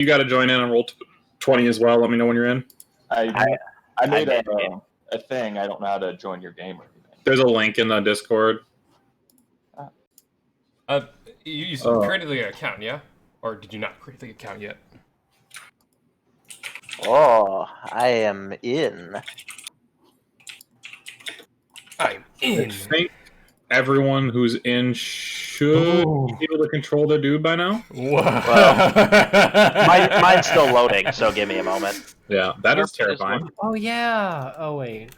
you got to join in on Roll20 as well. Let me know when you're in. I made a thing. I don't know how to join your game or anything. There's a link in the Discord. You created the account, yeah? Or did you not create the account yet? Oh, I am in. I'm in. I think everyone who's in should be able to control their dude by now. Whoa. Well, mine's still loading, so give me a moment. Yeah, that is terrifying. Oh, yeah. Oh, wait.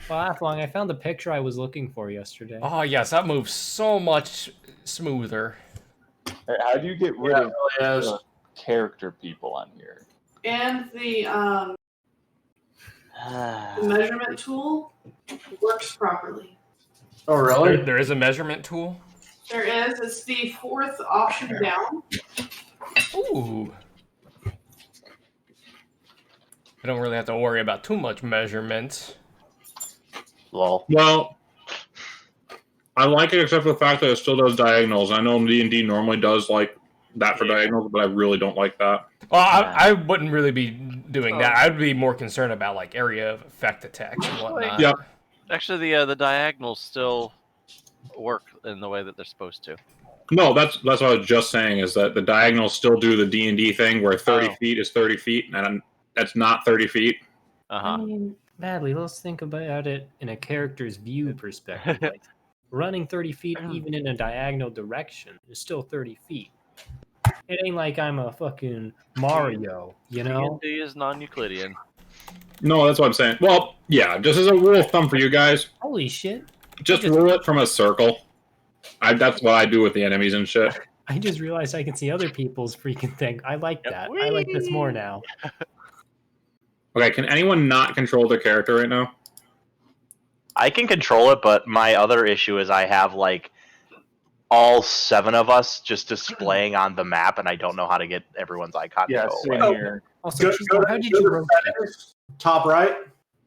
Well, Aflong, I found the picture I was looking for yesterday. Oh, yes, that moves so much smoother. How do you get rid of the character people on here? And the measurement tool works properly. Oh, really? There is a measurement tool? There is. It's the fourth option down. Ooh. I don't really have to worry about too much measurement. Lol. Well, I like it except for the fact that it still does diagonals. I know D&D normally does like that for diagonals, but I really don't like that. Well, I wouldn't really be doing that. I'd be more concerned about like area of effect attacks and whatnot. Yep. Actually, the diagonals still work in the way that they're supposed to. No, that's what I was just saying, is that the diagonals still do the D&D thing where 30 feet is 30 feet, and that's not 30 feet. I mean, Badly, let's think about it in a character's view perspective. Like, running 30 feet even in a diagonal direction is still 30 feet. It ain't like I'm a fucking Mario, you know? D&D is non-Euclidean. No, that's what I'm saying. Well, yeah, just as a rule of thumb for you guys, Holy shit. just rule it from a circle. That's what I do with the enemies and shit. I just realized I can see other people's freaking thing. I like that. I like this more now. Okay, can anyone not control their character right now? I can control it, but my other issue is I have like all 7 of us just displaying on the map, and I don't know how to get everyone's icon to go away. Here. Also, how did you rotate? Top right.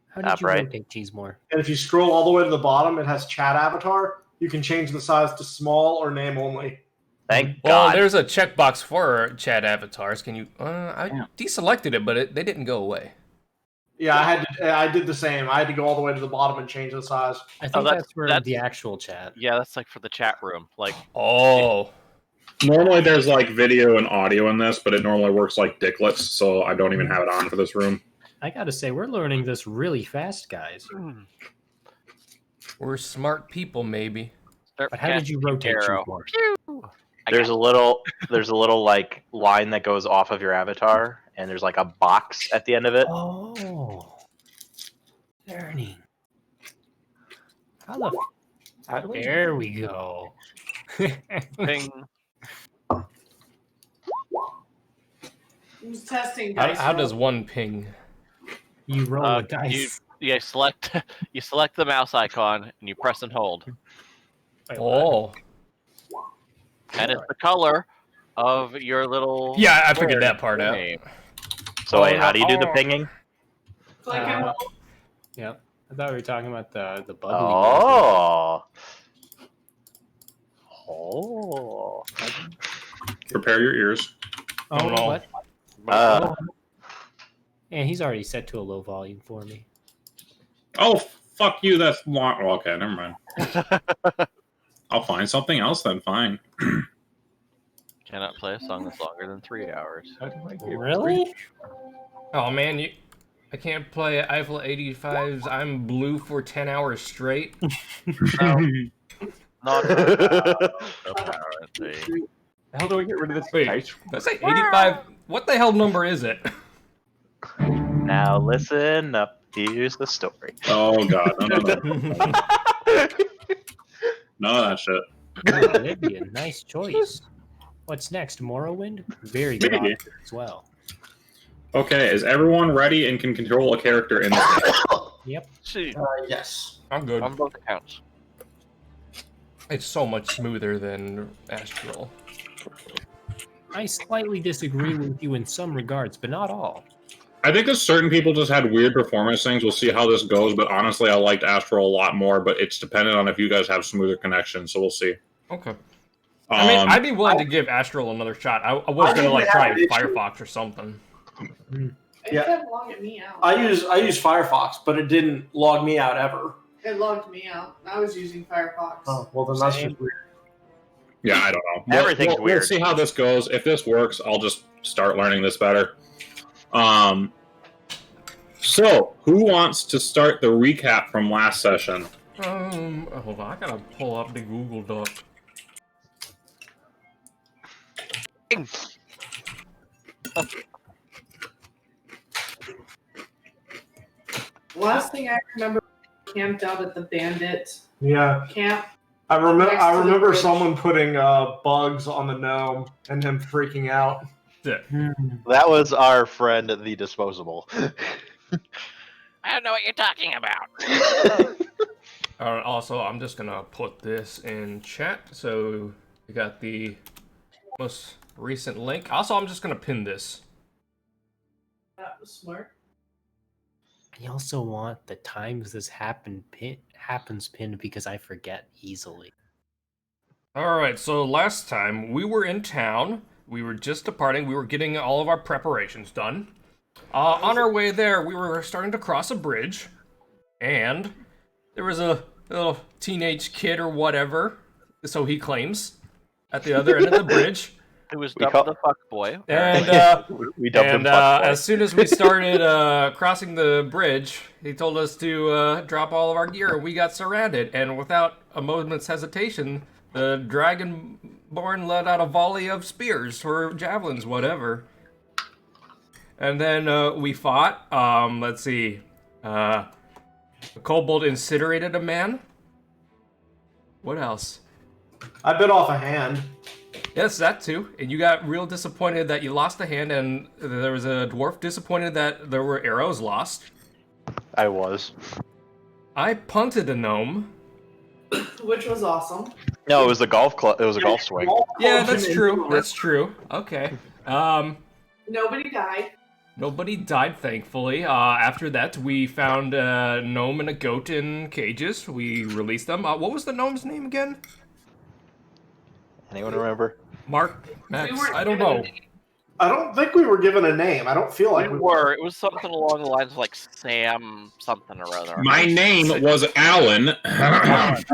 How did you rotate Cheesemore? And if you scroll all the way to the bottom, it has chat avatar. You can change the size to small or name only. Thank Well, God. there's a checkbox for chat avatars. Can you? I deselected it, but they didn't go away. Yeah, I did the same. I had to go all the way to the bottom and change the size. I think that's for the actual chat. Yeah, that's like for the chat room. Like, Normally there's like video and audio in this, but it normally works like dicklets, so I don't even have it on for this room. I gotta say, we're learning this really fast, guys. We're smart people, maybe. But how did you rotate Cheesemore? There's a little like line that goes off of your avatar, and there's like a box at the end of it. Oh, learning. There we go. Ping. Who's testing dice? How does one ping? You roll a dice. You select the mouse icon and you press and hold. Oh. And it's the color of your little. Yeah, I figured that part out. So wait, how do you do the pinging? Yeah, I thought we were talking about the bubbly. Oh. Prepare your ears. Oh, no. what? Yeah, he's already set to a low volume for me. Oh, fuck you, that's long. Oh, okay, never mind. I'll find something else then, fine. Cannot play a song that's longer than 3 hours. Really? Oh man, I can't play Eiffel 85's I'm Blue for 10 hours straight. Not apparently. How do I get rid of this? Wait, that's like 85. What the hell number is it? Now listen up. Here's the story. Oh god, no. None of that shit. Ooh, Olivia, nice choice. What's next? Morrowind? Very good Maybe. option as well. Okay, is everyone ready and can control a character in this game? Yep. Yes. I'm good. On both accounts. It's so much smoother than Astral. I slightly disagree with you in some regards, but not all. I think that certain people just had weird performance things. We'll see how this goes, but honestly, I liked Astral a lot more, but it's dependent on if you guys have smoother connections, so we'll see. Okay. I mean, I'd be willing to give Astral another shot. I was gonna like try Firefox or something. It Yeah. kept logging me out. I use Firefox, but it didn't log me out ever. It logged me out. I was using Firefox. Oh, well then that's just weird. Yeah, I don't know. Everything's we'll weird. see how this goes. If this works, I'll just start learning this better. So, who wants to start the recap from last session? Hold on, I gotta pull up the Google Doc. Last thing I remember, camped out at the bandit Yeah, camp. I remember. Next to I the remember bridge. someone putting bugs on the gnome and him freaking out. That was our friend, the Disposable. I don't know what you're talking about. Also, I'm just gonna put this in chat, so we got the most recent link. Also, I'm just gonna pin this. That was smart. I also want the times this happens pinned because I forget easily. Alright, so last time we were in town. We were just departing. We were getting all of our preparations done. On our way there, we were starting to cross a bridge. And there was a little teenage kid or whatever, so he claims, at the other end of the bridge. It was We dubbed call- the fuck boy. And we dubbed him fuckboy. as soon as we started crossing the bridge, he told us to drop all of our gear, and we got surrounded. And without a moment's hesitation, the Dragonborn let out a volley of spears or javelins, whatever. And then we fought. Let's see. A kobold incinerated a man. What else? I bit off a hand. Yes, that too. And you got real disappointed that you lost a hand, and there was a dwarf disappointed that there were arrows lost. I was. I punted a gnome. Which was awesome. No, it was the golf club. It was a golf swing. Yeah, that's true. That's true. Okay. Nobody died. Nobody died, thankfully. After that, we found a gnome and a goat in cages. We released them. What was the gnome's name again? Anyone remember? Mark? Max? We weren't I don't given a know. name. I don't think we were given a name. I don't feel like We were. It was something along the lines of like Sam something or other. My name was Alan. Alan.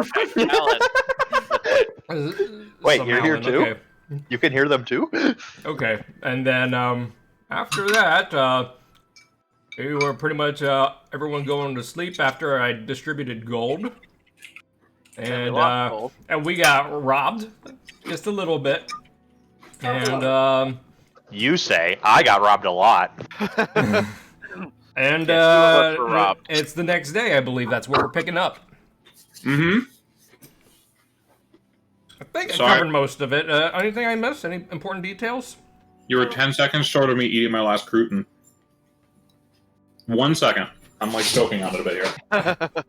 Wait, Some you're here Alan, too? Okay. You can hear them too? Okay, and then after that, we were pretty much everyone going to sleep after I distributed gold, and we got robbed just a little bit, and You say. I got robbed a lot. and Yes, two of us were robbed. it's the next day, I believe. That's where we're picking up. Mm-hmm. I think Sorry. I covered most of it. Anything I missed? Any important details? You were 10 seconds short of me eating my last crouton. 1 second. I'm like choking on it a bit here.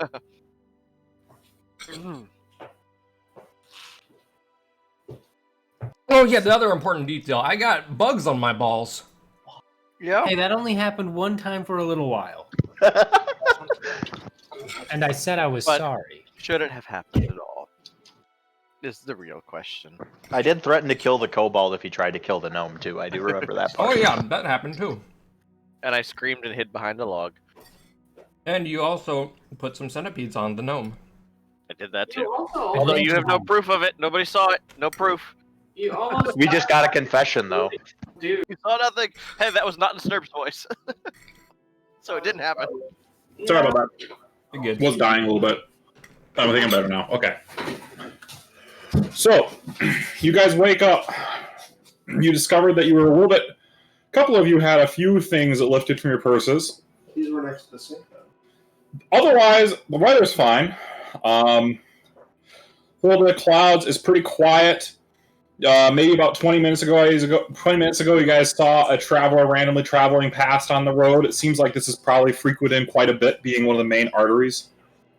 Oh yeah, the other important detail. I got bugs on my balls. Yeah. Hey, that only happened one time for a little while. And I said I was But- sorry. Should it have happened at all? Is the real question. I did threaten to kill the kobold if he tried to kill the gnome too. I do remember that part. Oh yeah, that happened too. And I screamed and hid behind a log. And you also put some centipedes on the gnome. I did that You too. also Although you have no proof of it. Nobody saw it. No proof. you almost We just got a confession though. dude. You saw nothing. Hey, that was not in Snurp's voice. So it didn't happen. Sorry about that. You're good. Was dying a little bit. I think I'm better now. Okay. So, you guys wake up. You discovered that you were a little bit. A couple of you had a few things that lifted from your purses. these were next to the sink. Otherwise, the weather's fine. A little bit of clouds. It's pretty quiet. Maybe about 20 minutes ago, you guys saw a traveler randomly traveling past on the road. It seems like this is probably frequented quite a bit, being one of the main arteries.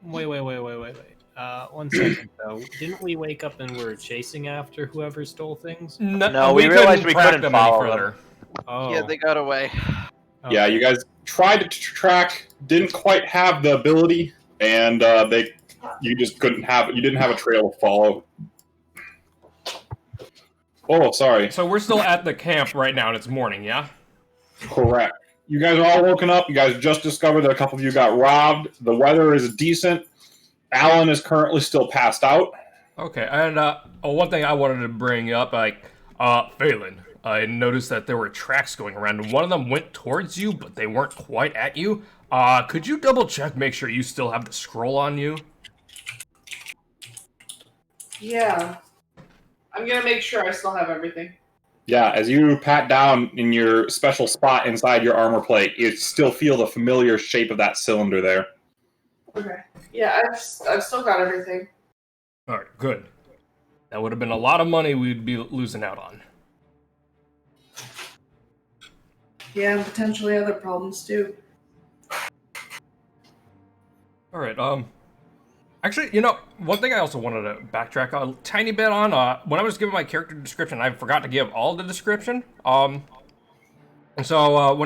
Wait. 1 second though. Didn't we wake up and we're chasing after whoever stole things? No, we realized we track couldn't them any follow them. further. Oh. Yeah, they got away. Yeah, you guys tried to track, didn't quite have the ability, and you just couldn't have. You didn't have a trail to follow. Oh, sorry. So we're still at the camp right now, and it's morning, yeah? Correct. You guys are all woken up. You guys just discovered that a couple of you got robbed. The weather is decent. Alan is currently still passed out. Okay, and one thing I wanted to bring up, Phelan, I noticed that there were tracks going around, and one of them went towards you, but they weren't quite at you. Could you double check, make sure you still have the scroll on you? Yeah. I'm gonna make sure I still have everything. Yeah, as you pat down in your special spot inside your armor plate, you still feel the familiar shape of that cylinder there. Okay. Yeah, I've still got everything. All right, good. That would have been a lot of money we'd be losing out on. Yeah, and potentially other problems too. All right, actually, one thing I also wanted to backtrack a tiny bit on, when I was giving my character description, I forgot to give all the description, and so,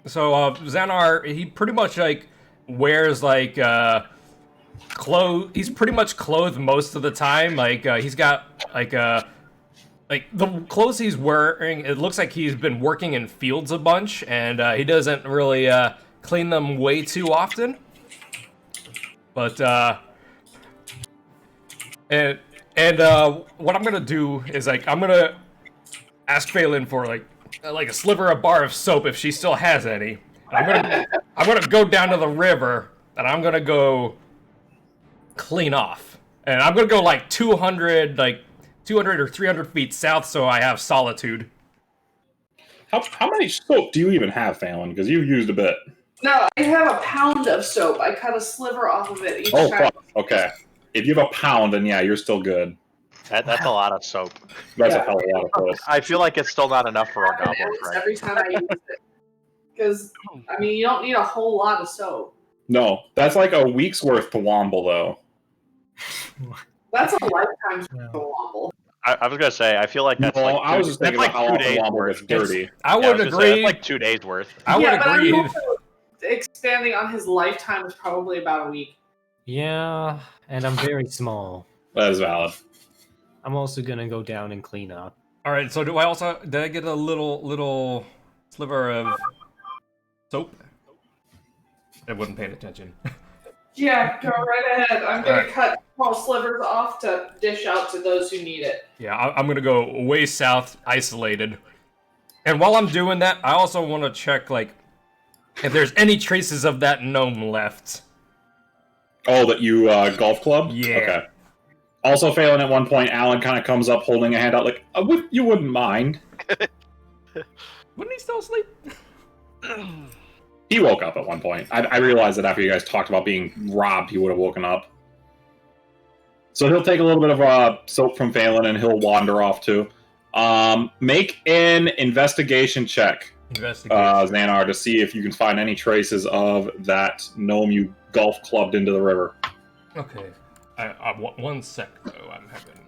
Xanar, he pretty much, like, wears, like, he's pretty much clothed most of the time, like, he's got, like, the clothes he's wearing, it looks like he's been working in fields a bunch, and, he doesn't really, clean them way too often. But, what I'm gonna do is, like, I'm gonna ask Phelan for, like a sliver of bar of soap if she still has any. I'm gonna go down to the river, and I'm gonna go clean off. And I'm gonna go, like, 200 or 300 feet south, so I have solitude. How many soap do you even have, Phelan? Because you used a bit. No, I have a pound of soap. I cut a sliver off of it each time. Fuck. Okay. If you have a pound, then yeah, you're still good. That's a lot of soap. That's a hell of a lot of soap. I feel like it's still not enough for a goblin, right? Every time I use it. Because, I mean, you don't need a whole lot of soap. No, that's like a week's worth to Womble, though. That's a lifetime to Womble. I was gonna say, I feel like that's No, like I was just thinking about how often Womble worth. gets dirty. I would agree. That's like 2 days worth. I would agree. But I'm also expanding on his lifetime is probably about a week. Yeah, and I'm very small. That is valid. I'm also gonna go down and clean up. All right, so did I get a little sliver of soap? I wasn't paying attention. Yeah, go right ahead. I'm going to cut small slivers off to dish out to those who need it. Yeah, I'm going to go way south, isolated. And while I'm doing that, I also want to check, like, if there's any traces of that gnome left. Oh, that you golf club? Yeah. Okay. Also failing at one point, Alan kind of comes up holding a hand out like, you wouldn't mind. Wouldn't he still sleep? He woke up at one point. I realized that after you guys talked about being robbed, he would have woken up. So he'll take a little bit of soap from Phelan and he'll wander off too. Make an investigation check, Xanar, to see if you can find any traces of that gnome you golf clubbed into the river. Okay. I 1 sec, though. I'm having...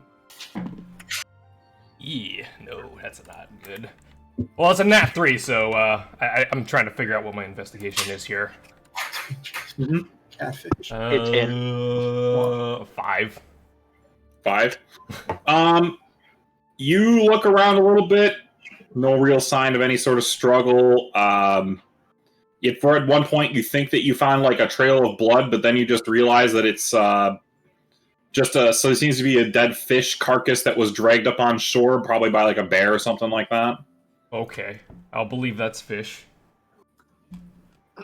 no, that's not good. Well, it's a nat 3, so I'm trying to figure out what my investigation is here. Catfish. It's in 5. 5? You look around a little bit. No real sign of any sort of struggle. At one point, you think that you found like a trail of blood, but then you just realize that it's so it seems to be a dead fish carcass that was dragged up on shore, probably by like a bear or something like that. Okay, I'll believe that's fish.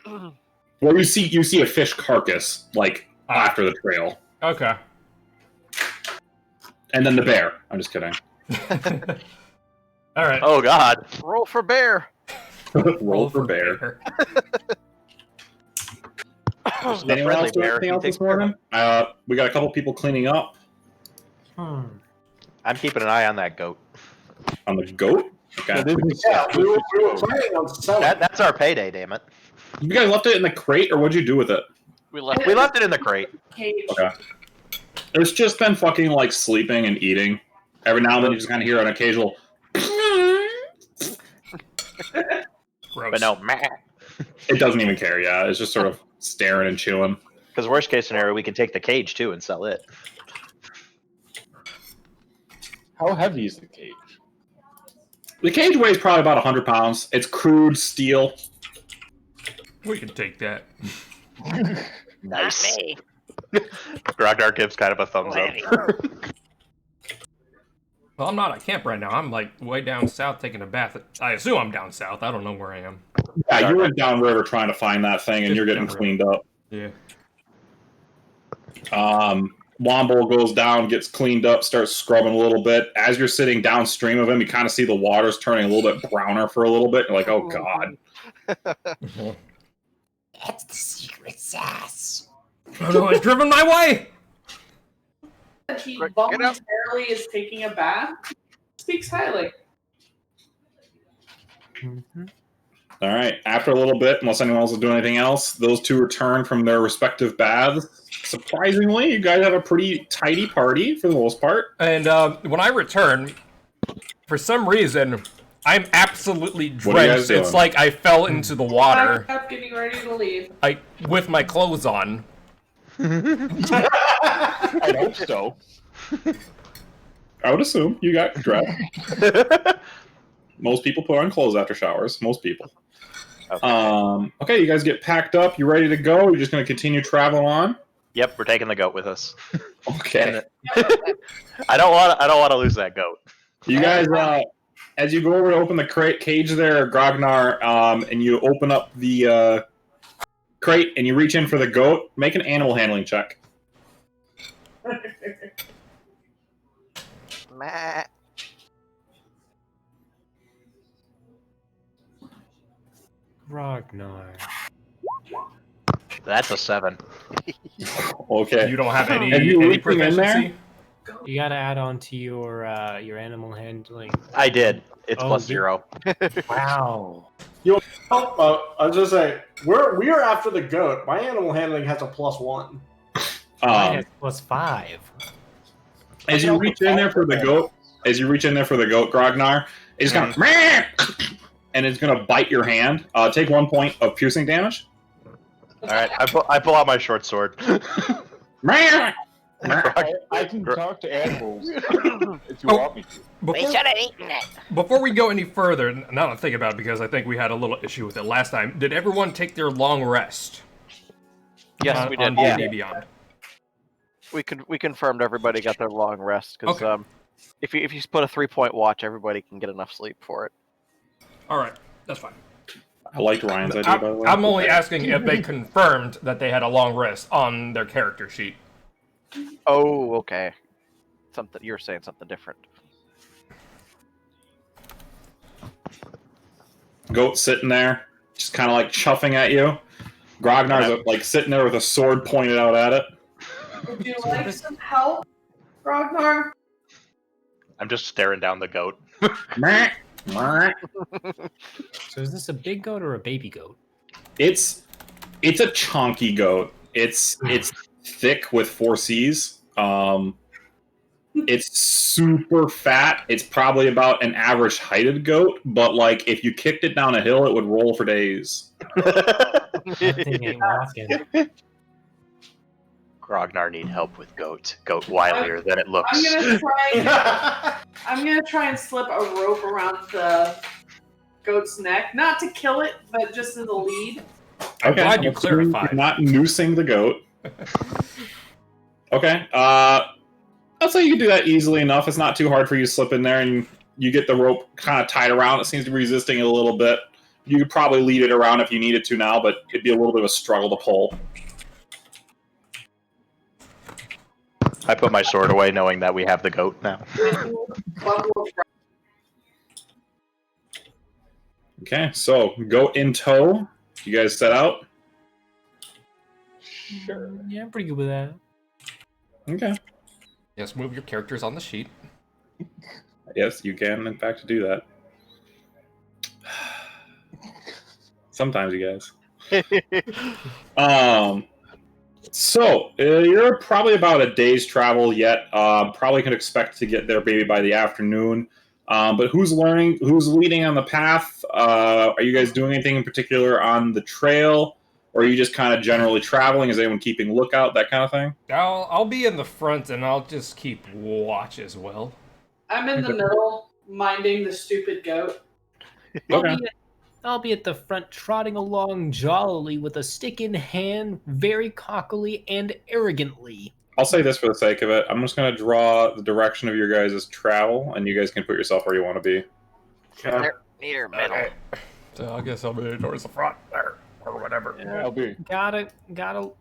Well, you see a fish carcass like after the trail. Okay. And then the bear. I'm just kidding. All right. Oh God! Roll for bear. Roll for bear. Anyone else do anything else this morning? We got a couple people cleaning up. I'm keeping an eye on that goat. On the goat? Okay. Yeah, we were planning on selling. That's our payday, damn it. You guys left it in the crate, or what'd you do with it? We left it in the crate. Cage. Okay. It's just been fucking like sleeping and eating. Every now and then you just kind of hear an occasional. Gross. But no, meh. It doesn't even care. Yeah, it's just sort of staring and chewing. Because worst case scenario, we can take the cage too and sell it. How heavy is the cage? The cage weighs probably about 100 pounds. It's crude steel. We can take that. Nice. Not me. Grognar gives kind of a thumbs up. Well, I'm not at camp right now. I'm like way down south taking a bath. I assume I'm down south. I don't know where I am. Yeah, you went downriver trying to find that thing, and you're getting Downriver. cleaned up. Yeah. Womble goes down, gets cleaned up, starts scrubbing a little bit. As you're sitting downstream of him, you kind of see the water's turning a little bit browner for a little bit. You're like, oh, God. That's the secret sauce. Oh no, it's driven my way! That he Quick, get out. voluntarily is taking a bath speaks highly. All right. After a little bit, unless anyone else is doing anything else, those two return from their respective baths. Surprisingly, you guys have a pretty tidy party for the most part. And when I return, for some reason, I'm absolutely What are you drenched. guys doing? It's like I fell into the water I'm getting ready to leave. with my clothes on. I hope so. I would assume you got dressed. Most people put on clothes after showers. Most people. Okay, you guys get packed up. You ready to go? You're just going to continue traveling on? Yep, we're taking the goat with us. Okay. I don't want to lose that goat. You guys, as you go over to open the cage there, Grognar, and you open up the crate and you reach in for the goat, make an animal handling check. Matt. Ragnar. That's a 7. Okay. You don't have any, Have you any reaching in there? proficiency? You gotta add on to your animal handling. I did. It's Oh, plus you- 0. Wow. I was just say we are after the goat. My animal handling has a +1. Mine has +5. As you reach in there for the goat, Grognar, it's going to and it's going to bite your hand. Take 1 point of piercing damage. All right, I pull out my short sword. I can talk to animals if you want me to. We should have eaten it. Before we go any further, now that I think about it, because I think we had a little issue with it last time, did everyone take their long rest? Yes, we did. On D&D Beyond. We confirmed everybody got their long rest because Okay. if you put a 3-point watch, everybody can get enough sleep for it. All right, that's fine. I liked Ryan's idea, by the way. I'm only asking if they confirmed that they had a long rest on their character sheet. Oh, okay. You're saying something different. Goat sitting there, just kind of like chuffing at you. Grognar's like sitting there with a sword pointed out at it. Would you like some help, Ragnar? I'm just staring down the goat. So is this a big goat or a baby goat? It's a chunky goat. It's thick with 4 C's. It's super fat. It's probably about an average heighted goat, but like if you kicked it down a hill, it would roll for days. That thing ain't walking. Grognar need help with goat. Goat wilier than it looks. I'm gonna try and slip a rope around the goat's neck, not to kill it, but just as a lead. I'm glad you I'm assuming clarified. You're not noosing the goat. Okay. I'll say you can do that easily enough. It's not too hard for you to slip in there, and you get the rope kind of tied around. It seems to be resisting it a little bit. You could probably lead it around if you needed to now, but it'd be a little bit of a struggle to pull. I put my sword away knowing that we have the goat now. Okay, so go in tow. You guys set out? Sure. Yeah, I'm pretty good with that. Okay. Yes, move your characters on the sheet. Yes, you can, in fact, do that. Sometimes, you guys. So, you're probably about a day's travel yet. Probably could expect to get there maybe by the afternoon. But who's leading on the path? Are you guys doing anything in particular on the trail? Or are you just kind of generally traveling? Is anyone keeping lookout, that kind of thing? I'll be in the front and I'll just keep watch as well. I'm in the middle, minding the stupid goat. Okay. I'll be at the front, trotting along jollily with a stick in hand, very cockily and arrogantly. I'll say this for the sake of it. I'm just going to draw the direction of your guys' travel, and you guys can put yourself where you want to be. Okay. Near middle. Okay. So I guess I'll be towards the front there, or whatever. I'll be Gotta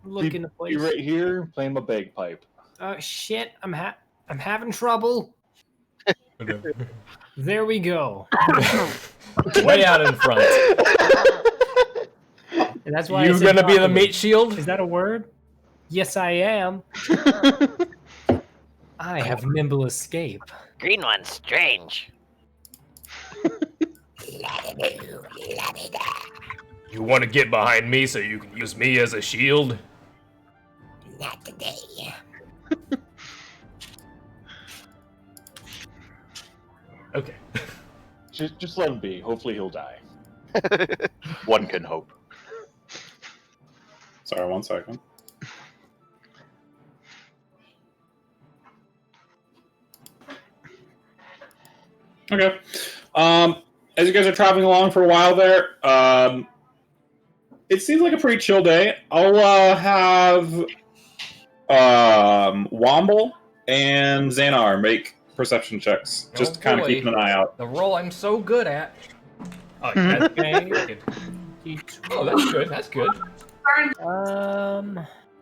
look in the place. be right here playing my bagpipe. Shit! I'm having trouble. There we go. Way out in front. And that's why You gonna be the meat shield? Is that a word? Yes, I am. I have nimble escape. Green one's strange. You want to get behind me so you can use me as a shield? Not today. Okay. Just let him be. Hopefully he'll die. One can hope. Sorry, 1 second. Okay. As you guys are traveling along for a while there, it seems like a pretty chill day. I'll have Womble and Xanar make perception checks, just kind of keeping an eye out. The roll I'm so good at. Oh, that's good. Oh, that's good. That's good.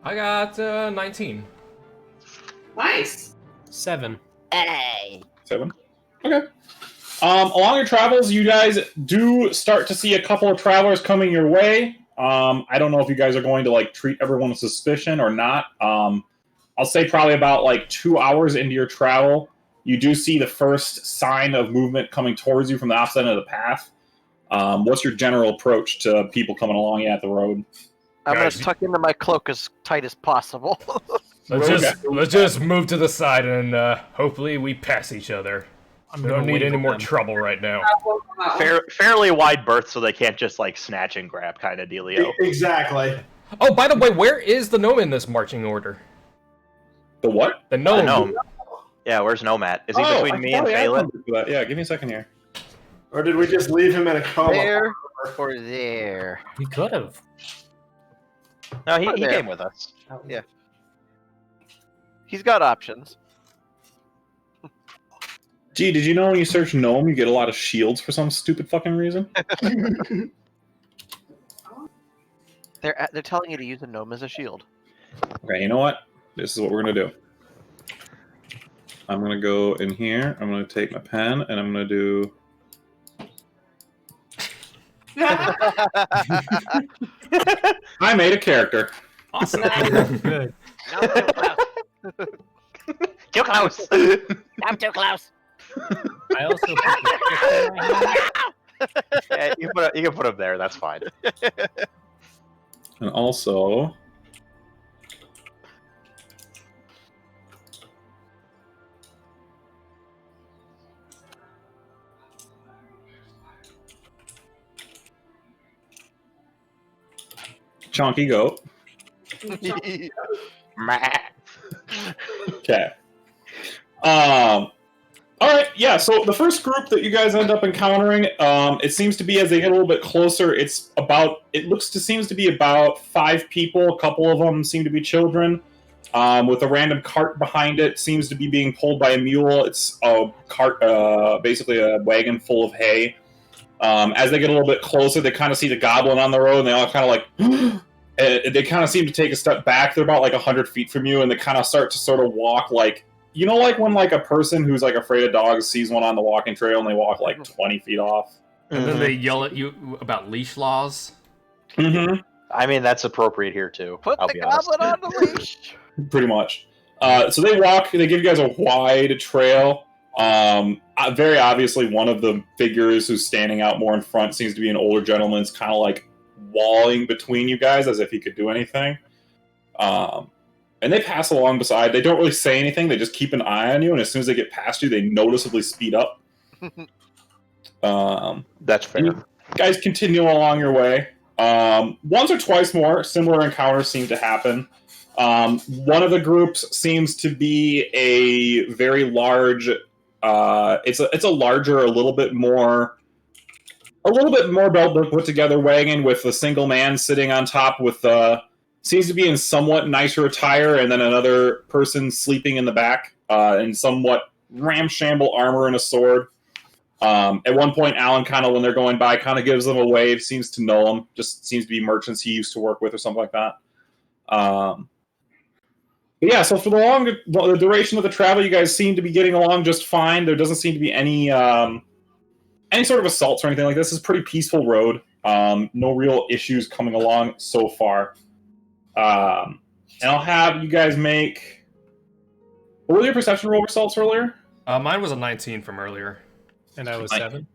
I got 19. Nice. 7. Hey. 7. Okay. Along your travels, you guys do start to see a couple of travelers coming your way. I don't know if you guys are going to like treat everyone with suspicion or not. I'll say probably about like 2 hours into your travel, you do see the first sign of movement coming towards you from the opposite end of the path. What's your general approach to people coming along at the road? I'm Guys, gonna tuck into my cloak as tight as possible. Let's just move to the side and hopefully we pass each other. We don't need any more trouble right now. Fairly wide berth so they can't just like snatch and grab kind of dealio. Exactly. Oh, by the way, where is the gnome in this marching order? The what? The gnome. Gnome. Yeah, where's Gnome at? Is he between me and Phelan? Yeah, give me a second here. Or did we just leave him in a coma? There or there. We could have. No, he There. came with us. Yeah. He's got options. Gee, did you know when you search gnome, you get a lot of shields for some stupid fucking reason? They're telling you to use a gnome as a shield. Okay, you know what? This is what we're gonna do. I'm gonna go in here. I'm gonna take my pen and I'm gonna do. I made a character. Awesome. Good. Too close. I'm too close. I also put the stick in my hand. Yeah, you can put him there. That's fine. And also. Chonky goat. Okay. All right. Yeah. So the first group that you guys end up encountering, it seems to be as they get a little bit closer. Seems to be about 5 people. A couple of them seem to be children. With a random cart behind it, seems to be being pulled by a mule. It's a cart, basically a wagon full of hay. As they get a little bit closer, they kind of see the goblin on the road, and they all kind of like. They kind of seem to take a step back. They're about like 100 feet from you, and they kind of start to sort of walk like, you know, like when like a person who's like afraid of dogs sees one on the walking trail and they walk like 20 feet off. And then they yell at you about leash laws. Mm-hmm. I mean, that's appropriate here too. Put I'll the be honest. goblin on the leash. Pretty much. So they walk. They give you guys a wide trail. Very obviously, one of the figures who's standing out more in front seems to be an older gentleman. It's kind of like walling between you guys as if he could do anything. And they pass along beside. They don't really say anything. They just keep an eye on you, and as soon as they get past you, they noticeably speed up. That's fair. You guys continue along your way. Once or twice more, similar encounters seem to happen. One of the groups seems to be a very large It's a larger, a little bit more well put together wagon with a single man sitting on top with seems to be in somewhat nicer attire, and then another person sleeping in the back in somewhat ramshamble armor and a sword. At one point, Alan kind of, when they're going by, kind of gives them a wave, seems to know them, just seems to be merchants he used to work with or something like that. But yeah, so for the duration of the travel, you guys seem to be getting along just fine. There doesn't seem to be any sort of assaults or anything like this. This is a pretty peaceful road. No real issues coming along so far. And I'll have you guys make... What were your perception roll results earlier? Mine was a 19 from earlier. And I was 7.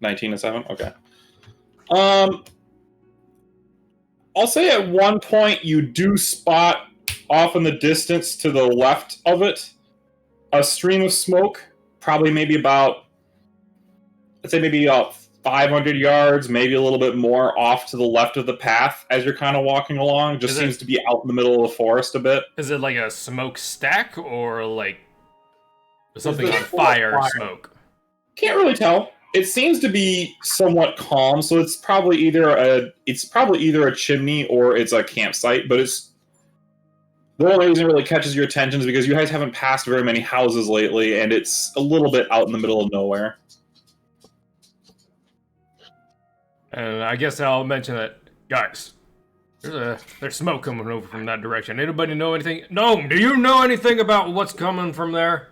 19 and 7? Okay. I'll say at one point you do spot off in the distance to the left of it a stream of smoke, probably maybe about, I'd say maybe about 500 yards, maybe a little bit more off to the left of the path as you're kind of walking along. Just seems to be out in the middle of the forest a bit. Is it like a smoke stack or like something on fire smoke? Can't really tell. It seems to be somewhat calm, so it's probably either a chimney or it's a campsite. But the only reason it really catches your attention is because you guys haven't passed very many houses lately, and it's a little bit out in the middle of nowhere. And I guess I'll mention that, guys. There's smoke coming over from that direction. Anybody know anything? No, do you know anything about what's coming from there?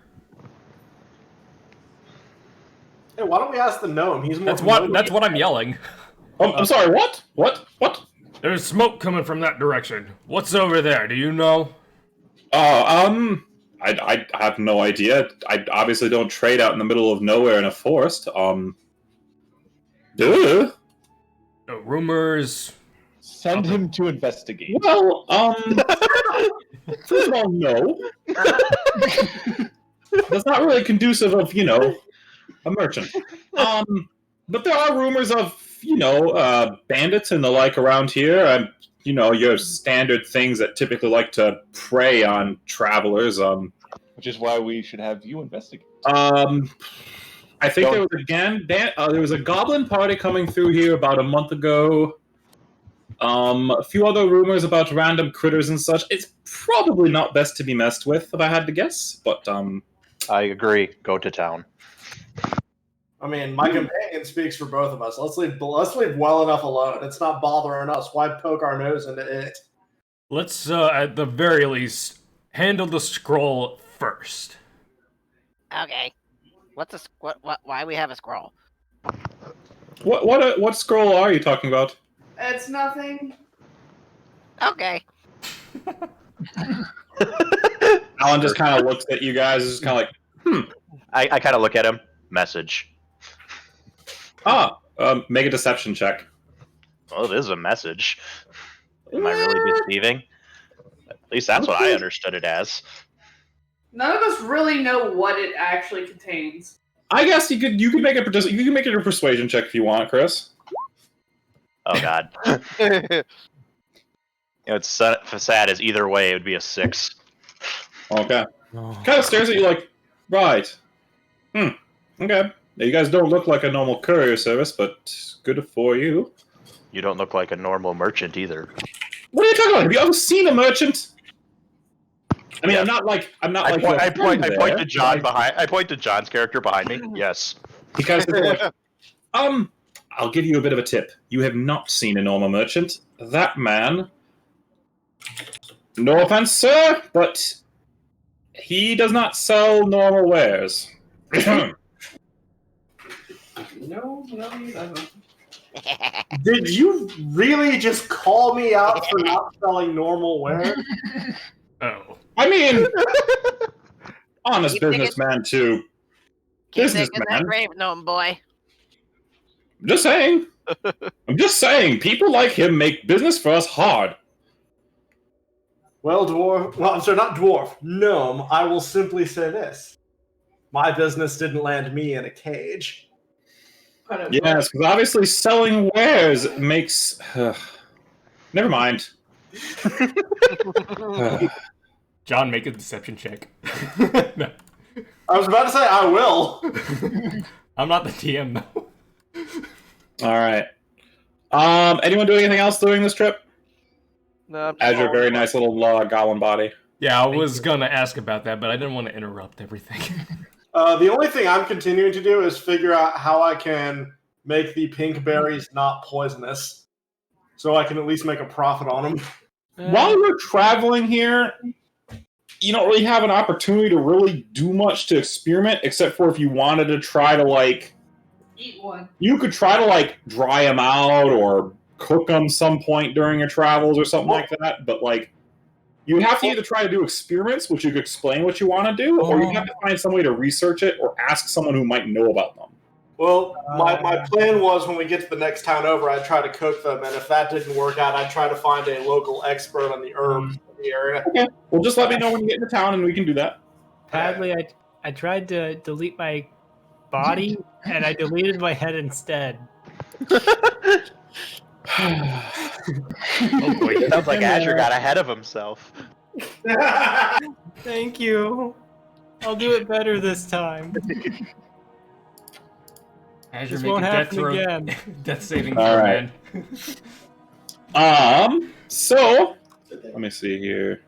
Hey, why don't we ask the gnome? He's more. That's what I'm yelling. Oh, I'm sorry. What? What? There's smoke coming from that direction. What's over there? Do you know? I have no idea. I obviously don't trade out in the middle of nowhere in a forest. Duh. No rumors. Send him to investigate. Well, first of all, no. That's not really conducive of, a merchant. But there are rumors of, bandits and the like around here, and, your standard things that typically like to prey on travelers. Which is why we should have you investigate. I think there was a goblin party coming through here about a month ago. A few other rumors about random critters and such. It's probably not best to be messed with, if I had to guess, but, I agree. Go to town. I mean, my companion speaks for both of us. Let's leave well enough alone. It's not bothering us. Why poke our nose into it? Let's, at the very least, handle the scroll first. Okay. Why we have a scroll? What scroll are you talking about? It's nothing. Okay. Alan just kind of looks at you guys, just kind of like, I kind of look at him. Message. Make a deception check. Well, it is a message. Am I really deceiving? At least that's what I understood it as. None of us really know what it actually contains. I guess you could make it a persuasion check if you want, Chris. Oh God. It's sad as either way it would be a 6. Okay. Kind of stares at you like, right. Okay. You guys don't look like a normal courier service, but good for you. You don't look like a normal merchant either. What are you talking about? Have you ever seen a merchant? I mean, Yeah. I point to John behind. I point to John's character behind me. Yes. He kind of says, like, I'll give you a bit of a tip. You have not seen a normal merchant. That man, no offense, sir, but he does not sell normal wares. No, he doesn't. Did you really just call me out for not selling normal wear? Oh. I mean, honest Keep thinking- businessman too. Keep thinking Businessman. that brave gnome boy. I'm just saying. I'm just saying. People like him make business for us hard. Well, I'm sorry, not dwarf, gnome, I will simply say this. My business didn't land me in a cage. Yes, because obviously selling wares makes... Never mind. John, make a deception check. No. I was about to say I will. I'm not the DM though. All right. Anyone do anything else during this trip? No, I'm just As your following very the nice little goblin body. Yeah, I was gonna ask about that, but I didn't want to interrupt everything. The only thing I'm continuing to do is figure out how I can make the pink berries not poisonous, so I can at least make a profit on them. While we're traveling here, you don't really have an opportunity to really do much to experiment, except for if you wanted to try to, like... Eat one. You could try to, like, dry them out or cook them some point during your travels or something like that, but, like, you have to either try to do experiments, which you could explain what you want to do, or you have to find some way to research it or ask someone who might know about them. Well, my plan was when we get to the next town over, I'd try to cook them, and if that didn't work out, I'd try to find a local expert on the herbs in the area. Okay. Well, just let me know when you get into town, and we can do that. Padley, I tried to delete my body, and I deleted my head instead. Oh boy, it sounds like Azure got ahead of himself. Thank you. I'll do it better this time. Azure This make won't a death happen throw, again. death saving All throw, right. man. So let me see here.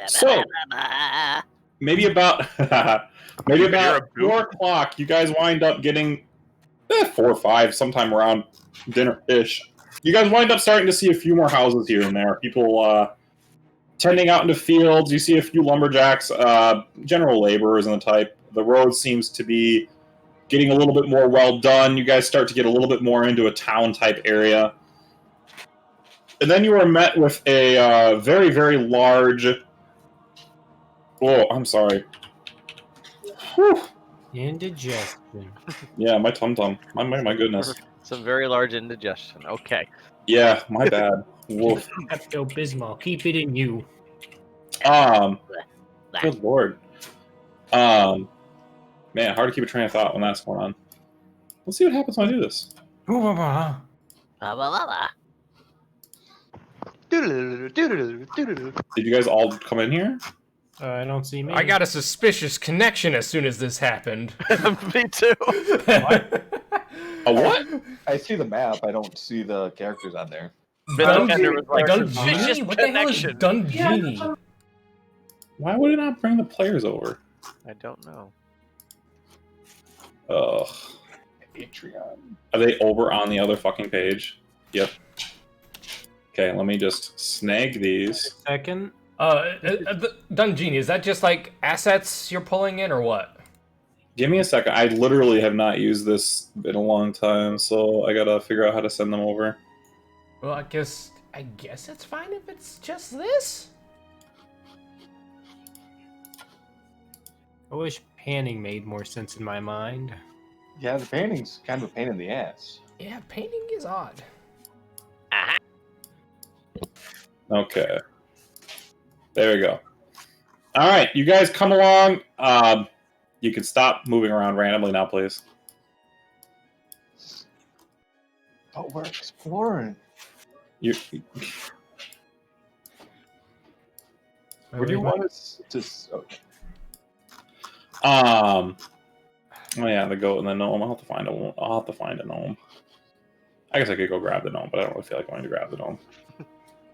So maybe about 4 o'clock, you guys wind up getting 4 or 5, sometime around dinner-ish. You guys wind up starting to see a few more houses here and there. People tending out into fields. You see a few lumberjacks, general laborers and the type. The road seems to be getting a little bit more well done. You guys start to get a little bit more into a town-type area. And then you are met with a very, very large... Oh, I'm sorry. Whew. Indigestion. Yeah, my tum-tum. My goodness. Some very large indigestion. Okay. Yeah, my bad. Woof. Pepto-Bismol, keep it in you. Good lord. Man, hard to keep a train of thought when that's going on. Let's see what happens when I do this. Did you guys all come in here? I don't see me. I got a suspicious connection as soon as this happened. Me too. A what? I see the map. I don't see the characters on there. Bitchender was like, Dungini? suspicious What the hell is connection. Dungini? Why would it not bring the players over? I don't know. Ugh. Patreon. Are they over on the other fucking page? Yep. Okay, let me just snag these. Second. Dungini, is that just like assets you're pulling in or what? Give me a second. I literally have not used this in a long time, so I gotta figure out how to send them over. Well, I guess it's fine if it's just this. I wish panning made more sense in my mind. Yeah, the painting's kind of a pain in the ass. Yeah, painting is odd. Okay. There we go. All right, you guys come along. You can stop moving around randomly now, please. But we're exploring. Where do you want us to... Okay. Oh yeah, the goat and the gnome. I'll have to find a gnome. I guess I could go grab the gnome, but I don't really feel like going to grab the gnome.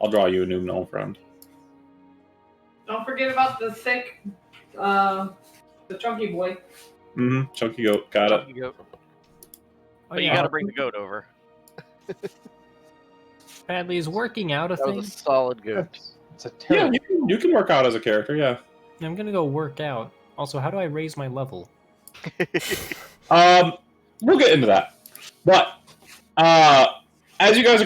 I'll draw you a new gnome friend. Don't forget about the thick, the chunky boy. Mm-hmm. Chunky goat. Got it. Chunky goat. Oh, But you gotta bring the goat over. Padley, is working out a That thing? was a solid goat. It's a Yeah, terrible... you can work out as a character, yeah. I'm gonna go work out. Also, how do I raise my level? We'll get into that. But as you guys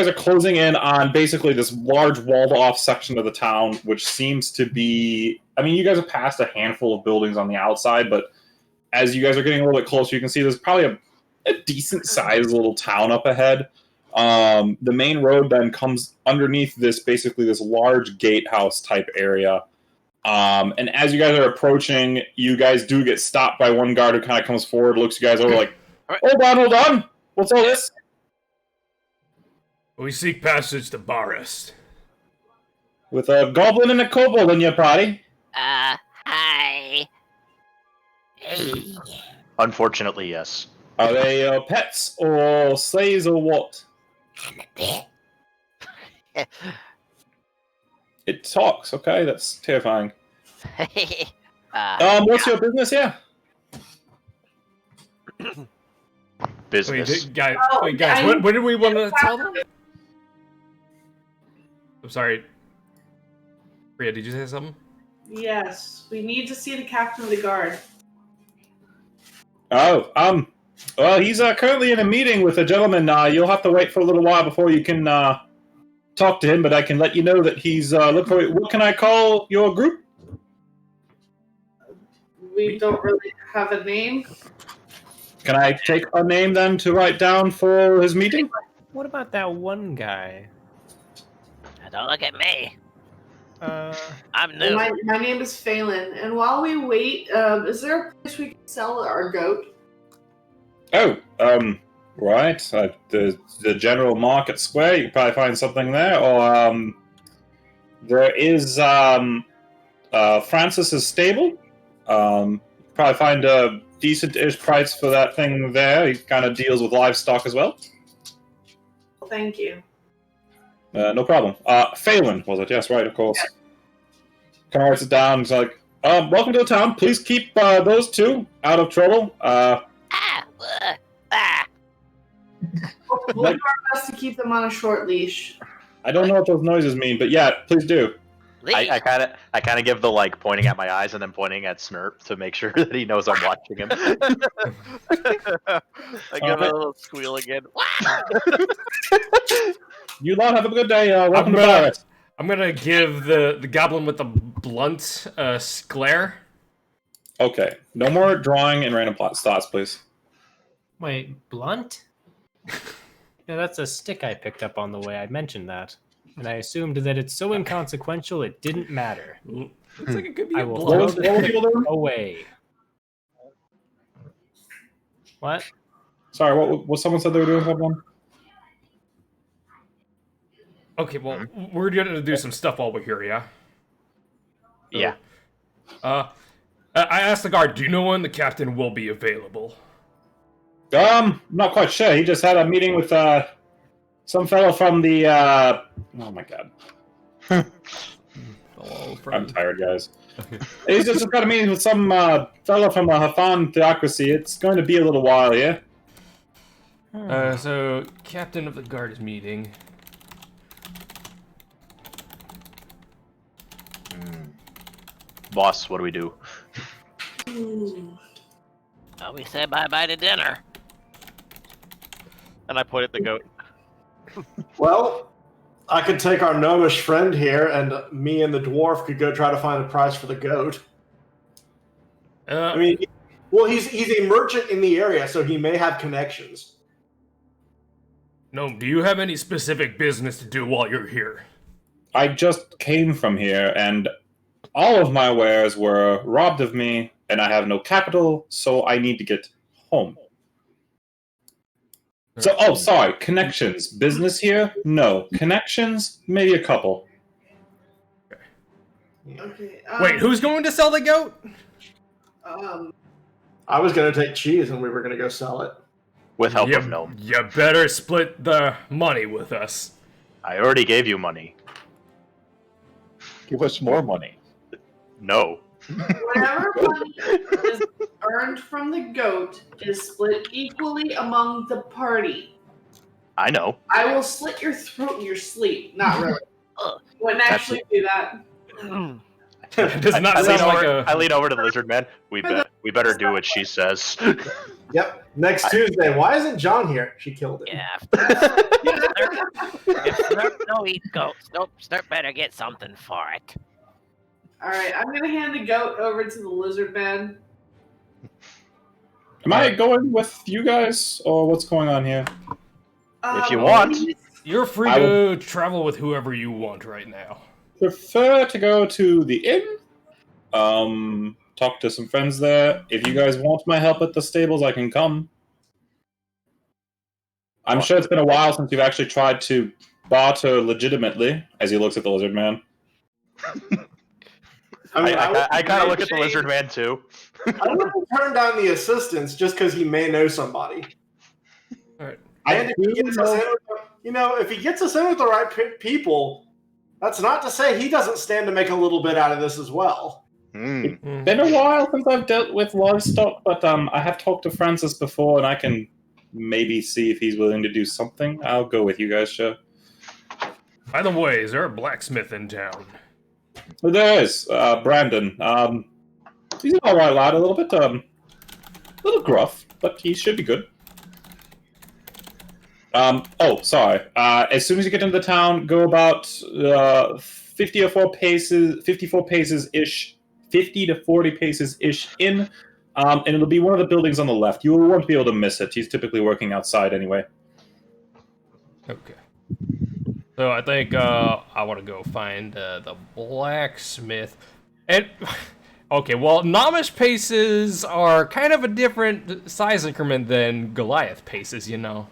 are closing in on basically this large walled-off section of the town, which seems to be, I mean, you guys have passed a handful of buildings on the outside, but as you guys are getting a little bit closer, you can see there's probably a decent-sized little town up ahead. The main road then comes underneath this large gatehouse type area. And as you guys are approaching, you guys do get stopped by one guard who kind of comes forward, looks you guys over like, hold on, what's all this? We seek passage to Barest. with a goblin and a kobold in your party. Hi. Unfortunately, yes. Are they pets or slaves or what? I'm a pet. It talks. Okay, that's terrifying. uh, What's your business here? Business. Wait, guys, what did we want to tell them? I'm sorry. Rhea, did you say something? Yes, we need to see the captain of the guard. Oh, well, he's currently in a meeting with a gentleman. You'll have to wait for a little while before you can talk to him, but I can let you know that he's looking for. What can I call your group? We don't really have a name. Can I take a name then to write down for his meeting? What about that one guy? don't look at me. I'm Well, new. my name is Phelan, and while we wait, is there a place we can sell our goat? Oh, right. The general market square. You can probably find something there, or there is Francis's stable. Probably find a decent-ish price for that thing there. He kind of deals with livestock as well. Thank you. No problem. Phelan, was it? Yes, right, of course. Kind of writes it down. He's like, welcome to the town. Please keep those two out of trouble. We'll do our best to keep them on a short leash. I don't know what those noises mean, but yeah, please do. I kind of give the like pointing at my eyes and then pointing at Snurp to make sure that he knows I'm watching him. I give a little squeal again. You lot have a good day. Welcome to Paris. I'm gonna give the goblin with the blunt glare. Okay, no more drawing and random plot thoughts, please. Wait, blunt? Yeah, that's a stick I picked up on the way. I mentioned that. And I assumed that it's so inconsequential it didn't matter. Looks like it could be I a will blunt. throw the stick away. What? Sorry, what someone said they were doing something? Okay, well, we're gonna do some stuff while we're here, yeah? Yeah. I asked the guard, do you know when the captain will be available? Not quite sure. He just had a meeting with some fellow from the oh my god. Hello, I'm tired, guys. He's just got a meeting with some fellow from the Hafan theocracy. It's going to be a little while, yeah? So, captain of the guard is meeting. Boss, what do we do? Oh, we said bye-bye to dinner. And I point at the goat. Well, I could take our gnomish friend here, and me and the dwarf could go try to find a price for the goat. I mean, well, he's a merchant in the area, so he may have connections. No, do you have any specific business to do while you're here? I just came from here, and all of my wares were robbed of me, and I have no capital, so I need to get home. So, oh, sorry, connections. Business here? No. Connections? Maybe a couple. Okay. Wait, who's going to sell the goat? I was going to take cheese, and we were going to go sell it. With help of Gnome. You better split the money with us. I already gave you money. Give us more money. No. Whatever money is earned from the goat is split equally among the party. I know. I will slit your throat in your sleep. Not really. Wouldn't actually do that. It does not sound like a... I lean over to the lizard man. We better do what she says. Yep. Next Tuesday. Why isn't John here? She killed it. Yeah. If Snurp don't eat goats, Snurp better get something for it. Alright, I'm gonna hand the goat over to the lizard man. Am I going with you guys, or what's going on here? If you want. You're free to travel with whoever you want right now. Prefer to go to the inn. Talk to some friends there. If you guys want my help at the stables, I can come. I'm sure it's been a while since you've actually tried to barter legitimately, as he looks at the lizard man. I kind of look at the lizard man too. I wouldn't turn down the assistance just because he may know somebody. All right. And if he gets us in with, if he gets us in with the right people, that's not to say he doesn't stand to make a little bit out of this as well. It's been a while since I've dealt with livestock, but I have talked to Francis before, and I can maybe see if he's willing to do something. I'll go with you guys, sure. By the way, is there a blacksmith in town? Well, there is, Brandon. He's an alright lad, a little gruff, but he should be good. Sorry. As soon as you get into the town, go about 54 paces-ish, 50 to 40 paces-ish in, and it'll be one of the buildings on the left. You won't be able to miss it. He's typically working outside anyway. Okay. So I think I want to go find the blacksmith. And okay, well, Nomish paces are kind of a different size increment than Goliath paces, you know.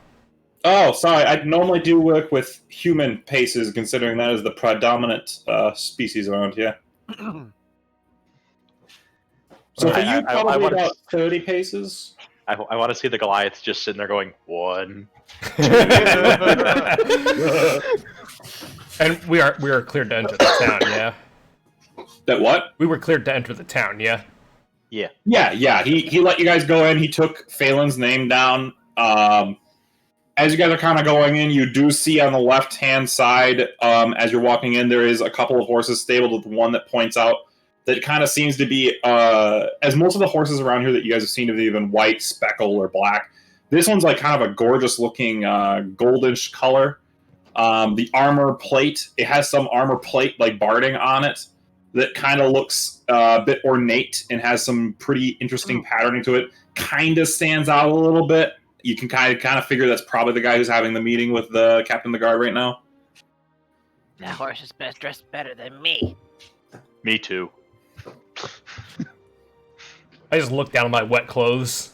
Oh, sorry. I normally do work with human paces, considering that is the predominant species around here. So for you, probably about 30 paces. I want to see the Goliath just sitting there going, 1. And we are cleared to enter the town, yeah? That what? We were cleared to enter the town, yeah? Yeah. Yeah. He let you guys go in. He took Phelan's name down. As you guys are kind of going in, you do see on the left-hand side, as you're walking in, there is a couple of horses stabled with one that points out that kind of seems to be, as most of the horses around here that you guys have seen have either been white, speckle, or black. This one's like kind of a gorgeous-looking goldish color. The armor plate, it has some armor plate like barding on it that kind of looks a bit ornate and has some pretty interesting patterning to it. Kind of stands out a little bit. You can kind of figure that's probably the guy who's having the meeting with the captain of the guard right now. That horse is best dressed better than me. Me too. I just look down at my wet clothes.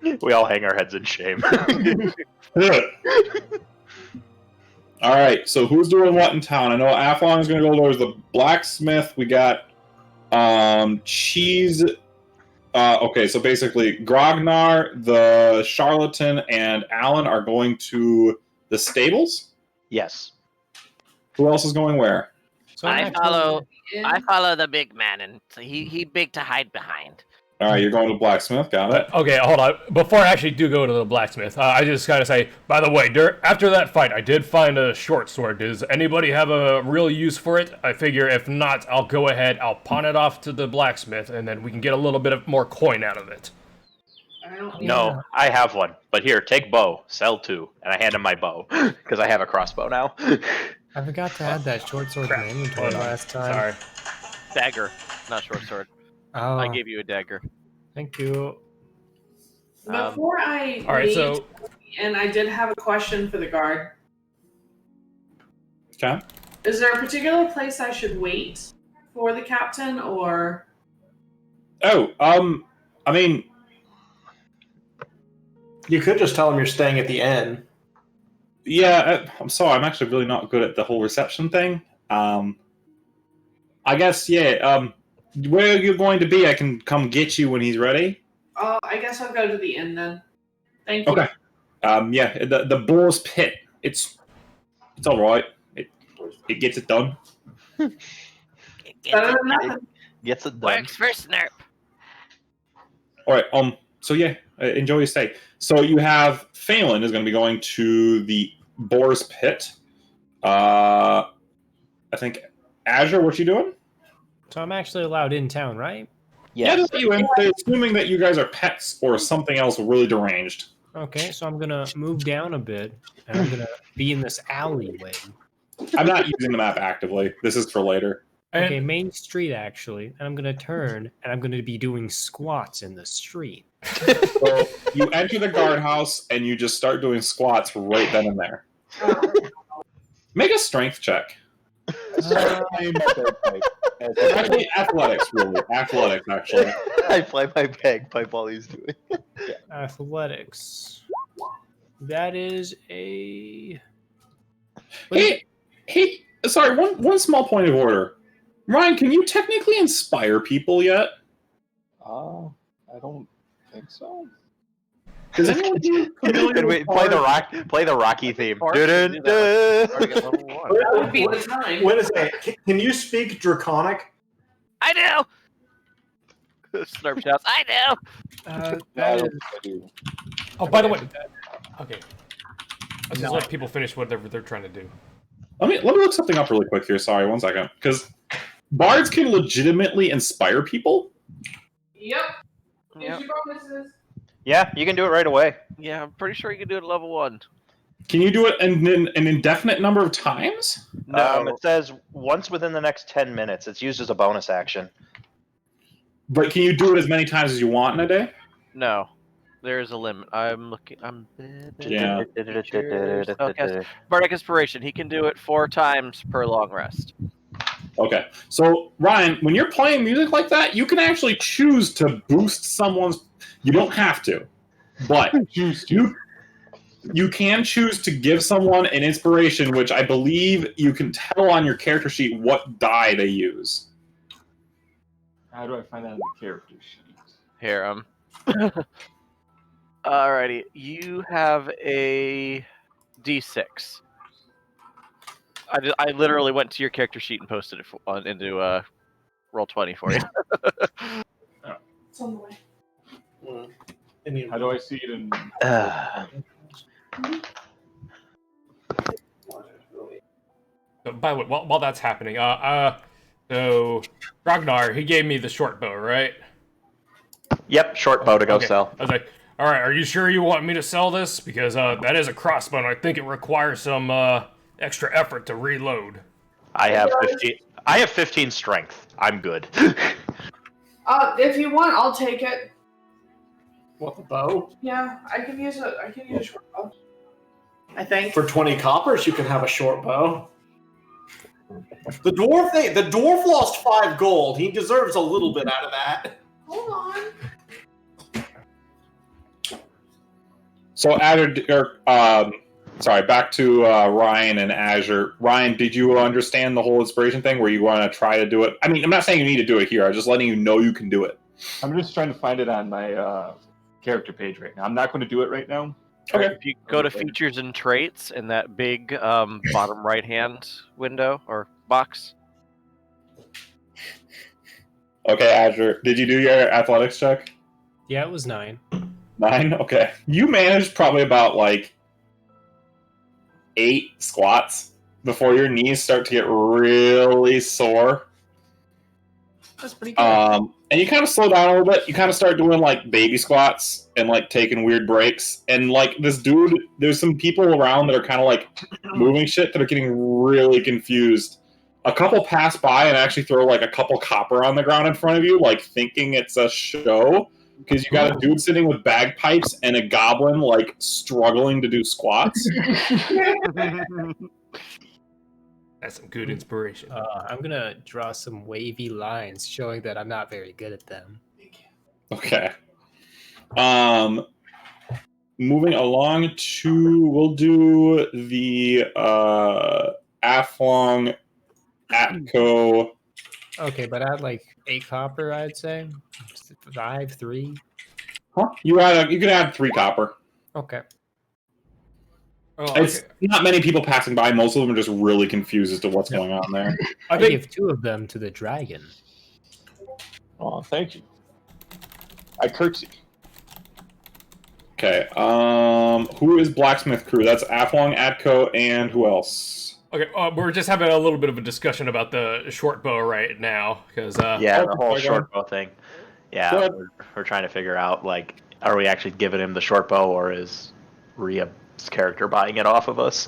We all hang our heads in shame. All right, so who's doing what in town? I know Athlon is going to go towards the blacksmith. We got Cheese. Okay, so basically Grognar, the charlatan, and Alan are going to the stables? Yes. Who else is going where? So I follow the big man, and so he big to hide behind. All right, you're going to the blacksmith. Got it. Okay, hold on. Before I actually do go to the blacksmith, I just gotta say, by the way, after that fight, I did find a short sword. Does anybody have a real use for it? I figure if not, I'll go ahead, I'll pawn it off to the blacksmith, and then we can get a little bit of more coin out of it. No, I have one. But here, take bow, sell 2, and I hand him my bow because I have a crossbow now. I forgot to add that short sword to my inventory last time. Sorry. Dagger, not short sword. Oh, I gave you a dagger. Thank you. Before I all right, leave, so and I did have a question for the guard. Okay. Is there a particular place I should wait for the captain, or? Oh, I mean, You could just tell him you're staying at the inn. yeah. I'm sorry. I'm actually really not good at the whole reception thing. I guess, yeah. Where are you going to be? I can come get you when he's ready. I guess I'll go to the inn then. Thank you. Okay. Yeah. The Boar's Pit. It's all right. It gets it done. Better than nothing. Gets it done. Works for Snurp. All right. So yeah, enjoy your stay. So you have Phelan is going to be going to the Boar's Pit. I think Azure. What you doing? So I'm actually allowed in town, right? Yeah, just let you in. They're assuming that you guys are pets or something else really deranged. Okay, so I'm gonna move down a bit, and I'm gonna be in this alleyway. I'm not using the map actively. This is for later. Okay, main street actually, and I'm gonna turn, and I'm gonna be doing squats in the street. So you enter the guardhouse, and you just start doing squats right then and there. Make a strength check. Actually, athletics, really. Athletics, actually. I play my bagpipe while he's doing it. Athletics. That is a Hey, sorry, one small point of order. Ryan, can you technically inspire people yet? I don't think so. Does anyone do Can we play the Rocky theme? That would be the time. Wait a second. Can you speak Draconic? I do. Snarp shouts. I do. I do. Oh, by the way, okay. Let's just let people finish whatever they're trying to do. Let me look something up really quick here. Sorry, 1 second, because bards can legitimately inspire people. Yep. Yep. Bonuses. Yeah, you can do it right away. Yeah, I'm pretty sure you can do it at level 1. Can you do it an indefinite number of times? No, it says once within the next 10 minutes. It's used as a bonus action. But can you do it as many times as you want in a day? No, there's a limit. I'm looking. Yeah. Okay. Bardic Inspiration. He can do it 4 times per long rest. Okay. So, Ryan, when you're playing music like that, you can actually choose to boost someone's... You don't have to. But you can choose to give someone an inspiration, which I believe you can tell on your character sheet what die they use. How do I find that in the character sheet? Here, Alrighty, you have a D6. I literally went to your character sheet and posted it into Roll20 for you. It's on the way. How do I see it in? By the way, while that's happening, so Ragnar, he gave me the short bow, right? Yep, short bow to go sell. I was like, all right, are you sure you want me to sell this? Because that is a crossbow, and I think it requires some extra effort to reload. I have 15. I have 15 strength. I'm good. If you want, I'll take it. What, the bow? Yeah, I can use a short bow. I think. For 20 coppers, you can have a short bow. The dwarf lost 5 gold. He deserves a little bit out of that. Hold on. So, back to Ryan and Azure. Ryan, did you understand the whole inspiration thing where you want to try to do it? I mean, I'm not saying you need to do it here. I'm just letting you know you can do it. I'm just trying to find it on my character page right now. I'm not going to do it right now. Okay. If you go to Features and Traits in that big bottom right-hand window or box. Okay, Azure. Did you do your athletics check? Yeah, it was 9. 9? Okay. You managed probably about, 8 squats before your knees start to get really sore. That's pretty good. And you kind of slow down a little bit. You kind of start doing, baby squats and, taking weird breaks. And, this dude, there's some people around that are kind of, moving shit that are getting really confused. A couple pass by and actually throw, a couple copper on the ground in front of you, thinking it's a show. Because you got a dude sitting with bagpipes and a goblin, struggling to do squats. That's some good inspiration. I'm going to draw some wavy lines showing that I'm not very good at them. Okay. Moving along we'll do the Athlong Atco. Okay, but I had 8 copper, I'd say. 5, 3. Huh? You can add 3 copper. Okay. Oh, It's not many people passing by. Most of them are just really confused as to what's going on there. I give 2 of them to the dragon. Oh, thank you. I curtsy. Okay. Who is Blacksmith Crew? That's Athlong, Atco, and who else? Okay, we're just having a little bit of a discussion about the short bow right now, because the whole short bow thing. Yeah, we're trying to figure out are we actually giving him the short bow, or is Rhea's character buying it off of us?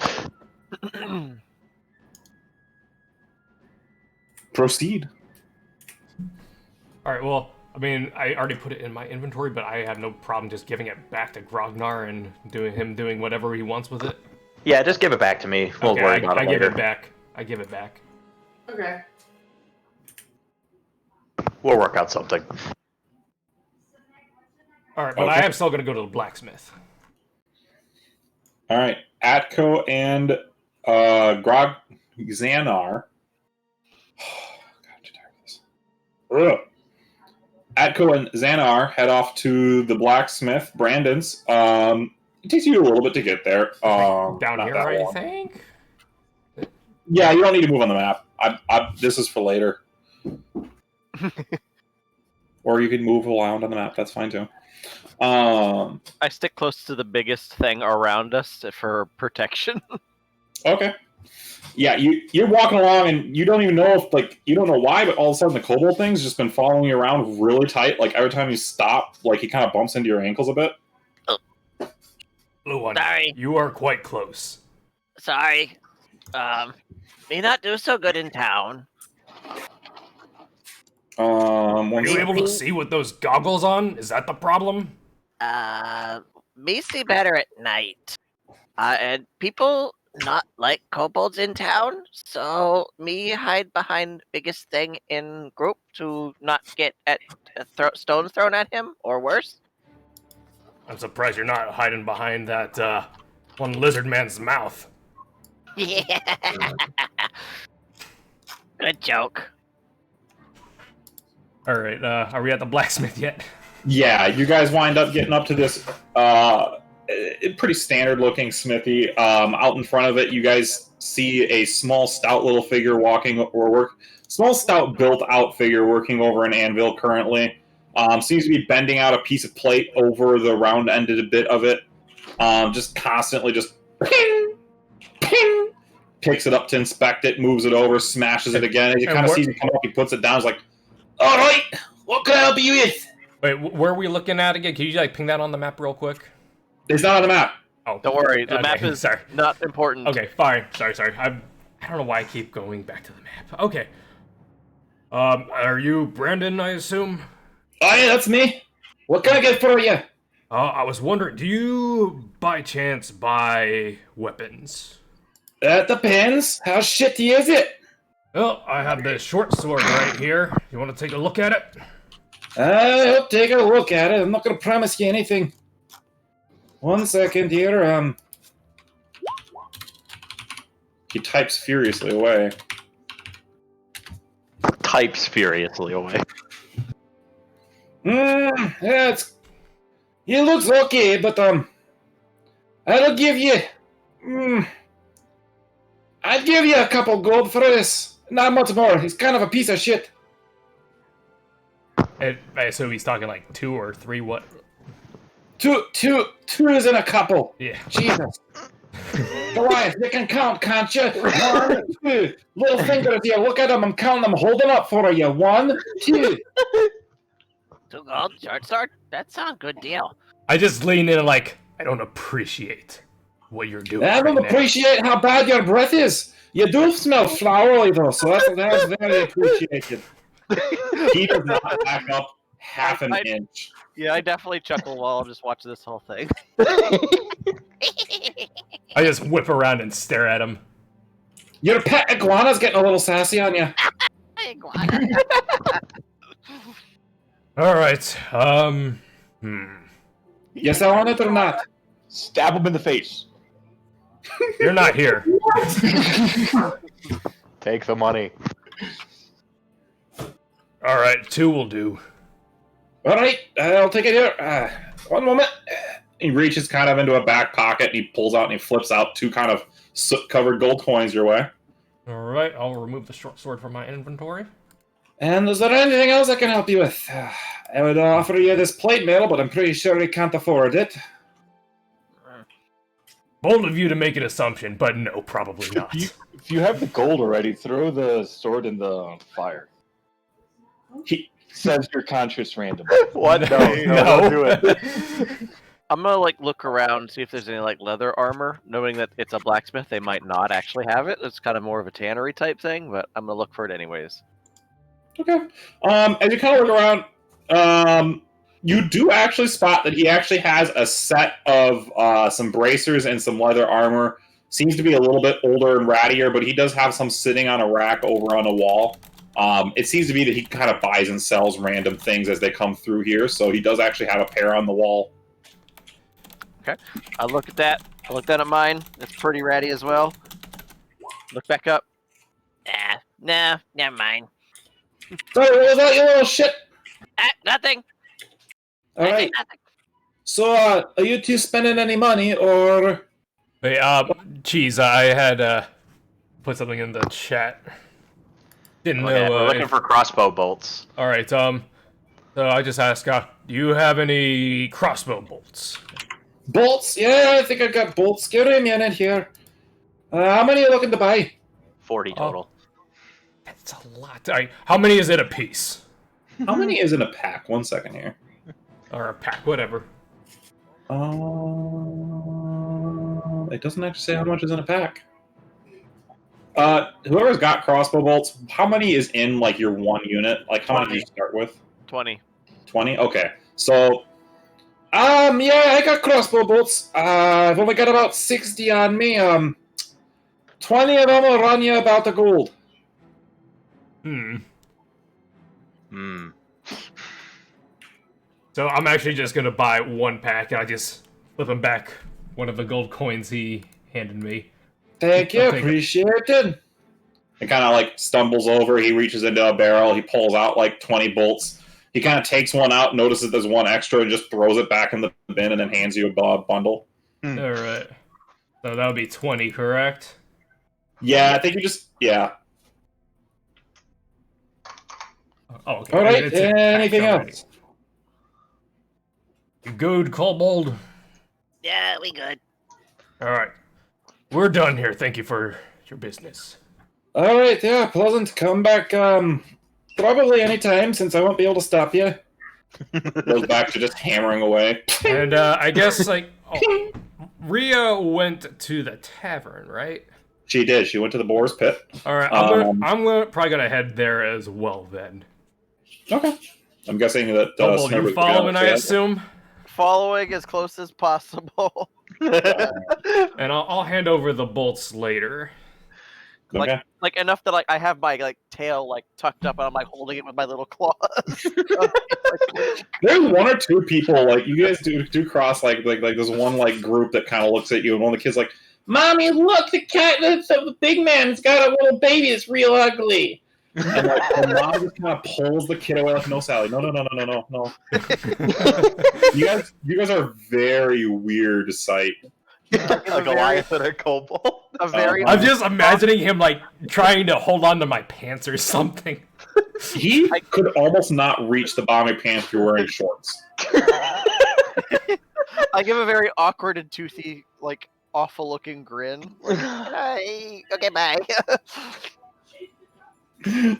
Proceed. All right, well, I mean, I already put it in my inventory, but I have no problem just giving it back to Grognar and doing whatever he wants with it. Yeah, just give it back to me. We'll worry about it later. I give it back. I give it back. Okay. We'll work out something. All right, but I am still going to go to the blacksmith. All right, Atco and Grog Xanar. Ugh. Atco and Xanar head off to the blacksmith, Brandon's. It takes you a little bit to get there. Down not here, that I long. think. Yeah, you don't need to move on the map. This is for later. Or you can move around on the map. That's fine too. I stick close to the biggest thing around us for protection. Okay. Yeah, you're walking along and you don't even know if you don't know why, but all of a sudden the kobold thing's just been following you around really tight. Like every time you stop, he kind of bumps into your ankles a bit. Blue one. Sorry. You are quite close. Sorry. Me not do so good in town. Are you able to see with those goggles on? Is that the problem? Me see better at night. And people not like kobolds in town, so me hide behind biggest thing in group to not get stones thrown at him or worse. I'm surprised you're not hiding behind that one lizard man's mouth. Yeah. Good joke. All right, are we at the blacksmith yet? Yeah, you guys wind up getting up to this pretty standard-looking smithy. Out in front of it, you guys see a small, stout little figure small, stout, built-out figure working over an anvil currently. Seems to be bending out a piece of plate over the round-ended bit of it. Just constantly just ping, ping, picks it up to inspect it, moves it over, smashes it again. As you kind of see it come up, he puts it down. He's like, all right, what can I help you with? Wait, where are we looking at again? Can you ping that on the map real quick? It's not on the map. Oh, Don't worry, the map is not important. Okay, fine. Sorry. I don't know why I keep going back to the map. Okay. Are you Brandon, I assume? Oh, yeah, that's me. What can I get for you? I was wondering, do you, by chance, buy weapons? That depends. How shitty is it? Well, I have this short sword right here. You want to take a look at it? I'll take a look at it. I'm not going to promise you anything. 1 second here. He types furiously away. Types furiously away. Yeah, he looks okay, but I'll give you. I'd give you a couple gold for this. Not much more. He's kind of a piece of shit. I assume he's talking 2 or 3 what? Two is in a couple. Yeah. Jesus. Goliath, you can count, can't you? 1, 2. Little finger if you look at them, I'm counting them, holding up for you. 1, 2. 2 gold, short sword? That sounds good deal. I just lean in and I don't appreciate what you're doing. I don't appreciate how bad your breath is. You do smell flowery though, so that's very appreciated. He does not back up half an inch. Yeah, I definitely chuckle while I just watch this whole thing. I just whip around and stare at him. Your pet iguana's getting a little sassy on you. Iguana. All right. You sell on it or not? Stab him in the face. You're not here. Take the money. All right, 2 will do. All right, I'll take it here. 1 moment. He reaches kind of into a back pocket and he pulls out and he flips out 2 kind of soot-covered gold coins your way. All right, I'll remove the short sword from my inventory. And is there anything else I can help you with? I would offer you this plate mail, but I'm pretty sure you can't afford it. Bold of you to make an assumption, but no, probably not. If you have the gold already, throw the sword in the fire. He says your conscious random. What? No, don't do it. I'm gonna look around, see if there's any leather armor, knowing that it's a blacksmith. They might not actually have it. It's kind of more of a tannery type thing, but I'm gonna look for it anyways. Okay. As you kind of look around, you do actually spot that he actually has a set of some bracers and some leather armor. Seems to be a little bit older and rattier, but he does have some sitting on a rack over on a wall. It seems to be that he kind of buys and sells random things as they come through here, so he does actually have a pair on the wall. Okay. I look at that. I looked at mine. It's pretty ratty as well. Look back up. No, never mind. Sorry, what was that, you little shit? Nothing. All I said right. nothing. So, are you two spending any money, or? Hey, geez, I had put something in the chat. Didn't Okay, know. we're looking for crossbow bolts. All right, so I just asked, do you have any crossbow bolts? Bolts? Yeah, I think I got bolts. Give me a minute here. How many are you looking to buy? 40 total. That's a lot. How many is it a piece? How many is in a pack? 1 second here. Or a pack, whatever. It doesn't actually say how much is in a pack. Whoever's got crossbow bolts, how many is in like your one unit? Like how many do you start with? 20. 20? Okay. So yeah, I got crossbow bolts. I've only got about 60 on me. 20 of them will run you about the gold. So I'm actually just gonna buy one pack, and I just flip him back one of the gold coins he handed me. Thank you, appreciate it. It kind of like stumbles over. He reaches into a barrel. He pulls out like 20 bolts. He kind of takes one out, notices there's one extra, and just throws it back in the bin, and then hands you a bundle. All right. So that would be 20, correct? Yeah, I think you just Oh, okay. All right. Anything else? You good, Kobold? Yeah, we good. All right. We're done here. Thank you for your business. All right. Yeah, pleasant. Come back. Probably anytime, since I won't be able to stop you. Goes back to just hammering away. And I guess Rhea went to the tavern, right? She did. She went to the Boar's Pit. All right. I'm probably gonna head there as well then. Okay. I'm guessing that. Kobold, you following? I assume. Following as close as possible. And I'll hand over the bolts later. Okay. Like enough that I have my tail tucked up and I'm holding it with my little claws. There's one or two people you guys do cross like there's one group that kind of looks at you, and one of the kids like, "Mommy, look, the big man's got a little baby that's real ugly." And the mom just kind of pulls the kid away no, Sally, no. You guys are a very weird sight. A Goliath and a kobold. I'm just imagining him trying to hold on to my pants or something. He could almost not reach the bottom of your pants if you're wearing shorts. I give a very awkward and toothy, awful looking grin. Hi. Okay, bye.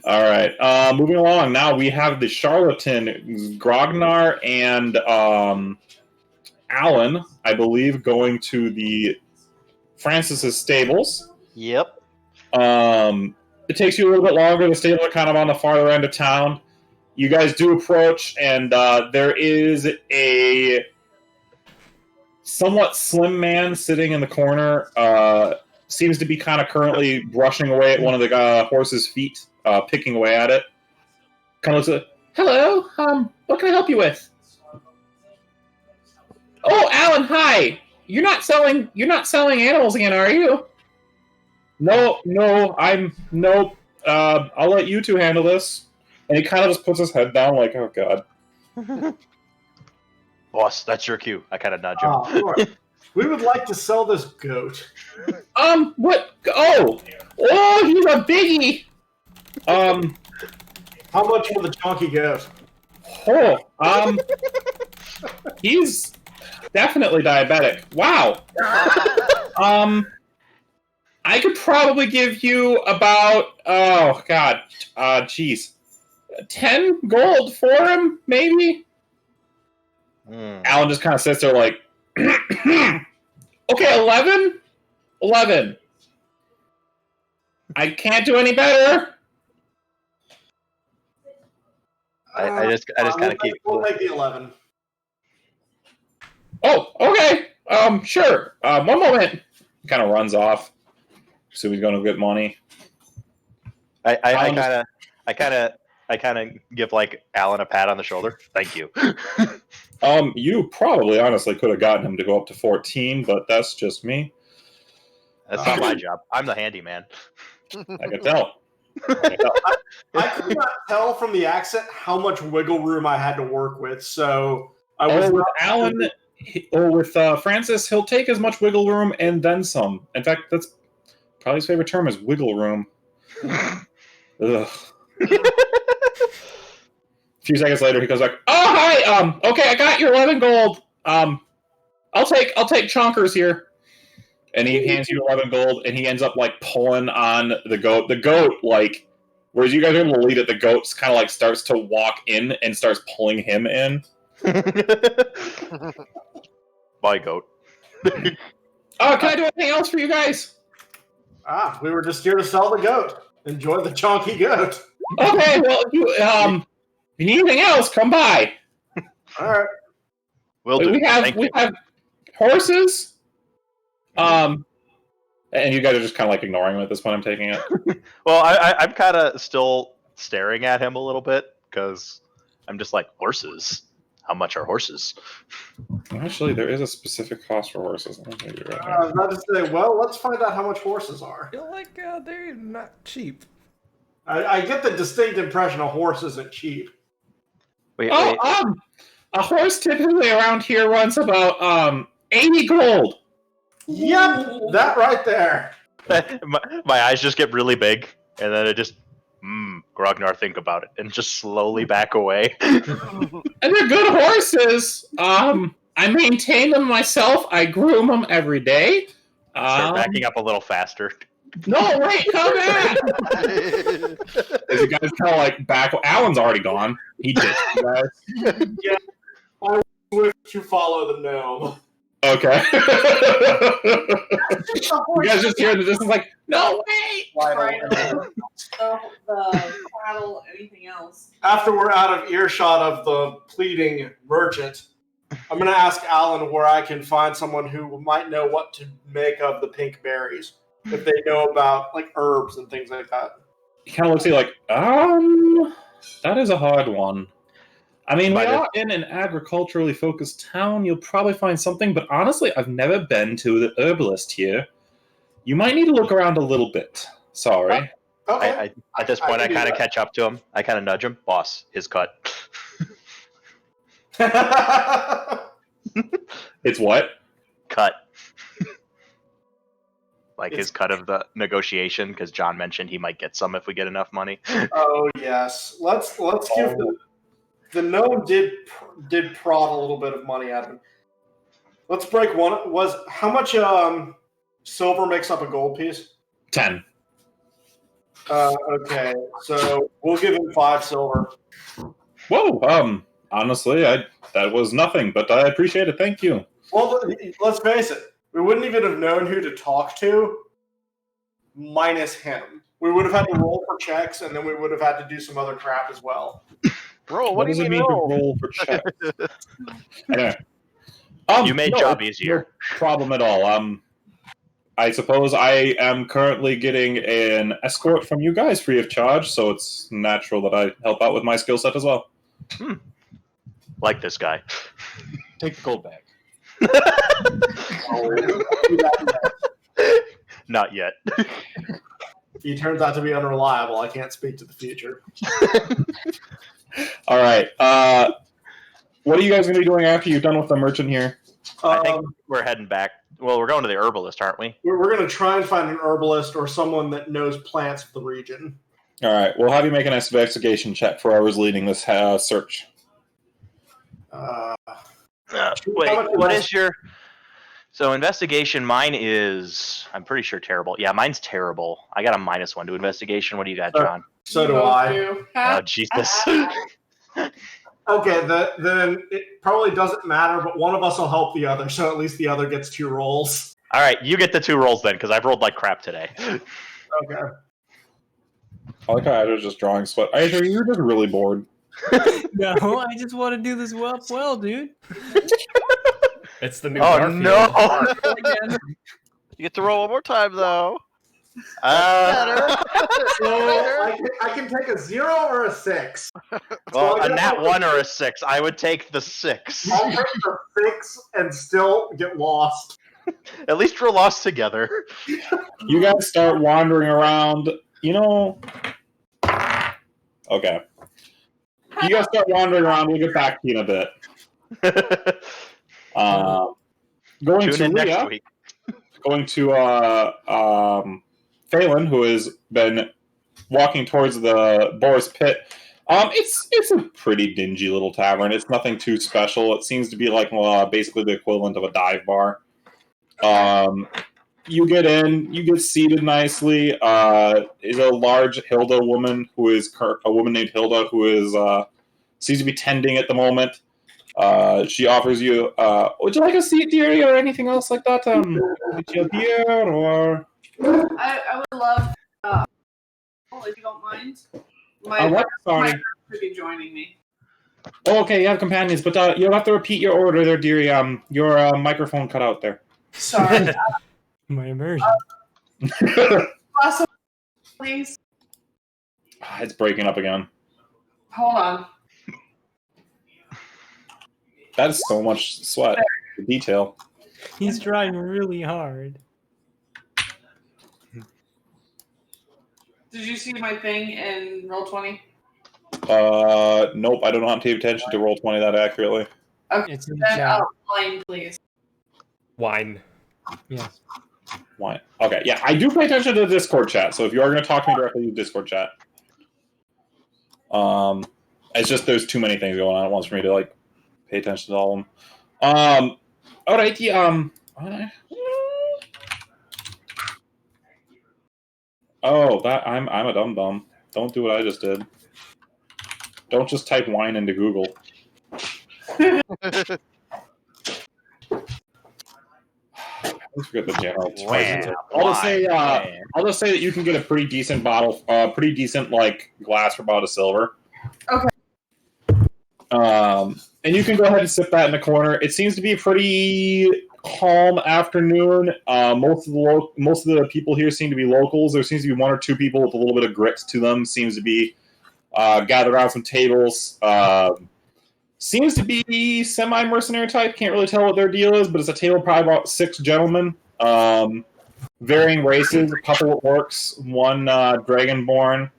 All right. Moving along. Now we have the charlatan Grognar and Alan, I believe, going to the Francis's stables. Yep. It takes you a little bit longer. The stables are kind of on the farther end of town. You guys do approach, and there is a somewhat slim man sitting in the corner. Seems to be kind of currently brushing away at one of the horse's feet, picking away at it. Kind of looks at, "Hello, what can I help you with?" "Oh, Alan, hi. You're not selling animals again, are you?" No, nope. I'll let you two handle this. And he kind of just puts his head down like, "Oh God." Boss, that's your cue. I kind of nudge him. Right. We would like to sell this goat. What? Oh, he's a biggie. How much for the chunky goat? He's definitely diabetic. Wow. I could probably give you about, 10 gold for him, maybe? Alan just kind of sits there like, okay, 11? 11. I can't do any better. I just kind of keep. We'll make the 11. Oh, okay. Sure. One moment. He kind of runs off. So he's going to get money. I kind of give Alan a pat on the shoulder. Thank you. You probably honestly could have gotten him to go up to 14, but that's just me. That's not my job. I'm the handyman. I can tell. I could not tell from the accent how much wiggle room I had to work with, so I was with Alan or with Francis, he'll take as much wiggle room and then some. In fact, that's probably his favorite term is wiggle room. Ugh. A few seconds later, he goes like, "Oh hi, okay, I got your 11 gold. I'll take chonkers here." And he hands you 11 gold, and he ends up like pulling on the goat. The goat, like, whereas you guys are able to lead it, the goat kind of like starts to walk in and starts pulling him in. Bye, goat. Oh, can I do anything else for you guys? We were just here to sell the goat. Enjoy the chonky goat. Okay, well, if you need anything else, come by. All right. Will do. We have horses. And you guys are just kind of like ignoring him at this point. I'm taking it. Well, I'm kind of still staring at him a little bit because I'm just like, horses? How much are horses? Actually, there is a specific cost for horses. I was about to say, well, let's find out how much horses are. I feel like they're not cheap. I get the distinct impression a horse isn't cheap. Wait. A horse typically around here runs about 80 gold. Yep, that right there. my eyes just get really big, and then it just, Grognar, think about it, and just slowly back away. And they're good horses. I maintain them myself. I groom them every day. Start backing up a little faster. No, wait, come back! As you guys kind of like back. Alan's already gone. He ditched you guys. Yeah, I wish to follow the gnome. Okay. You guys just hear the distance like, no, wait! The cattle, anything else. After we're out of earshot of the pleading merchant, I'm going to ask Alan where I can find someone who might know what to make of the pink berries. If they know about like herbs and things like that. He kind of looks at you like, that is a hard one. I mean, we are in an agriculturally focused town. You'll probably find something, but honestly, I've never been to the herbalist here. You might need to look around a little bit. Sorry. Okay. At this point, I kind of catch up to him. I kind of nudge him. Boss, his cut. It's what? Cut. Like his cut of the negotiation, because John mentioned he might get some if we get enough money. Oh yes, let's give the gnome did prod a little bit of money out of him. Let's break one. How much silver makes up a gold piece? 10. Okay, so we'll give him 5 silver. Whoa. Honestly, that was nothing, but I appreciate it. Thank you. Well, let's face it. We wouldn't even have known who to talk to minus him. We would have had to roll for checks, and then we would have had to do some other crap as well. Roll? What do does you it mean mean roll? to roll for checks? Anyway. You made job easier. No problem at all. I suppose I am currently getting an escort from you guys free of charge, so it's natural that I help out with my skill set as well. Like this guy. Take the gold bag. Not yet. He turns out to be unreliable. I can't speak to the future. All right. What are you guys going to be doing after you're done with the merchant here? I think we're heading back. Well, we're going to the herbalist, aren't we? We're going to try and find an herbalist or someone that knows plants of the region. All right. We'll have you make an investigation check for whoever's leading this search. Wait, what is your... So investigation, mine is... I'm pretty sure terrible. Yeah, mine's terrible. I got a -1 to investigation. What do you got, John? So do I. Oh, Jesus. Okay, then it probably doesn't matter, but one of us will help the other, so at least the other gets 2 rolls. All right, you get the 2 rolls then, because I've rolled like crap today. Okay. I like how Adra's just drawing sweat. Adra, you're just really bored. No, I just want to do this well, dude. It's the new Oh, Garfield. no! You get to roll one more time, though. So I can take a 0 or a 6. Well, So a nat 1 or a 6. I would take the 6. I'll take the 6 and still get lost. At least we're lost together. You guys start wandering around. Okay. You guys start wandering around. We'll get back to you in a bit. Going Tune to in next Leah. week. Going to Phelan, who has been walking towards the Boar's Pit. It's a pretty dingy little tavern. It's nothing too special. It seems to be like basically the equivalent of a dive bar. You get in, you get seated nicely. Is a large Hilda woman who is a woman named Hilda who is seems to be tending at the moment. She offers you, would you like a seat, dearie, or anything else like that? Get you a beer, or I would love, if you don't mind. My sorry. could be joining me. Oh, okay, you have companions, but you'll have to repeat your order there, dearie. Your microphone cut out there. Sorry. My immersion. Also, please. It's breaking up again. Hold on. That is so much sweat. The detail. He's trying really hard. Did you see my thing in Roll20? Nope, I don't know how to pay attention to Roll20 that accurately. Okay, It's in the then chat. Wine, please. Wine. Yes. Why? Okay, yeah, I do pay attention to the Discord chat, so if you are going to talk to me directly, use Discord chat. It's just there's too many things going on at once for me to pay attention to all of them. Alright, oh, that I'm a dum dum. Don't do what I just did. Don't just type wine into Google. I always forget the general term. I'll just say that you can get a pretty decent bottle, pretty decent glass for about $1. Okay. And you can go ahead and sip that in the corner. It seems to be a pretty calm afternoon. Most of the people here seem to be locals. There seems to be one or two people with a little bit of grit to them. Seems to be gathered around some tables. Seems to be semi-mercenary type. Can't really tell what their deal is, but it's a table of probably about 6 gentlemen. Varying races, a couple of orcs, one dragonborn.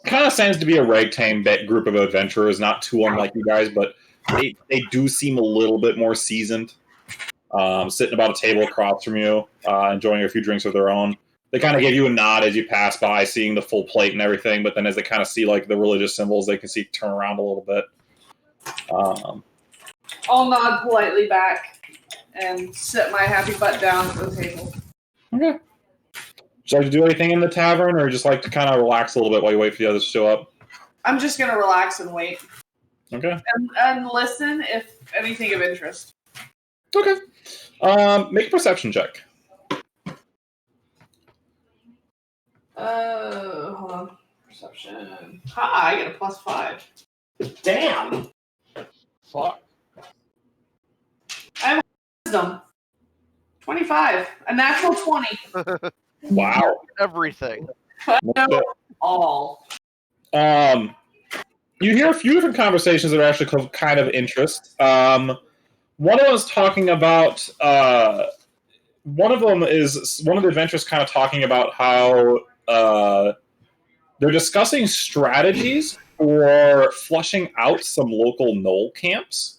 Kind of seems to be a ragtime group of adventurers, not too unlike you guys, but they do seem a little bit more seasoned. Sitting about a table across from you, enjoying a few drinks of their own. They kind of give you a nod as you pass by, seeing the full plate and everything, but then as they kind of see the religious symbols, they can see turn around a little bit. I'll nod politely back and sit my happy butt down at the table. Okay. Would you like to do anything in the tavern, or just like to kind of relax a little bit while you wait for the others to show up? I'm just going to relax and wait. Okay. And listen if anything of interest. Okay. Make a perception check. Hold on. Perception. I get a +5. Damn. Fuck. I have wisdom. 25. A natural 20. Wow. Everything. I know all. You hear a few different conversations that are actually kind of interest. One of them is talking about. One of them is one of the adventurers kind of talking about how they're discussing strategies for flushing out some local knoll camps.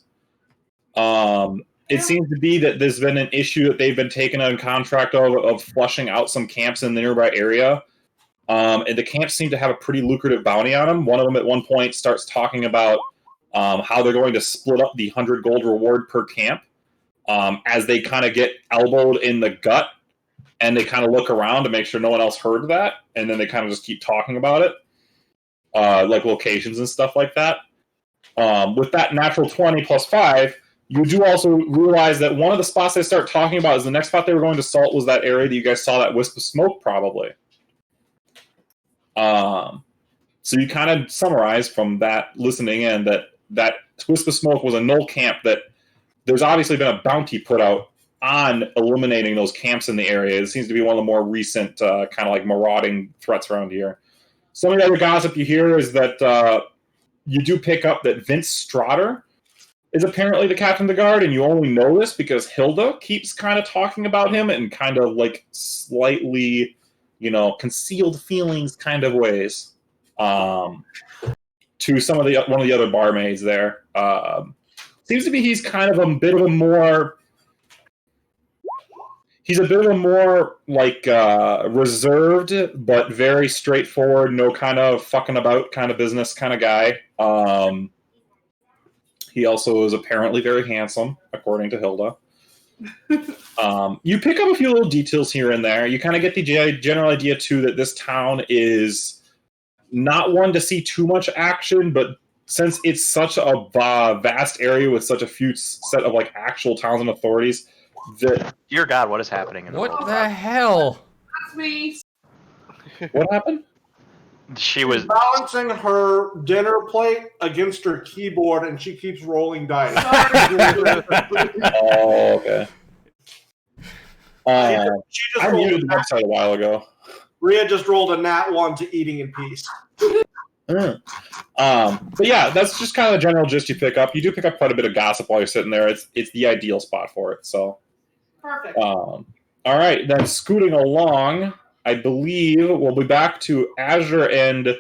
It seems to be that there's been an issue that they've been taken on contract of flushing out some camps in the nearby area. And the camps seem to have a pretty lucrative bounty on them. One of them at one point starts talking about how they're going to split up the 100 gold reward per camp as they kind of get elbowed in the gut, and they kind of look around to make sure no one else heard that, and then they kind of just keep talking about it, like locations and stuff like that. With that natural 20 plus 5, you do also realize that one of the spots they start talking about is the next spot they were going to salt was that area that you guys saw that wisp of smoke, probably. So you kind of summarize from that listening in that wisp of smoke was a knoll camp that there's obviously been a bounty put out on eliminating those camps in the area. It seems to be one of the more recent kind of like marauding threats around here. Some of the other gossip you hear is that you do pick up that Vince Strotter is apparently the captain of the guard, and you only know this because Hilda keeps kind of talking about him in kind of like slightly, concealed feelings kind of ways. To one of the other barmaids there. Seems to be he's a bit of a more like reserved but very straightforward, no kind of fucking about kind of business kind of guy. He also is apparently very handsome, according to Hilda. You pick up a few little details here and there. You kind of get the general idea too that this town is not one to see too much action, but since it's such a vast area with such a few set of like actual towns and authorities, dear God, what is happening in the world? What the hell? That's me. What happened? She was balancing her dinner plate against her keyboard, and she keeps rolling dice. Oh, okay. I muted the website a while ago. Rhea just rolled a nat 1 to eating in peace. But yeah, that's just kind of the general gist you pick up. You do pick up quite a bit of gossip while you're sitting there. It's the ideal spot for it. So, Perfect. all right, then scooting along, I believe we'll be back to Azure and the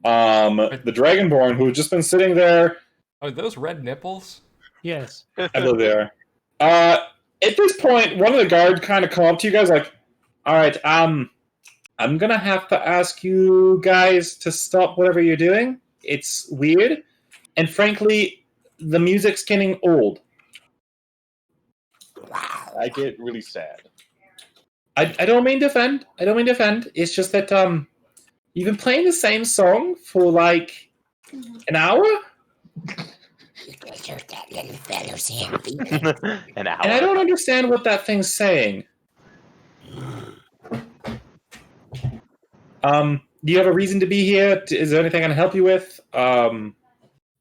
Dragonborn, who have just been sitting there. Are those red nipples? Yes. I believe they are. At this point, one of the guards kind of come up to you guys like, all right, I'm going to have to ask you guys to stop whatever you're doing. It's weird. And frankly, the music's getting old. I get really sad. I don't mean to offend. It's just that you've been playing the same song for like an hour? an hour. And I don't understand what that thing's saying. Do you have a reason to be here? Is there anything I can help you with? We're on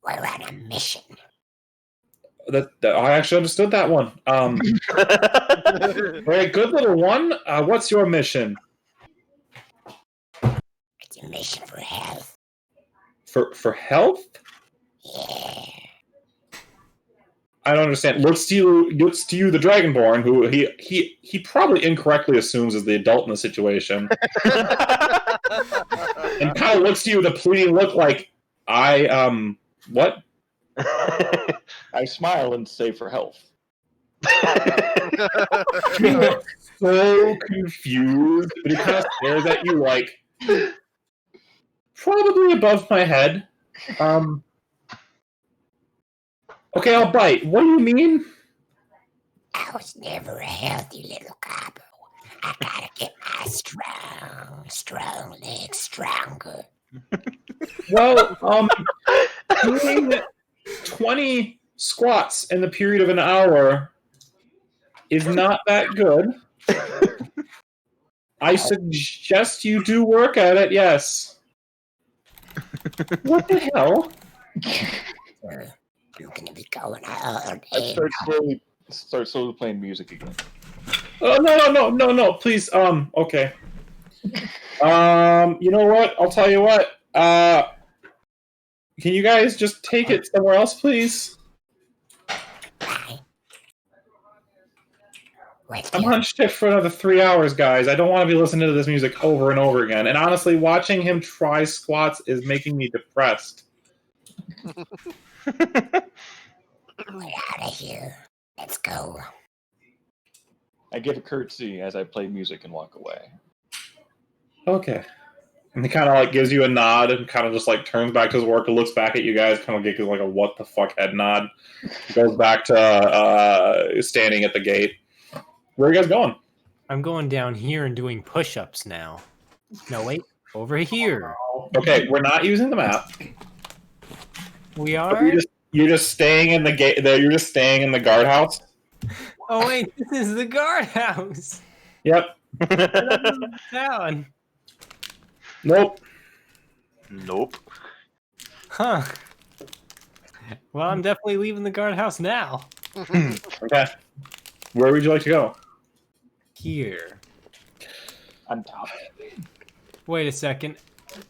a mission. I actually understood that one. Very good, little one. What's your mission? It's a mission for health. For health? Yeah. I don't understand. Looks to you, the Dragonborn, who he probably incorrectly assumes is the adult in the situation, and kind of looks to you with a pleading look, like what? I smile and say for health. So confused, but he kind of stares at you like probably above my head. Okay, I'll bite. What do you mean? I was never a healthy little copper. I gotta get my strong legs stronger. Well, doing 20 squats in the period of an hour is not that good. I suggest you do work at it, yes. What the hell? I'm gonna be going out. I start slowly playing music again. Oh, no, please, okay. You know what? I'll tell you what. Can you guys just take it somewhere else, please? I'm on shift for another 3 hours, guys. I don't want to be listening to this music over and over again. And honestly, watching him try squats is making me depressed. We're out of here. Let's go. I give a curtsy as I play music and walk away. Okay. And he kind of like gives you a nod and kind of just like turns back to his work and looks back at you guys, kind of gives like a what the fuck head nod. Goes back to standing at the gate. Where are you guys going? I'm going down here and doing push-ups now. No, wait. Over here. Okay, we're not using the map. We are? You're just staying in the gate. You're just staying in the guardhouse. Oh, wait. This is the guardhouse. Yep. Down. Nope. Huh. Well, I'm definitely leaving the guardhouse now. Okay. Where would you like to go? Here. On top. Wait a second.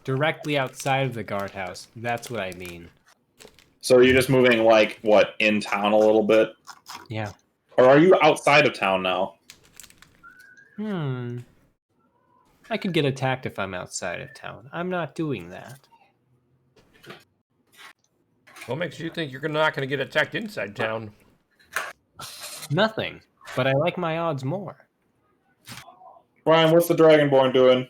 Directly outside of the guardhouse. That's what I mean. So you're just moving, like, what, in town a little bit? Yeah. Or are you outside of town now? I could get attacked if I'm outside of town. I'm not doing that. What makes you think you're not going to get attacked inside town? Nothing. But I like my odds more. Ryan, what's the Dragonborn doing?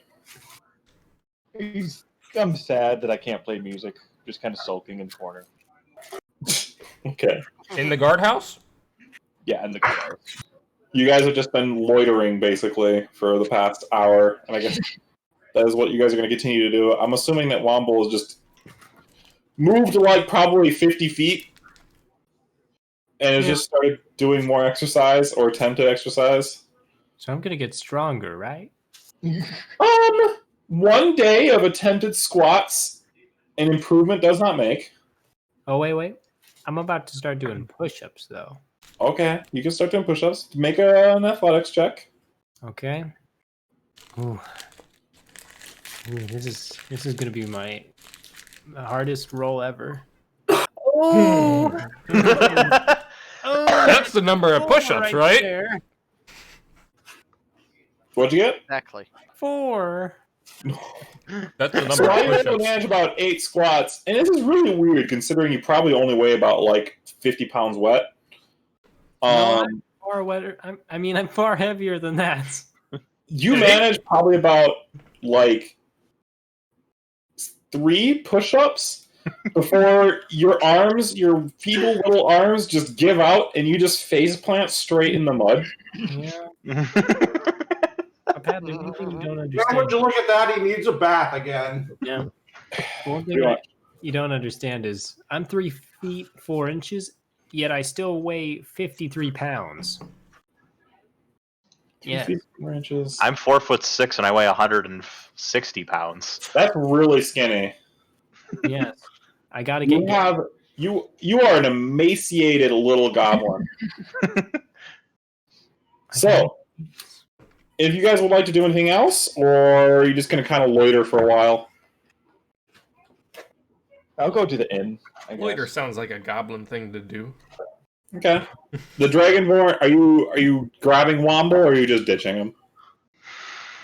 I'm sad that I can't play music. Just kind of sulking in the corner. Okay. In the guardhouse? Yeah, in the car. You guys have just been loitering, basically, for the past hour, and I guess that is what you guys are going to continue to do. I'm assuming that Womble has just moved, like, probably 50 feet, and has just started doing more exercise, or attempted exercise. So I'm going to get stronger, right? One day of attempted squats, an improvement does not make. Oh, wait. I'm about to start doing push-ups, though. Okay, you can start doing push-ups. Make an athletics check. Okay. Ooh, this is gonna be my hardest roll ever. Oh, That's the number of push-ups, right? there. What'd you get? Exactly. 4. That's the number So of I had to push-ups. manage about 8 squats, and this is really weird considering you probably only weigh about like 50 pounds wet. No, I'm far wetter. I'm far heavier than that. You manage probably about like 3 push-ups before your feeble little arms just give out and you just face plant straight in the mud. Yeah. Pat, there's one thing you don't Now understand. would you look at that? He needs a bath again. Yeah. One thing you don't understand is I'm 3 feet 4 inches, yet I still weigh 53 pounds. Yeah. 4 inches. I'm 4'6" and I weigh 160 pounds. That's really skinny. Yes. I gotta get You are an emaciated little goblin. So, if you guys would like to do anything else, or are you just going to kind of loiter for a while? I'll go to the inn. I guess. Loiter sounds like a goblin thing to do. Okay. The Dragonborn, are you grabbing Womble, or are you just ditching him?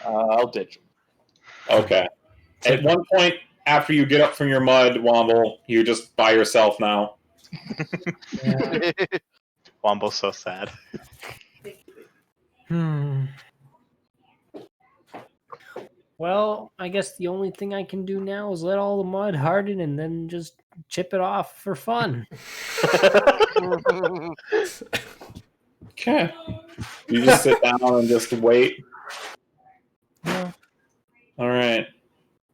I'll ditch him. Okay. At one point, after you get up from your mud, Womble, you're just by yourself now. Yeah. Womble's so sad. Well, I guess the only thing I can do now is let all the mud harden and then just chip it off for fun. Okay. You just sit down and just wait. Yeah. All right.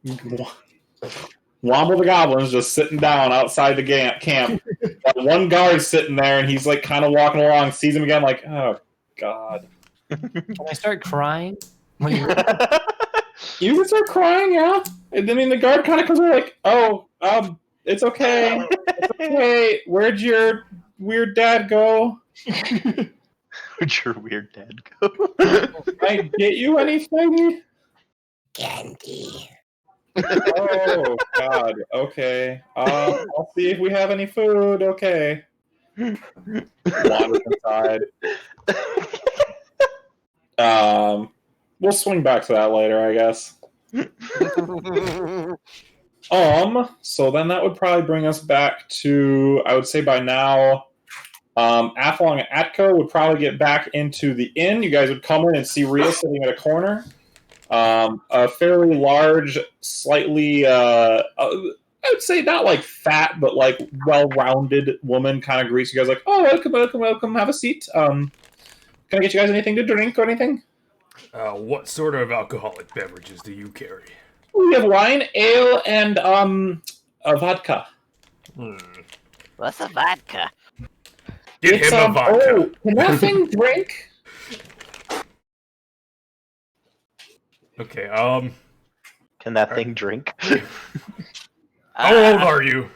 Womble the Goblin's just sitting down outside the camp. Got one guard sitting there, and he's like kind of walking along, sees him again, like, oh, God. Can I start crying? You can start crying, yeah. And I mean, the guard kind of comes over like, oh, it's okay. It's okay. Where'd your weird dad go? Where'd your weird dad go? Can I get you anything? Candy. Oh, God. Okay. I'll see if we have any food. Okay. Wanders inside. We'll swing back to that later, I guess. So then that would probably bring us back to, I would say by now, Athlong and Atko would probably get back into the inn. You guys would come in and see Rhea sitting at a corner. A fairly large, slightly, I would say not like fat, but like well-rounded woman kind of greets you guys like, oh, welcome, have a seat. Can I get you guys anything to drink or anything? What sort of alcoholic beverages do you carry? We have wine, ale, and a vodka. What's a vodka? Get him a vodka. Oh, can that thing drink? Okay, Can that thing drink? how old are you?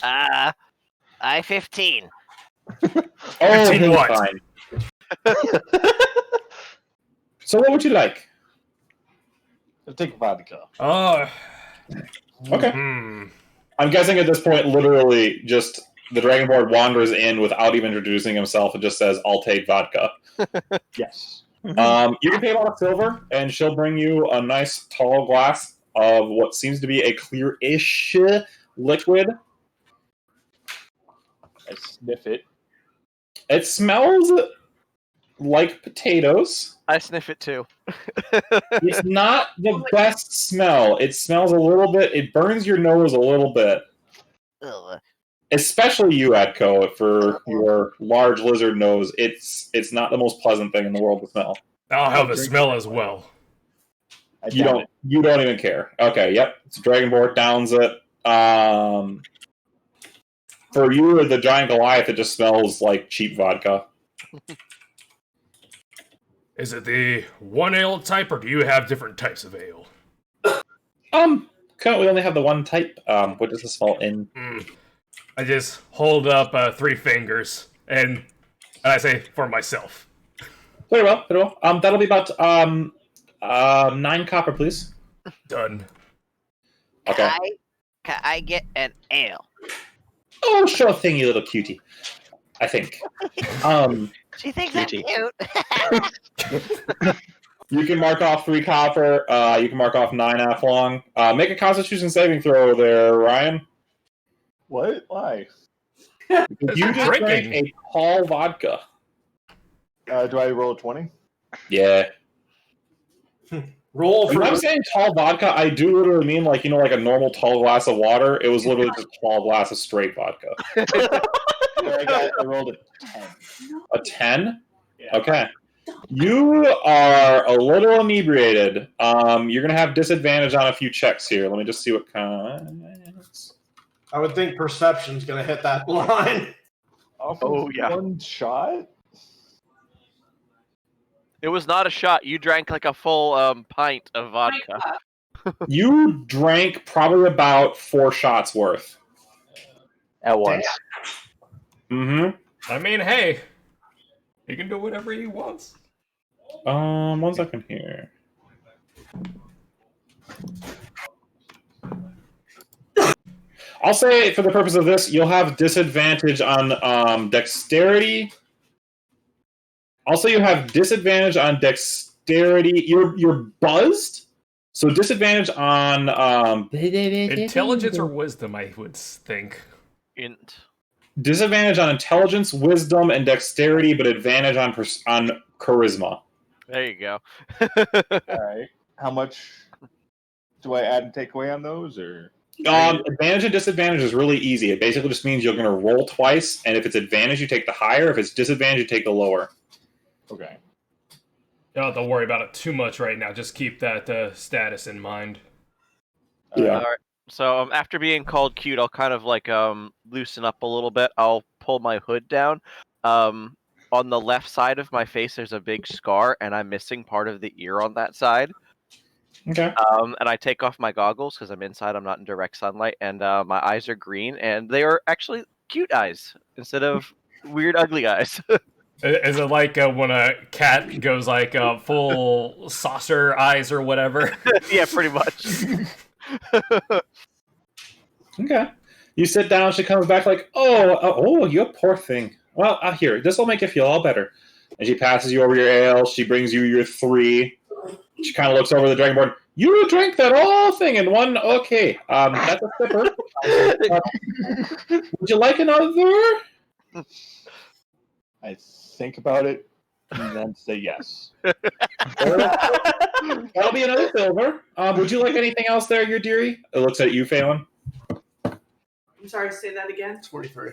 I 15. Oh, 15 what? fine. So what would you like? I'll take vodka. Okay. I'm guessing at this point, literally, just the Dragonborn wanders in without even introducing himself and just says, "I'll take vodka." Yes. You can pay a lot of silver, and she'll bring you a nice tall glass of what seems to be a clear-ish liquid. I sniff it. It smells like potatoes. I sniff it too. It's not the best smell. It smells a little bit. It burns your nose a little bit. Ugh. Especially you, Adko, for your large lizard nose. It's not the most pleasant thing in the world to smell. I'll have a smell as well. You don't even care. Okay, yep. It's Dragonborn downs it. For you, the giant Goliath, it just smells like cheap vodka. Is it the one ale type, or do you have different types of ale? Currently we only have the one type. What does this fall in? I just hold up 3 fingers, and I say, for myself. Very well, very well. That'll be about 9 copper, please. Done. Okay. Can I get an ale? Oh, sure thing, you little cutie. I think. She thinks I'm cute. You can mark off 3 copper. You can mark off 9 long. Make a Constitution saving throw there, Ryan. What? Why? You just drank a tall vodka. Do I roll a 20? Yeah. Roll for. When I'm saying tall vodka, I do literally mean like a normal tall glass of water. It was literally just a tall glass of straight vodka. I rolled a 10. A 10? Yeah. Okay. You are a little inebriated. You're gonna have disadvantage on a few checks here. Let me just see what kinds. I would think perception's going to hit that line. Oh yeah. One shot. It was not a shot. You drank like a full pint of vodka. You drank probably about 4 shots worth. At once. Mm-hmm. I mean, hey, he can do whatever he wants. 1 second here. I'll say, for the purpose of this, you'll have disadvantage on dexterity. Also, you have disadvantage on dexterity. You're buzzed, so disadvantage on Intelligence or wisdom, I would think. Int. Disadvantage on intelligence, wisdom, and dexterity, but advantage on charisma. There you go. All right. How much do I add and take away on those, or? Advantage and disadvantage is really easy. It basically just means you're going to roll twice, and if it's advantage, you take the higher. If it's disadvantage, you take the lower. Okay. You don't have to worry about it too much right now. Just keep that status in mind. Yeah. All right. So after being called cute, I'll kind of like loosen up a little bit. I'll pull my hood down. On the left side of my face, there's a big scar, and I'm missing part of the ear on that side. Okay. And I take off my goggles because I'm inside. I'm not in direct sunlight, and my eyes are green, and they are actually cute eyes instead of weird, ugly eyes. Is it like when a cat goes like full saucer eyes or whatever? Yeah, pretty much. Okay. You sit down. She comes back like, oh, you poor thing. Well, here, this will make you feel all better. And she passes you over your ale. She brings you your 3. She kind of looks over the Dragonborn. You drank that whole thing in one. Okay, that's a sipper. Would you like another? I think about it and then say yes. That'll be another silver. Would you like anything else there, your dearie? It looks at you, Phelan. I'm sorry, say that again. It's 43.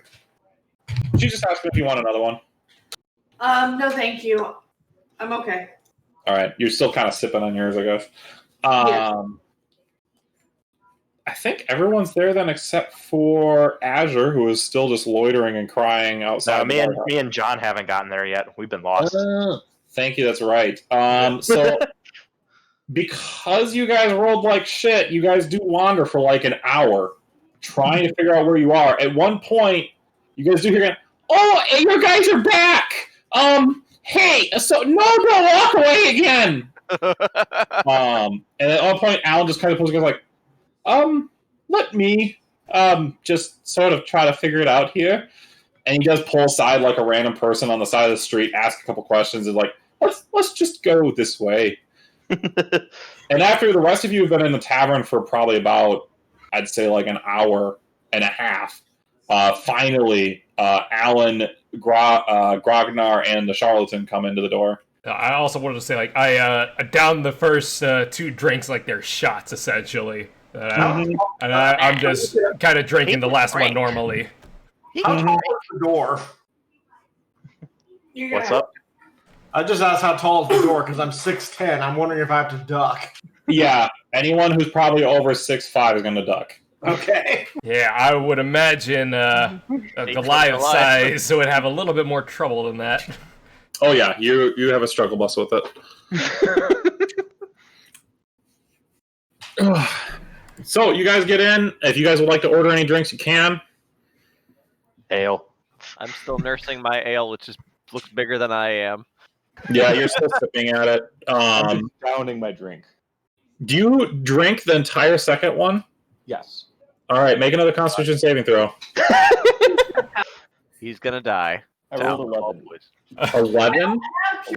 She's just asking if you want another one. No, thank you. I'm okay. All right, you're still kind of sipping on yours, I guess. Yes. I think everyone's there then, except for Azure, who is still just loitering and crying outside. Me and John haven't gotten there yet. We've been lost. Thank you. That's right. So, because you guys rolled like shit, you guys do wander for like an hour trying to figure out where you are. At one point, you guys do hear, "Oh, you guys are back! Hey, so no, don't walk away again." And at one point, Alan just kind of pulls, goes like, "Let me just sort of try to figure it out here. And he does pull aside like a random person on the side of the street, ask a couple questions, and like, let's just go this way. And after the rest of you have been in the tavern for probably about, I'd say like an hour and a half, finally, Alan, Grognar, and the charlatan come into the door. I also wanted to say, like, I downed the first 2 drinks like they're shots, essentially. And I'm just kind of drinking the last one normally. How tall is the door? What's up? I just asked how tall is the door because I'm 6'10". I'm wondering if I have to duck. Yeah, anyone who's probably over 6'5" is going to duck. Okay. Yeah, I would imagine a Goliath size would have a little bit more trouble than that. Oh yeah, you have a struggle bus with it. So you guys get in. If you guys would like to order any drinks, you can. Ale. I'm still nursing my ale, which looks bigger than I am. Yeah, you're still sipping at it. I'm just drowning my drink. Do you drink the entire second one? Yes. All right, make another Constitution saving throw. He's gonna die. I rolled 11. 11?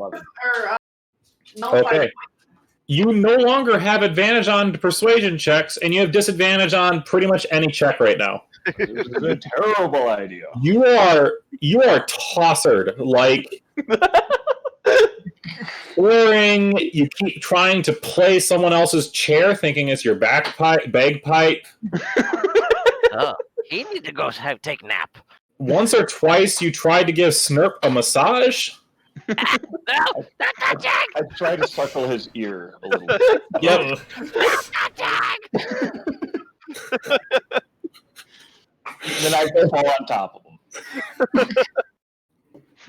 11. Okay. You no longer have advantage on persuasion checks, and you have disadvantage on pretty much any check right now. This is a terrible idea. You are tossered, like boring. You keep trying to play someone else's chair, thinking it's your bagpipe. He need to go take a nap. Once or twice, you tried to give Snurp a massage. No, not touching! I tried to suckle his ear a little bit. Yep. Not touching! Then I fall on top of him.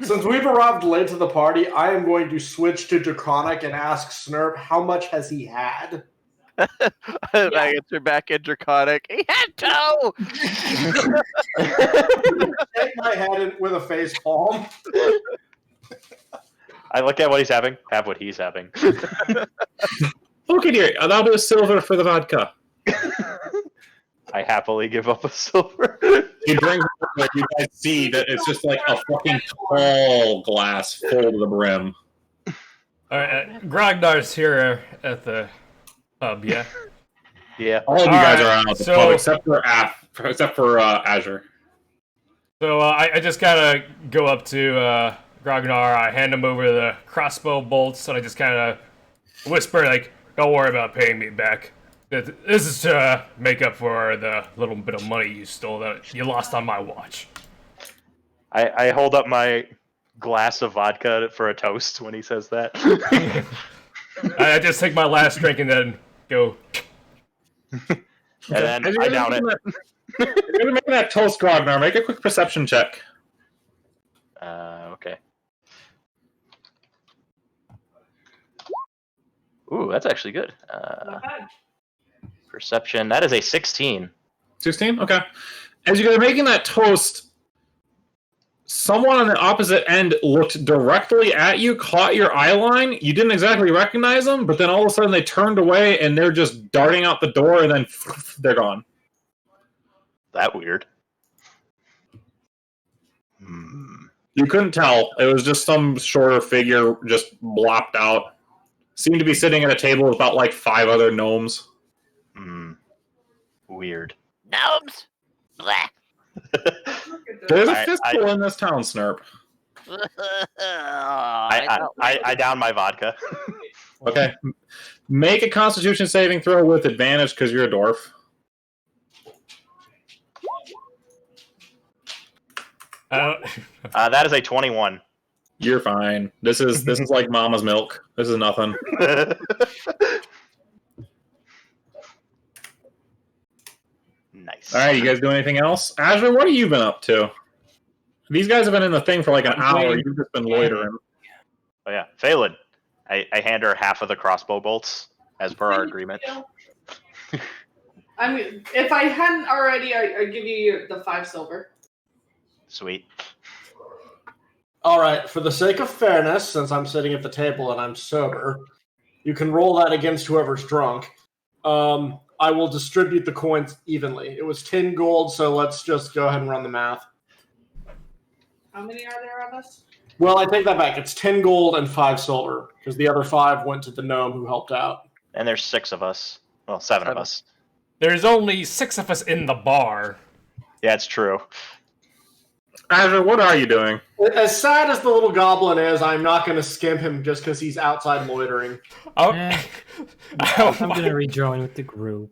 Since we've arrived late to the party, I am going to switch to Draconic and ask Snurp how much has he had. I answer back in Draconic. He had 2! Shake my head with a face palm. I look at what he's having, have what he's having. Okay, dear. That'll be a silver for the vodka. I happily give up a silver. You drink, you guys see that it's just like a fucking tall glass full to the brim. All right, Grognar's here at the pub, yeah? Yeah. All of you guys are out at the pub except for Azure. So I just kind of go up to Grognar, I hand him over the crossbow bolts, and I just kind of whisper, like, don't worry about paying me back. This is to make up for the little bit of money you stole that you lost on my watch. I hold up my glass of vodka for a toast when he says that. I just take my last drink and then go. And then I down it. You're going to make that toast, Grognar. Make a quick perception check. Okay. Ooh, that's actually good. Perception. That is a 16. 16? Okay. As you guys are making that toast, someone on the opposite end looked directly at you, caught your eye line. You didn't exactly recognize them, but then all of a sudden they turned away and they're just darting out the door and then they're gone. That weird. You couldn't tell. It was just some shorter figure just blopped out. Seemed to be sitting at a table with about like 5 other gnomes. Weird. Gnomes? Bleh. There's a fistful in this town, Snurp. I down my vodka. Okay. Make a Constitution saving throw with advantage because you're a dwarf. That is a 21. You're fine. This is like mama's milk. This is nothing. Nice. All right, you guys do anything else? Azure, what have you been up to? These guys have been in the thing for like an hour. You've just been loitering. Oh yeah, Phelan. I hand her half of the crossbow bolts as per our agreement. I mean, if I hadn't already, I'd give you the 5 silver. Sweet. All right, for the sake of fairness, since I'm sitting at the table and I'm sober, you can roll that against whoever's drunk. I will distribute the coins evenly. It was 10 gold, so let's just go ahead and run the math. How many are there of us? Well, I take that back. It's 10 gold and 5 silver, because the other 5 went to the gnome who helped out. And there's 6 of us. Well, 7 of us. There's only 6 of us in the bar. Yeah, it's true. Azure, what are you doing? As sad as the little goblin is, I'm not going to skimp him just because he's outside loitering. Oh, I'm going to rejoin with the group.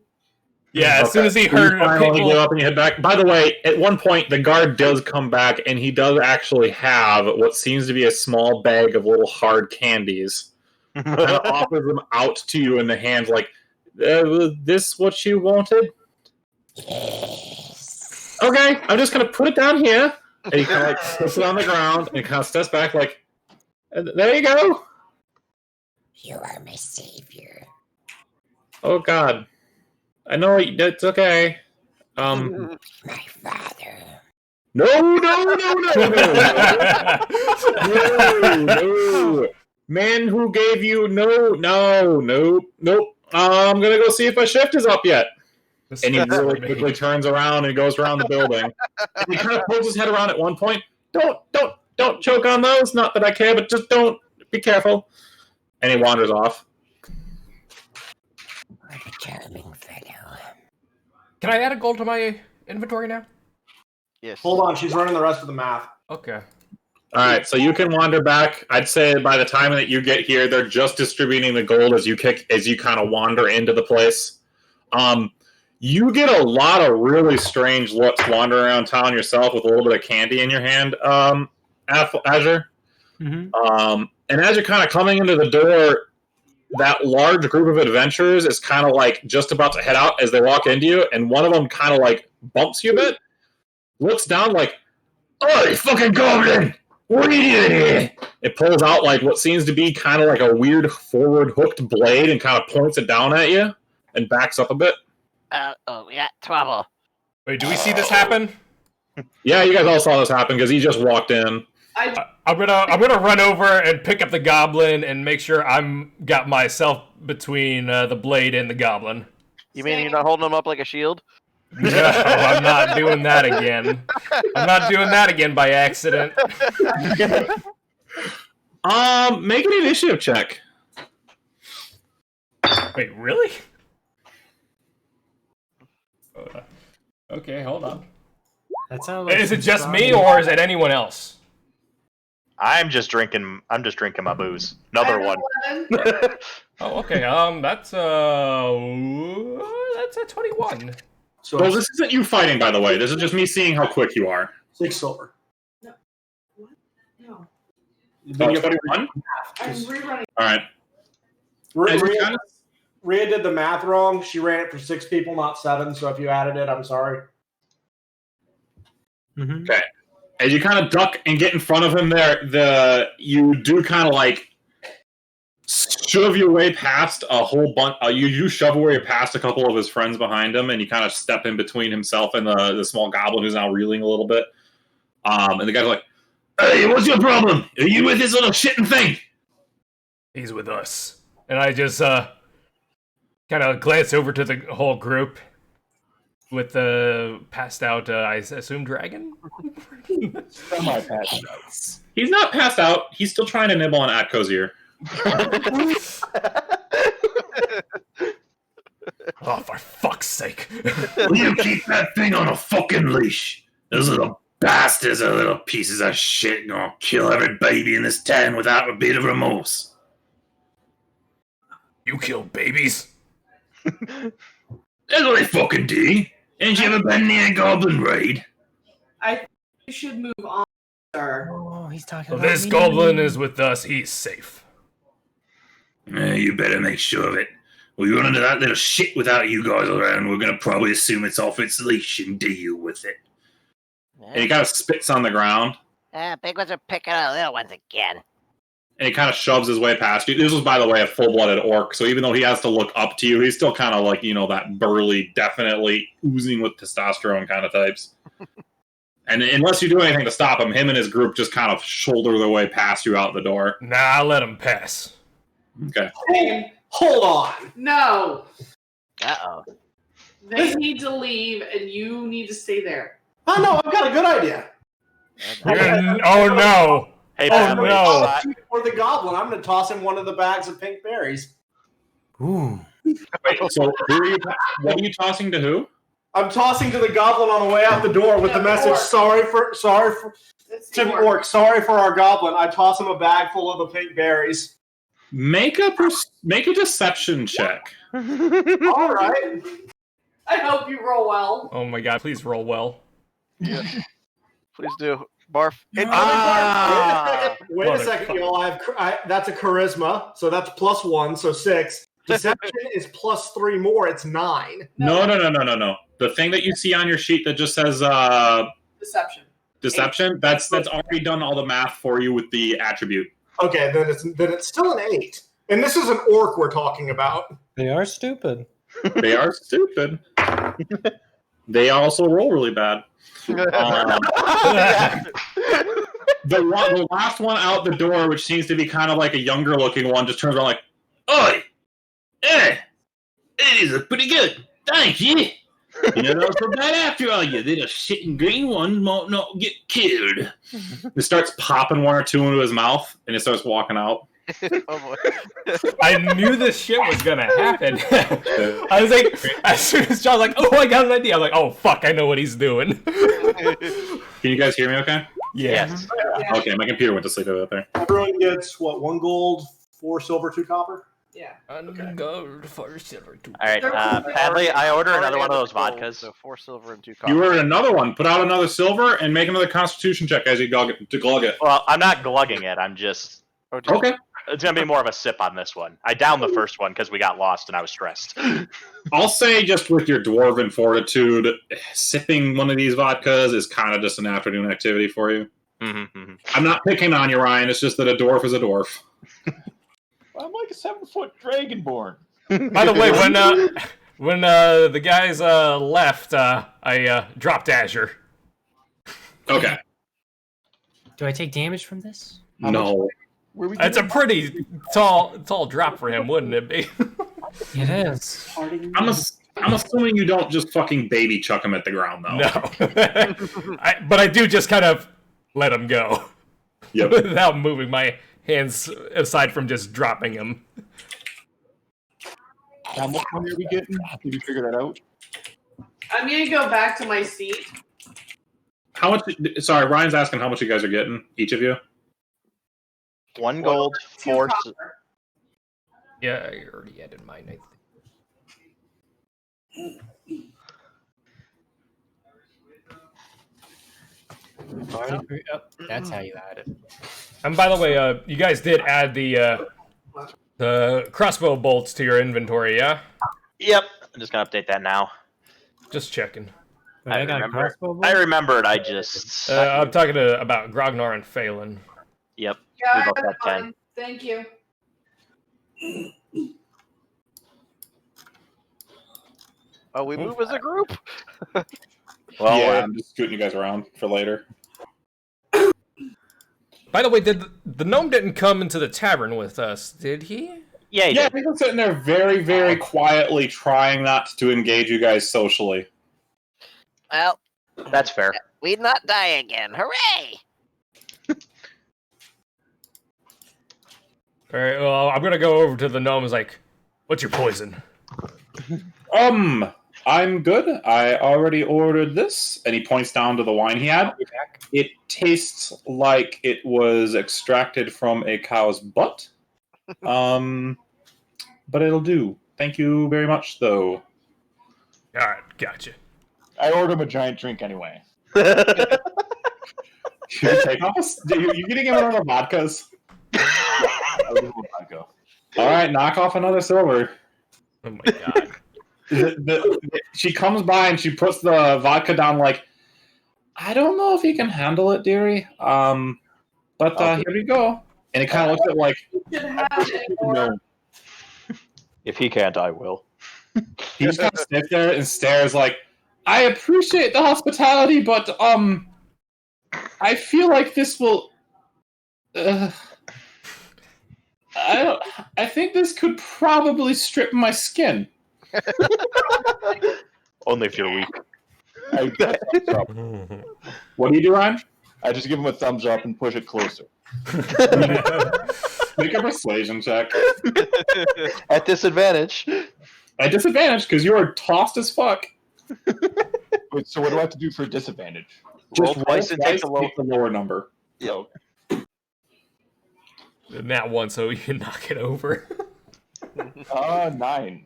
Yeah, as soon as he heard finally people... go up and you head back. By the way, at one point, the guard does come back, and he does actually have what seems to be a small bag of little hard candies. And offers them out to you in the hand, like, was this what you wanted? Yes. Okay, I'm just going to put it down here. And he kind of like puts it on the ground, and he kind of steps back like, there you go. You are my savior. Oh, God. I know it's okay. My father. No. No. Man who gave you nope. I'm gonna go see if my shift is up yet. And he really quickly turns around and goes around the building. And he kind of pulls his head around at one point. Don't choke on those. Not that I care, but just don't. Be careful. And he wanders off. What a charming fellow. Can I add a gold to my inventory now? Yes. Hold on, she's running the rest of the math. Okay. All right, so you can wander back. I'd say by the time that you get here, they're just distributing the gold as you kind of wander into the place. You get a lot of really strange looks wandering around town yourself with a little bit of candy in your hand, Azure. Mm-hmm. And as you're kind of coming into the door, that large group of adventurers is kind of like just about to head out as they walk into you, and one of them kind of like bumps you a bit, looks down like, "Oh, you fucking goblin! What are you doing here?" It pulls out like what seems to be kind of like a weird forward hooked blade and kind of points it down at you and backs up a bit. We got trouble. Wait, do we see this happen? Yeah, you guys all saw this happen because he just walked in. I'm gonna run over and pick up the goblin and make sure I'm got myself between the blade and the goblin. You mean you're not holding him up like a shield? No, I'm not doing that again. I'm not doing that again by accident. Make an initiative check. Wait, really? Okay, hold on. That sounds like Is it just me or is it anyone else? I'm just drinking my booze. Another one. Oh, okay. That's a 21. So Well, this isn't you fighting, by the way. This is just me seeing how quick you are. 6 silver. No. 21? I'm rerunning. All right. Rhea did the math wrong. She ran it for 6 people, not 7. So if you added it, I'm sorry. Mm-hmm. Okay. As you kind of duck and get in front of him there, you do kind of like shove your way past a whole bunch. You do shove your way past a couple of his friends behind him, and you kind of step in between himself and the small goblin who's now reeling a little bit. And the guy's like, "Hey, what's your problem? Are you with this little shitting thing?" He's with us. And I just kind of glance over to the whole group with the passed out, I assume, dragon? Semi-passed out. He's not passed out. He's still trying to nibble on Atko's ear. Oh, for fuck's sake. Will you keep that thing on a fucking leash? Those little bastards are little pieces of shit gonna kill every baby in this town without a bit of remorse. You kill babies? That's what they fucking do. Ain't you ever been near a goblin raid? I think you should move on, sir. Oh, he's talking Well, about this me. goblin is with us. He's safe. You better make sure of it. We run into that little shit without you guys around, we're gonna probably assume it's off its leash and deal with it. And he kind of spits on the ground. Big ones are picking on little ones again. And he kind of shoves his way past you. This was, by the way, a full-blooded orc, so even though he has to look up to you, he's still kind of like, that burly, definitely oozing with testosterone kind of types. And unless you do anything to stop him and his group just kind of shoulder their way past you out the door. Nah, I'll let him pass. Okay. Hey, hold on. No. Uh-oh. They need to leave, and you need to stay there. Oh no, I've got a good idea. Oh no! Hey, Oh, Badly, no. For the goblin, I'm going to toss him one of the bags of pink berries. Ooh. Wait, so what are you tossing to who? I'm tossing to the goblin on the way out the door with the message, Orc. sorry for It's to the the orc. orc, sorry for our goblin. I toss him a bag full of the pink berries. Make a deception check. All right. I hope you roll well. Oh my god, please roll well. Yeah. Please do. Barf. Wait Motherfucker. a second, y'all. That's a charisma, so that's +1, so 6. Deception is +3 more. It's 9. No. The thing that you see on your sheet that just says deception. That's already done all the math for you with the attribute. Okay, then it's still an 8. And this is an orc we're talking about. They are stupid. They are stupid. They also roll really bad. The last one out the door, which seems to be kind of like a younger looking one, just turns around like, "Oi, hey, it is pretty good, thank you. You know, not so bad after all. You little shitting green ones won't not get killed." He starts popping one or two into his mouth, and he starts walking out. Oh boy. I knew this shit was gonna happen. I was like, as soon as John's like, "Oh, I got an idea," I'm like, "Oh fuck, I know what he's doing." Can you guys hear me? Okay. Yes. Yeah. Okay, my computer went to sleep out there. Everyone gets, 1 gold, 4 silver, 2 copper? Yeah. Gold for silver too. All right, Padley, I order another one of those vodkas. So 4 silver and 2 copper. You ordered another one. Put out another silver and make another Constitution check as you glug it. Well, I'm not glugging it. I'm just. Okay. It's gonna be more of a sip on this one. I downed the first one because we got lost and I was stressed. I'll say, just with your dwarven fortitude, sipping one of these vodkas is kind of just an afternoon activity for you. Mm-hmm. I'm not picking on you, Ryan. It's just that a dwarf is a dwarf. I'm like a 7-foot dragonborn. By the way, when the guys left, I dropped Azure. Okay. Do I take damage from this? No. It's a pretty tall drop for him, wouldn't it be? It is. I'm assuming you don't just fucking baby chuck him at the ground, though. No. But I do just kind of let him go. Yep. Without moving my hands aside from just dropping him. How much money are we getting? Did you figure that out? I'm gonna go back to my seat. How much? Sorry, Ryan's asking how much you guys are getting, each of you. 1 gold, 2 4. copper. Yeah, I already added mine, I That's how you add it. And by the way, you guys did add the crossbow bolts to your inventory, yeah? Yep. I'm just gonna update that now. Just checking. Wait, I got a remember. crossbow bolt? I remembered. I just. I'm talking about Grognar and Phelan. Yep. Yeah, We both that's got 10. fine. Thank you. Oh, we move as a group? Well, yeah, I'm just scooting you guys around for later. By the way, the gnome didn't come into the tavern with us, did he? yeah, Yeah, he's been sitting there very, very quietly trying not to engage you guys socially. Well, that's fair. we'd not die again. Hooray! All right, well, I'm gonna go over to the gnome. And like, what's your poison? I'm good. I already ordered this, and he points down to the wine he had. It tastes like it was extracted from a cow's butt. But it'll do. Thank you very much, though. All right, gotcha. I ordered him a giant drink anyway. You take off. You're getting him another vodkas. All right, knock off another silver. Oh my god. She comes by and she puts the vodka down like, I don't know if he can handle it, dearie. But here we go. And it kind of looks at like, You should have it, or If he can't, I will. he just kind of sits there and stares like, I appreciate the hospitality, but I feel like this will. I think this could probably strip my skin. Only if you're weak. I give a thumbs up. What do you do, Ryan? I just give him a thumbs up and push it closer. Make a persuasion check. At disadvantage. At disadvantage, because you are tossed as fuck. Wait, so what do I have to do for disadvantage? Roll Just twice and take the low. the lower number. Yo. That one, so you can knock it over. 9.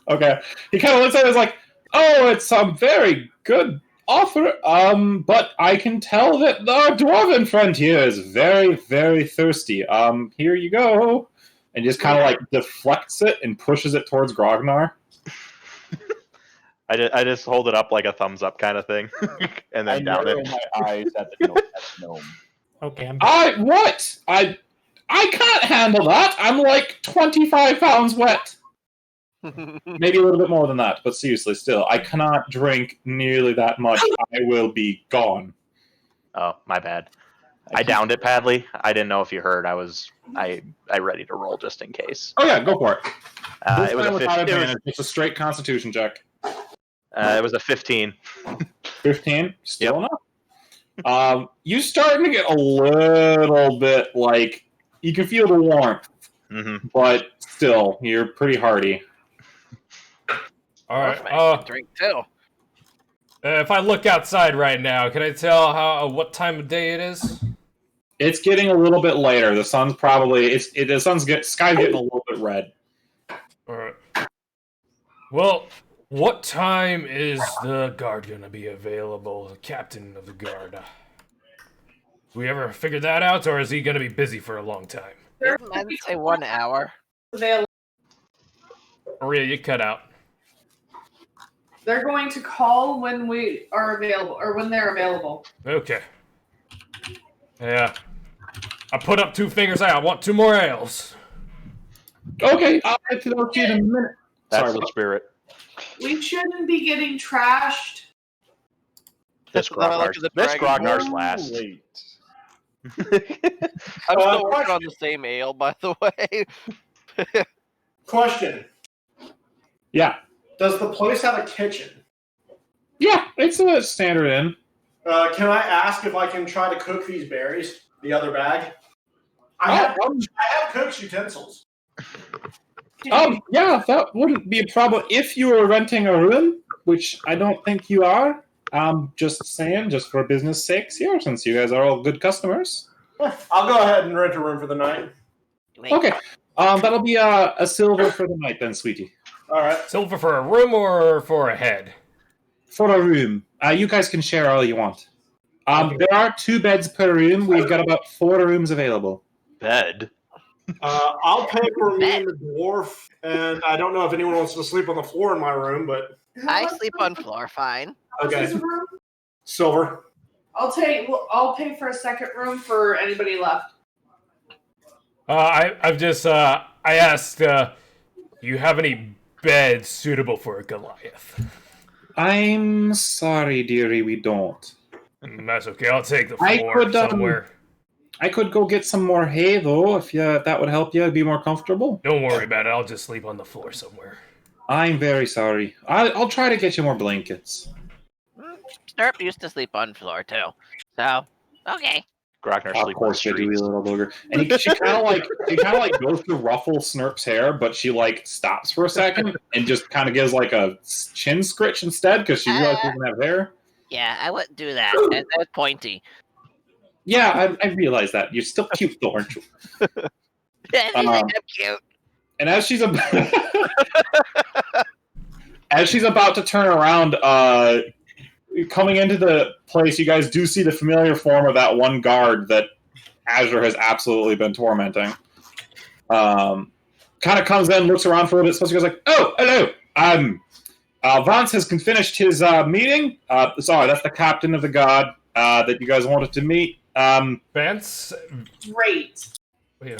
Okay. He kind of looks at it and is like, oh, it's a very good offer, but I can tell that our dwarven friend here is very, very thirsty. Here you go. And just kind of like deflects it and pushes it towards Grognar. I just hold it up like a thumbs up kind of thing, and then down narrow it. my eyes at the gnome. Okay, I'm I can't handle that. I'm like 25 pounds wet. Maybe a little bit more than that, but seriously, still, I cannot drink nearly that much. I will be gone. Oh, my bad. I downed it, Padley. I didn't know if you heard. I ready to roll just in case. Oh yeah, go for it. It was a 15. It's a straight Constitution check. It was a 15. 15, still enough. You starting to get a little bit like you can feel the warmth, but still, you're pretty hardy. All right. Drink too. If I look outside right now, can I tell what time of day it is? It's getting a little bit later. The sun's probably sky's getting a little bit red. All right. Well, what time is the guard gonna be available? The captain of the guard. We ever figured that out, or is he gonna be busy for a long time? I'd say 1 hour. Maria, you cut out. They're going to call when we are available, or when they're available. Okay. Yeah. I put up 2 fingers out. I want 2 more ales. Okay, I'll get to those in a minute. That's the spirit. We shouldn't be getting trashed. This Grognar's last. Wait. I'm still working on the same ale, by the way. Question. Yeah. Does the place have a kitchen? Yeah, it's a standard inn. Can I ask if I can try to cook these berries? The other bag? I have cooked utensils. Yeah, that wouldn't be a problem if you were renting a room, which I don't think you are. Just saying, just for business sakes here, since you guys are all good customers. I'll go ahead and rent a room for the night. Okay. That'll be a silver for the night then, sweetie. All right. Silver for a room or for a head? For a room. You guys can share all you want. There are 2 beds per room. We've got about 4 rooms available. Bed? I'll pay for me and the dwarf, and I don't know if anyone wants to sleep on the floor in my room, but... I sleep on floor, fine. Okay. Silver. I'll pay for a second room for anybody left. I've just I asked, you have any beds suitable for a Goliath? I'm sorry, dearie, we don't. That's okay. I'll take the floor somewhere. I could go get some more hay, though, if that would help you be more comfortable. Don't worry about it. I'll just sleep on the floor somewhere. I'm very sorry. I'll try to get you more blankets. Snurp used to sleep on floor, too. So, okay. Grognar Of course you do, you little booger. And she kind of like goes to ruffle Snurp's hair, but she like stops for a second and just kind of gives like a chin scritch instead because she realizes she doesn't have hair. Yeah, I wouldn't do that. That was pointy. Yeah, I realize that. You're still cute, though, aren't you? I'm cute. And as she's about to turn around, coming into the place, you guys do see the familiar form of that one guard that Azure has absolutely been tormenting. Kind of comes in, looks around for a bit, so he goes like, "Oh, hello. Vance has finished his meeting. Sorry, that's the captain of the guard that you guys wanted to meet. Vance? Great.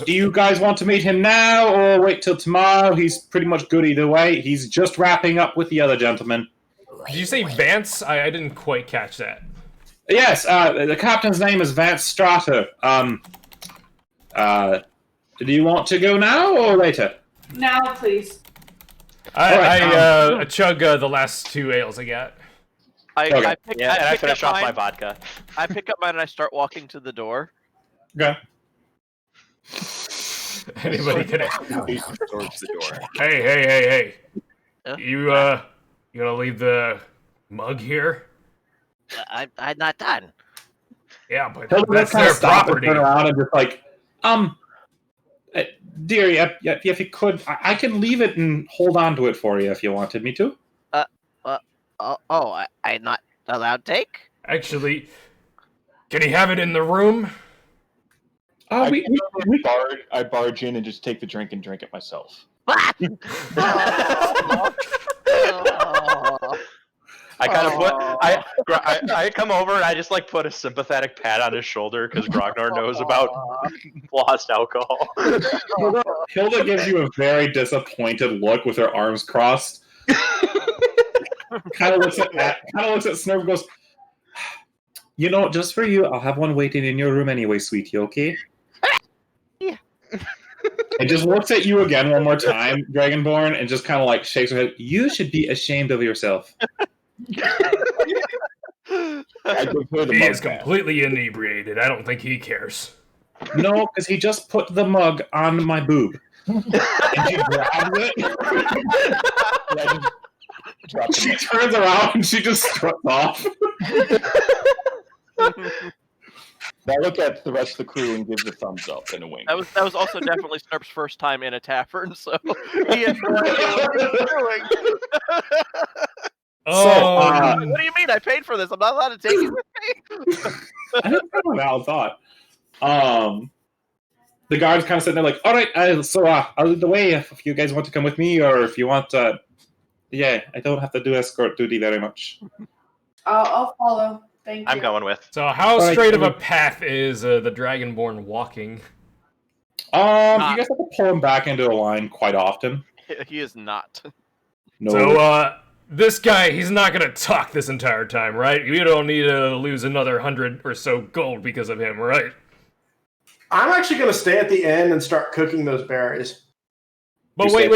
Do you guys want to meet him now or wait till tomorrow? He's pretty much good either way. He's just wrapping up with the other gentleman." Did you say Vance? I didn't quite catch that. Yes, the captain's name is Vance Strater. Do you want to go now or later? Now, please. I chug the last 2 ales I got. I finish off my vodka. I pick up mine and I start walking to the door. Okay. Anybody can. Towards the door. Hey! Huh? You gonna leave the mug here? I'm not done. Yeah, but Hilda that's kind their of stop and property. turn around and just like, dear, if you could, I can leave it and hold on to it for you if you wanted me to. I'm not allowed to take? Actually, can he have it in the room? We I barge in and just take the drink and drink it myself. I kind of put I come over and I just like put a sympathetic pat on his shoulder because Grognar knows about lost alcohol. Hilda gives you a very disappointed look with her arms crossed. kind of looks at Snurf and goes, you know, just for you, I'll have one waiting in your room anyway, sweetie, okay? Yeah. And just looks at you again one more time, Dragonborn, and just kind of like shakes her head. You should be ashamed of yourself. He is completely inebriated. I don't think he cares. No, because he just put the mug on my boob. And she grabs it. She turns around and she just struts off. I look at the rest of the crew and give the thumbs up and a wink. That was also definitely Snurp's first time in a tavern, so he had no idea what he was doing. What do you mean? I paid for this. I'm not allowed to take it with me. I don't know what Al thought. The guards kind of sitting there like, all right, I'll lead the way if you guys want to come with me, or if you want I don't have to do escort duty very much. I'll follow. Thank you. I'm going with. So how straight of a path is the Dragonborn walking? You guys have to pull him back into a line quite often. He is not. No. So, this guy, he's not gonna talk this entire time, right? You don't need to lose another 100 or so gold because of him, right? I'm actually going to stay at the end and start cooking those berries. But wait.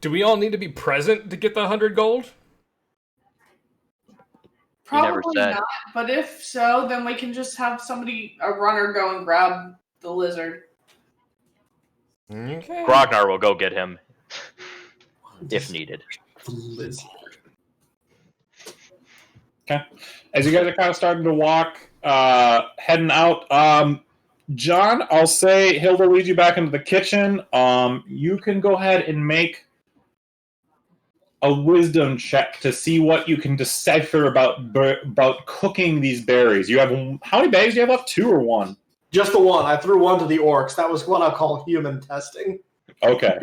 Do we all need to be present to get the 100 gold? Probably not, but if so, then we can just have a runner go and grab the lizard. Okay. Grognar will go get him if needed. Lizard. Okay. As you guys are kind of starting to walk, heading out, John, I'll say Hilda leads you back into the kitchen. You can go ahead and make a wisdom check to see what you can decipher about cooking these berries. You have how many berries do you have left? 2 or 1? Just the 1. I threw 1 to the orcs. That was what I call human testing. Okay.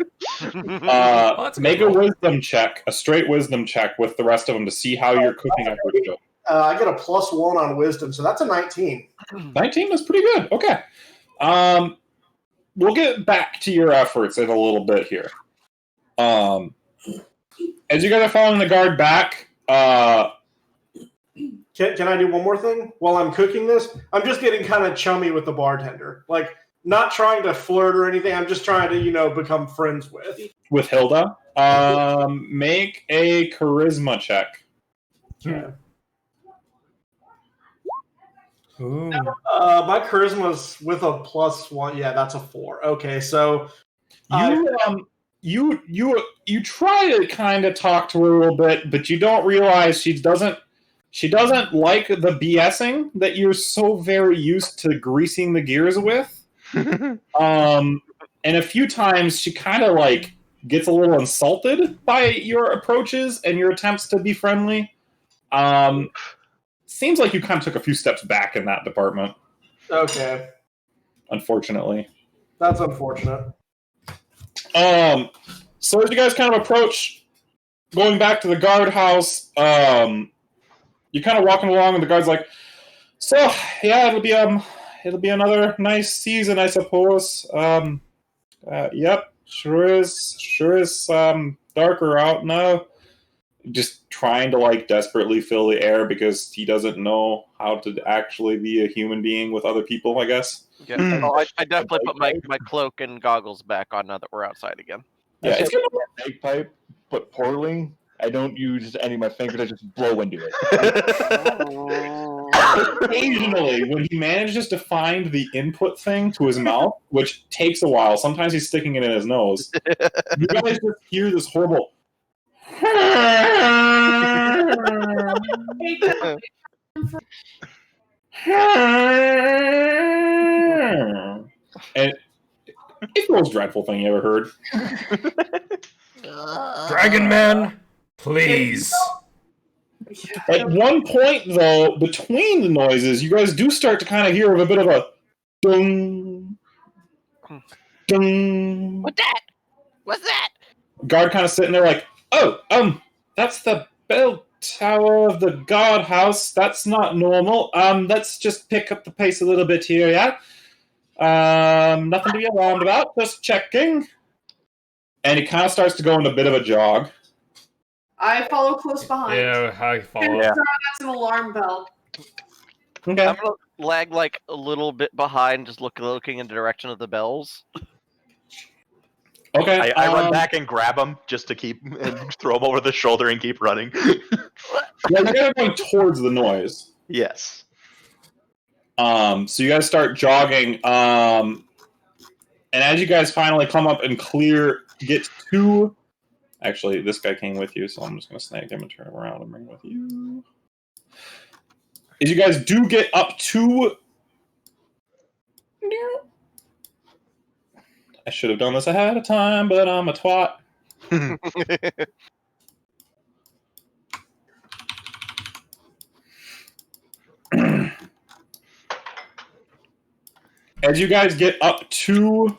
Make a wisdom check, a straight wisdom check with the rest of them to see how you're cooking up your show. I get a +1 on wisdom, so that's a 19. 19 is pretty good. Okay. We'll get back to your efforts in a little bit here. As you guys are following the guard back, Can I do one more thing while I'm cooking this? I'm just getting kind of chummy with the bartender. Like, not trying to flirt or anything. I'm just trying to, become friends with. With Hilda, make a charisma check. Okay. Ooh. My charisma's with a +1. Yeah, that's a 4. Okay, so you try to kind of talk to her a little bit, but you don't realize she doesn't like the BSing that you're so very used to greasing the gears with. And a few times she kind of like gets a little insulted by your approaches and your attempts to be friendly. Seems like you kind of took a few steps back in that department. Okay. Unfortunately. That's unfortunate. So as you guys kind of approach, going back to the guardhouse, you're kind of walking along, and the guard's like, "So yeah, it'll be another nice season, I suppose. Yep, sure is darker out now." Just trying to like desperately fill the air because he doesn't know how to actually be a human being with other people, I guess. Yeah. I definitely put my cloak and goggles back on now that we're outside again. Yeah, it's gonna... a bagpipe, but poorly. I don't use any of my fingers. I just blow into it. Occasionally, when he manages to find the input thing to his mouth, which takes a while, sometimes he's sticking it in his nose, you guys just hear this horrible... And it's the most dreadful thing you ever heard. Dragon Man, please. At one point, though, between the noises, you guys do start to kind of hear a bit of a dung, dung. What's that? What's that? Guard kind of sitting there like, oh, that's the bell tower of the guardhouse. That's not normal. Let's just pick up the pace a little bit here, yeah? Nothing to be alarmed about. Just checking. And he kind of starts to go into a bit of a jog. I follow close behind. Yeah, I follow. That's an alarm bell. Okay. I'm gonna lag like a little bit behind, just looking in the direction of the bells. Okay. I run back and grab him just to keep and throw him over the shoulder and keep running. Yeah, you guys are going towards the noise. Yes. So you guys start jogging. And as you guys finally come up and get to... Actually, this guy came with you, so I'm just going to snag him and turn him around and bring him with you. As you guys do get up to... I should have done this ahead of time, but I'm a twat. As you guys get up to...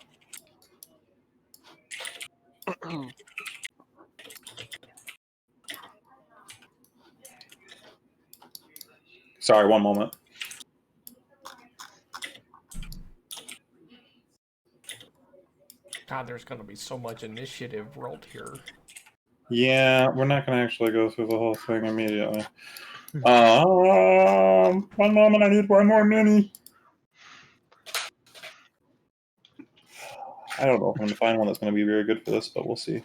Sorry, one moment. God, there's going to be so much initiative rolled here. Yeah, we're not going to actually go through the whole thing immediately. One moment, I need one more mini. I don't know if I'm going to find one that's going to be very good for this, but we'll see.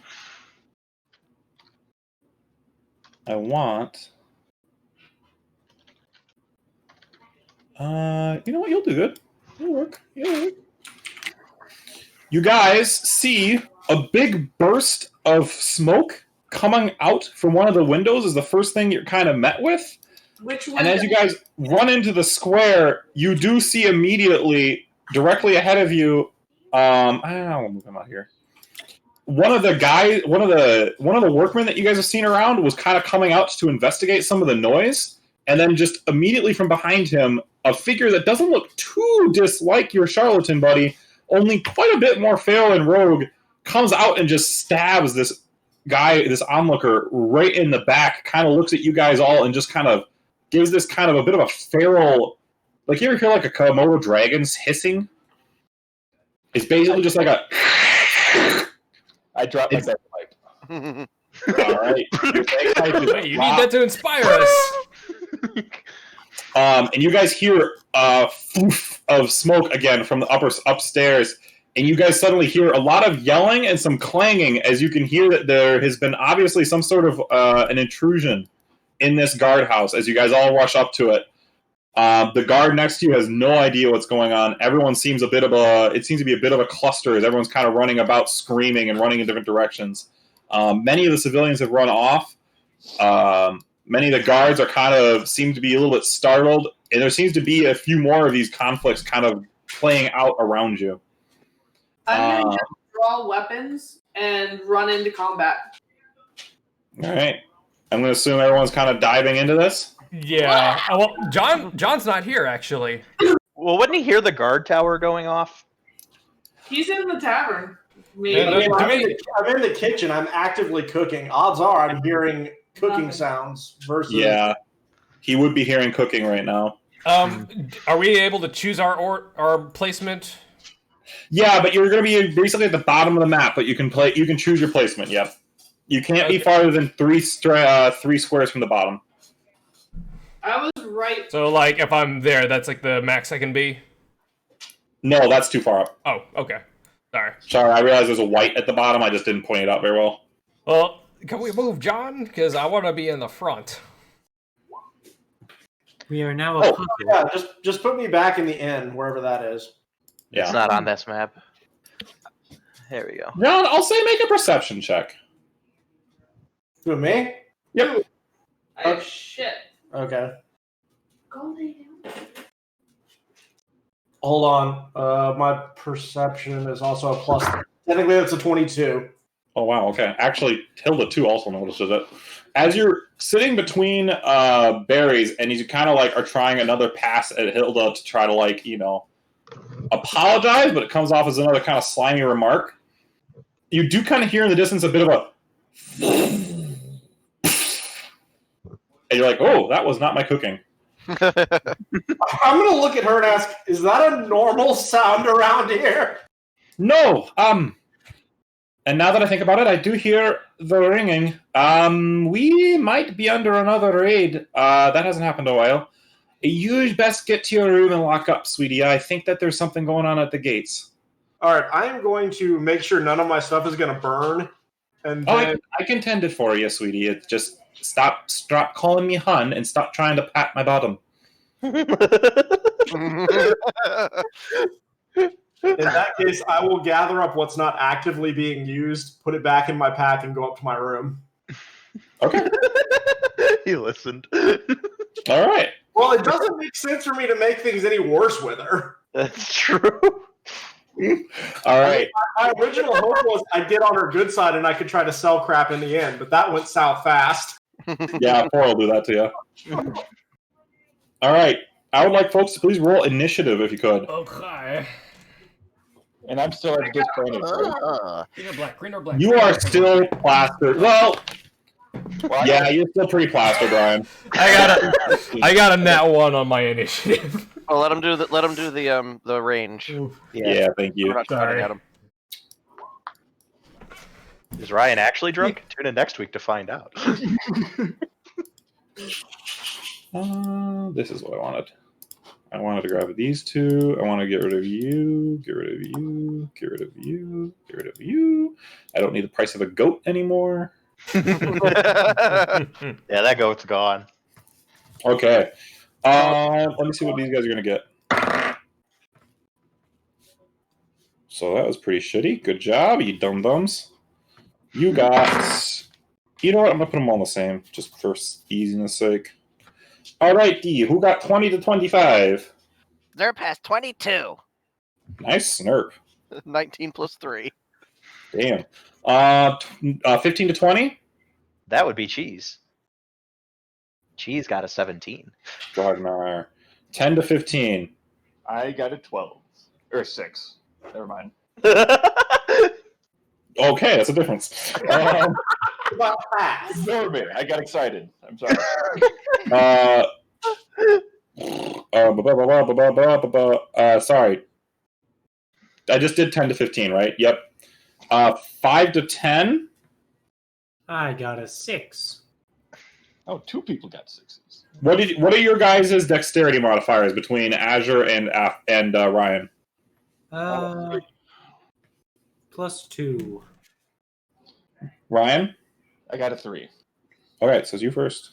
I want... you know what? You'll do good. It'll work. It'll work. You guys see a big burst of smoke coming out from one of the windows is the first thing you're kind of met with. Which window? And as you guys run into the square, you do see immediately, directly ahead of you, I'll move him out here. One of the workmen that you guys have seen around was kind of coming out to investigate some of the noise, and then just immediately from behind him, a figure that doesn't look too dislike your charlatan buddy, only quite a bit more feral and rogue, comes out and just stabs this guy, this onlooker, right in the back, kind of looks at you guys all and just kind of gives this kind of a bit of a feral... Like, you ever hear like a Komodo dragon's hissing? It's basically just like a... I dropped my bagpipe. All right. Wait, you need that to inspire us. And you guys hear a floof of smoke again from the upstairs, and you guys suddenly hear a lot of yelling and some clanging, as you can hear that there has been obviously some sort of an intrusion in this guardhouse. As you guys all rush up to it, the guard next to you has no idea what's going on. Everyone seems it seems to be a bit of a cluster as everyone's kind of running about, screaming and running in different directions. Many of the civilians have run off. Many of the guards seem to be a little bit startled, and there seems to be a few more of these conflicts kind of playing out around you. I'm going to draw weapons and run into combat. All right. I'm going to assume everyone's kind of diving into this. Yeah. Well, John's not here, actually. Well, wouldn't he hear the guard tower going off? He's in the tavern. I'm in the kitchen. I'm actively cooking. Odds are I'm hearing cooking sounds versus... Yeah. He would be hearing cooking right now. Are we able to choose our placement? Yeah, but you're going to be basically at the bottom of the map, but you can choose your placement, yep. You can't be farther than three squares from the bottom. I was right. So, like, if I'm there, that's like the max I can be? No, that's too far up. Oh, okay. Sorry, I realized there's a white at the bottom. I just didn't point it out very well. Well, can we move, John? Because I want to be in the front. We are now a puzzle. Yeah, just put me back in the inn, wherever that is. Yeah. It's not on this map. There we go. John, I'll say make a perception check. Who, me? Yep. Oh, shit. Okay. Go lay down. Hold on. My perception is also a plus. Technically, that's a 22. Oh, wow. Okay. Actually, Hilda, too, also notices it. As you're sitting between berries and you kind of like are trying another pass at Hilda to try to like, apologize, but it comes off as another kind of slimy remark. You do kind of hear in the distance a bit of a... And you're like, oh, that was not my cooking. I'm going to look at her and ask, is that a normal sound around here? No. And now that I think about it, I do hear the ringing. We might be under another raid. That hasn't happened in a while. You best get to your room and lock up, sweetie. I think that there's something going on at the gates. All right, I am going to make sure none of my stuff is going to burn. And then... I can tend it for you, sweetie. It's just stop calling me hun and stop trying to pat my bottom. In that case, I will gather up what's not actively being used, put it back in my pack, and go up to my room. Okay. He listened. All right. Well, it doesn't make sense for me to make things any worse with her. That's true. All right. My original hope was I'd get on her good side and I could try to sell crap in the end, but that went south fast. Yeah, Poor will do that to you. All right. I would like folks to please roll initiative if you could. Okay. And I'm still at disadvantage. Green or black? You are still plastered. Well, yeah, you're still pretty plastered, Brian. I got a nat 1 on my initiative. Oh, let him do the range. Yeah, thank you. We're not shouting at him. Is Ryan actually drunk? Tune in next week to find out. This is what I wanted. I wanted to grab these two. I want to get rid of you, get rid of you, get rid of you, get rid of you. I don't need the price of a goat anymore. Yeah, that goat's gone. Okay. Let me see what these guys are going to get. So that was pretty shitty. Good job, you dum-dums. You got... You know what? I'm going to put them all the same, just for easiness sake. All right, D. Who got 20 to 25? They're past 22. Nice snurp. 19 plus 3. Damn. 15 to 20? That would be Cheese. Cheese got a 17. Dragnar. 10 to 15. I got a 12. Or 6. Never mind. Okay, that's a difference. Ignore me. I got excited. I'm sorry. Sorry. I just did 10 to 15, right? Yep. 5 to 10? I got a 6. Oh, 2 people got 6s. What are your guys' dexterity modifiers between Azure and Ryan? +2. Ryan? I got a 3. All right, so it's you first.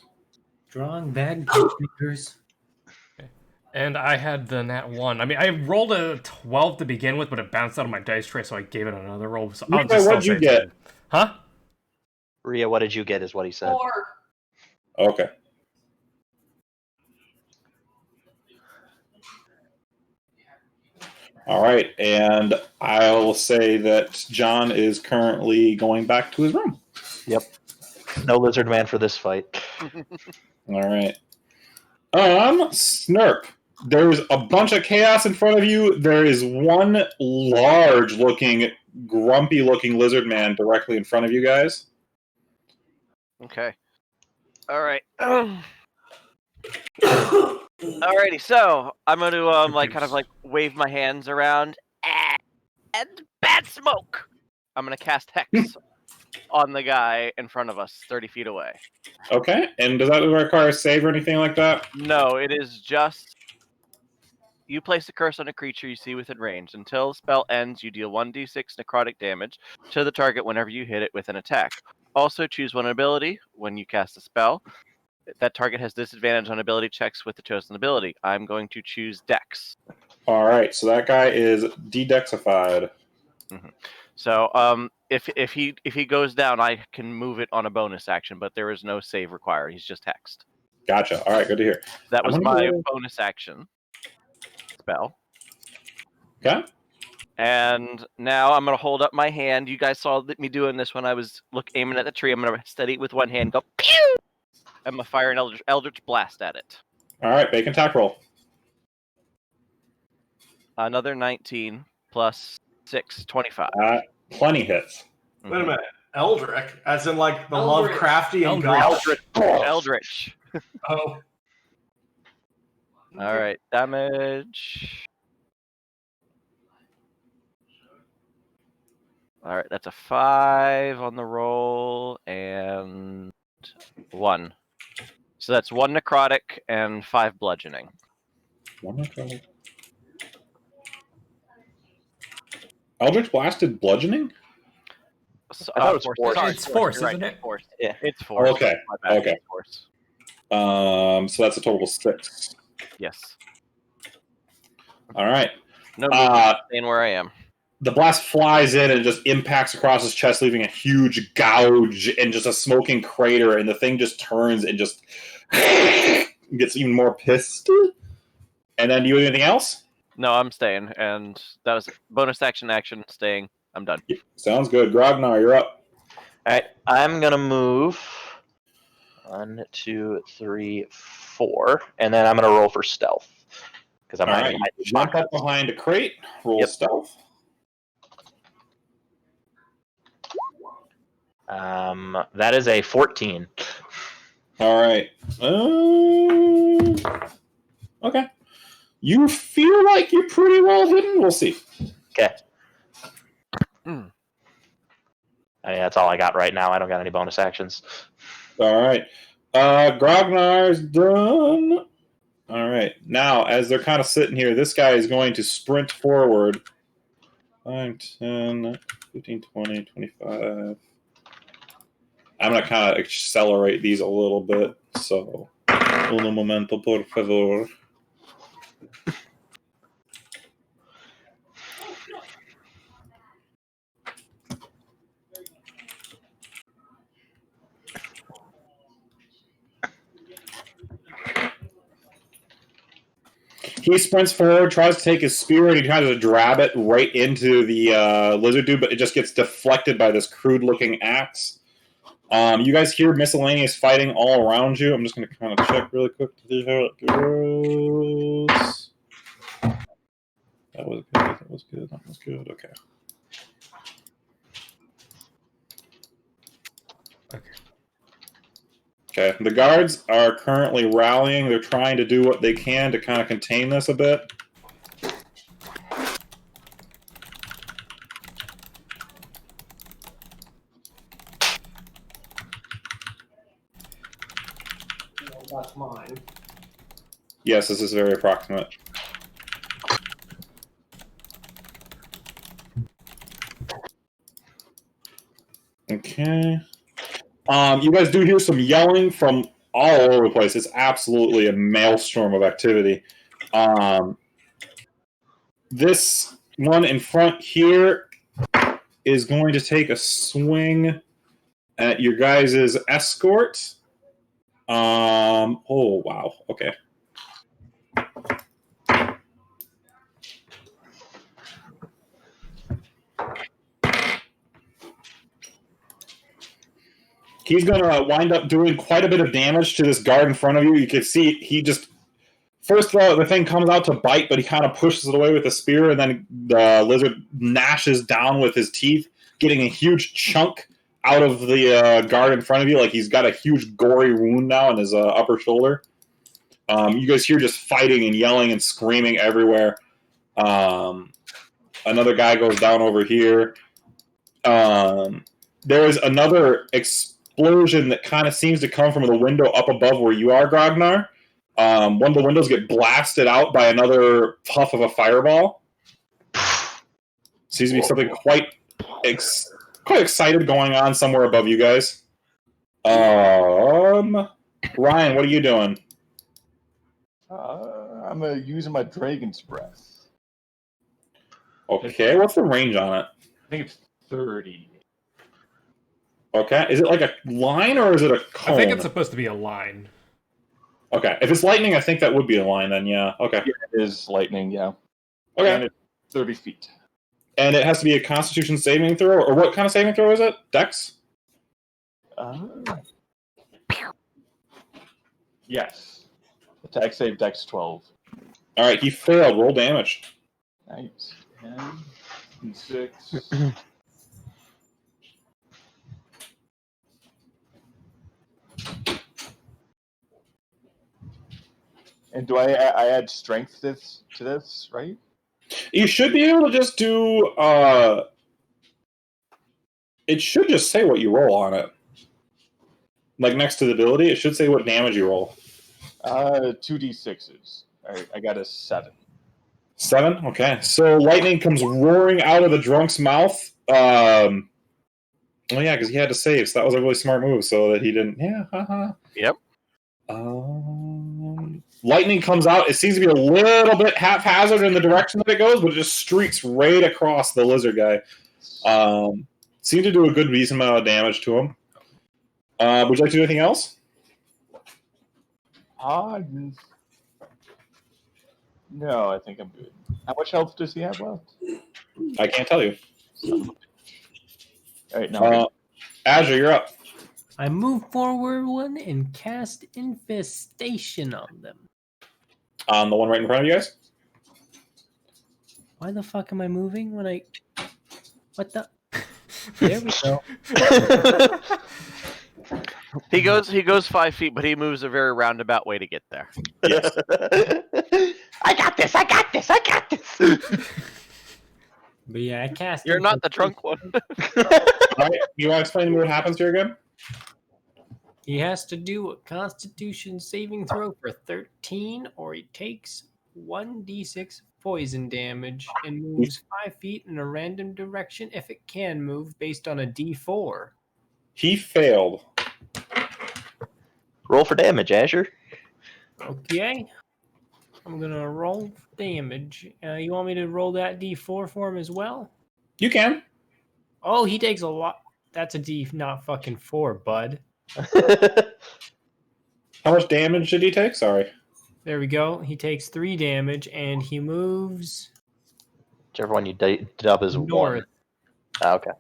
Strong bag makers. And I had the nat 1. I mean, I rolled a 12 to begin with, but it bounced out of my dice tray, so I gave it another roll. So I'll just what'd you get? 10. Huh? Rhea, what did you get is what he said. 4. Okay. All right, and I'll say that John is currently going back to his room. Yep. No lizard man for this fight. All right. Snurp. There's a bunch of chaos in front of you. There is one large-looking, grumpy-looking lizard man directly in front of you guys. Okay. All right. Alrighty, so I'm going to kind of wave my hands around and bad smoke. I'm going to cast Hex on the guy in front of us, 30 feet away. Okay, and does that require a save or anything like that? No, it is just you place a curse on a creature you see within range. Until the spell ends, you deal 1d6 necrotic damage to the target whenever you hit it with an attack. Also, choose one ability when you cast a spell. That target has disadvantage on ability checks with the chosen ability. I'm going to choose Dex. All right, so that guy is de-dexified. Mm-hmm. So, if he goes down, I can move it on a bonus action, but there is no save required. He's just hexed. Gotcha. All right, good to hear. That was my bonus action spell. Okay. And now I'm gonna hold up my hand. You guys saw me doing this when I was aiming at the tree. I'm gonna steady it with one hand, go pew! I'm gonna fire an Eldritch Blast at it. All right, make an attack roll. Another 19 plus 6, 25. Plenty hits. Wait a minute. Eldritch, as in like the Eldritch. Lovecraftian god? Eldritch. Oh. All right, damage. All right, that's a 5 on the roll and 1. So that's 1 necrotic and 5 bludgeoning. 1 necrotic. Eldritch blasted bludgeoning? So, I thought it was force. force. Sorry, It's force, you're isn't right. it? Force. Yeah. It's force. Okay, My bad. okay. It's force. So that's a total of 6. Yes. All right. No movement. Staying where I am. The blast flies in and just impacts across his chest, leaving a huge gouge and just a smoking crater, and the thing just turns and just gets even more pissed. And then do you do anything else? No, I'm staying, and that was bonus action, staying. I'm done. Sounds good. Grognar, you're up. All right, I'm gonna move 1, 2, 3, 4, and then I'm gonna roll for stealth because I'm All hiding right. behind the Jump shotgun. up behind a crate. Roll Yep. stealth. That is a 14. All right. Okay. You feel like you're pretty well hidden. We'll see. Okay. I mean, that's all I got right now. I don't got any bonus actions. All right. Grognar's done. All right. Now, as they're kind of sitting here, this guy is going to sprint forward. 5, 10, 15, 20, 25. I'm going to kind of accelerate these a little bit. So, un momento, por favor. He sprints forward, tries to take his spear, and he tries to grab it right into the lizard dude, but it just gets deflected by this crude-looking axe. You guys hear miscellaneous fighting all around you. I'm just going to kind of check really quick to see how it goes. That was good. That was good. That was good. Okay. Okay. The guards are currently rallying. They're trying to do what they can to kind of contain this a bit. That's mine. Yes, this is very approximate. Okay. You guys do hear some yelling from all over the place. It's absolutely a maelstrom of activity. This one in front here is going to take a swing at your guys' escort. Oh, wow. Okay. He's going to wind up doing quite a bit of damage to this guard in front of you. You can see he just... First of all, the thing comes out to bite, but he kind of pushes it away with a spear, and then the lizard gnashes down with his teeth, getting a huge chunk out of the guard in front of you. Like he's got a huge gory wound now in his upper shoulder. You guys hear just fighting and yelling and screaming everywhere. Another guy goes down over here. There is another explosion that kind of seems to come from the window up above where you are, Grognar. one of the windows get blasted out by another puff of a fireball. Seems to be something quite excited going on somewhere above you guys. Ryan, what are you doing? I'm using my Dragon's Breath. Okay, what's the range on it? I think it's 30. Okay, is it like a line or is it a cone? I think it's supposed to be a line. Okay, if it's lightning, I think that would be a line then, yeah. Okay. Yeah, it is lightning, yeah. Okay. And it's 30 feet. And it has to be a Constitution saving throw, or what kind of saving throw is it? Dex? Yes. Attack save Dex 12. All right, he failed. Roll damage. Nice. 10, 6. And do I add strength to this, right? You should be able to just do. It should just say what you roll on it. Like next to the ability, it should say what damage you roll. 2d6s. All right, I got a 7. 7? Okay. So lightning comes roaring out of the drunk's mouth. Oh yeah, because he had to save, so that was a really smart move, so that he didn't. Yeah, haha. Yep. Lightning comes out. It seems to be a little bit haphazard in the direction that it goes, but it just streaks right across the lizard guy. Seemed to do a good decent amount of damage to him. Would you like to do anything else? No, I think I'm good. How much health does he have left? I can't tell you. All right, now. Azure, you're up. I move forward one and cast Infestation on them. The one right in front of you guys? Why the fuck am I moving when I... What the... There we go. He goes 5 feet, but he moves a very roundabout way to get there. Yes. I got this. But yeah, I cast... You're not the drunk one. All right, you want to explain to me what happens here again? He has to do a Constitution saving throw for 13, or he takes 1d6 poison damage and moves 5 feet in a random direction if it can move based on a d4. He failed. Roll for damage, Azure. Okay. I'm going to roll damage. You want me to roll that d4 for him as well? You can. Oh, he takes a lot. That's a d, not fucking 4, bud. How much damage did he take? Sorry. There we go. He takes 3 damage, and he moves... Whichever one you dub is north. 1. Okay.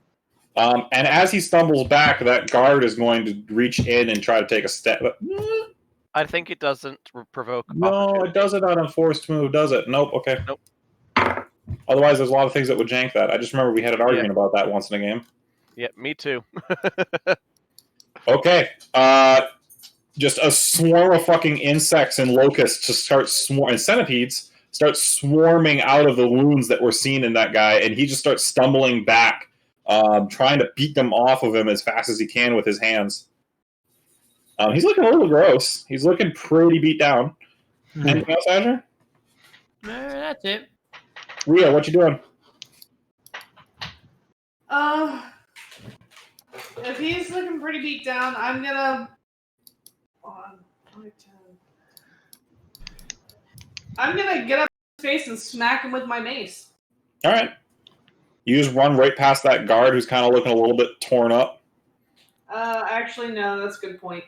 And as he stumbles back, that guard is going to reach in and try to take a step. I think it doesn't provoke. No, it doesn't on a forced move, does it? Nope. Okay. Nope. Otherwise, there's a lot of things that would jank that. I just remember we had an argument about that once in a game. Yeah, me too. Okay. Just a swarm of fucking insects and locusts just start and centipedes start swarming out of the wounds that were seen in that guy, and he just starts stumbling back, trying to beat them off of him as fast as he can with his hands. He's looking a little gross. He's looking pretty beat down. Anything else, Azure? That's it. Rhea, what you doing? If he's looking pretty beat down, I'm gonna. I'm gonna get up his face and smack him with my mace. All right. You just run right past that guard who's kind of looking a little bit torn up. Actually, no, that's a good point.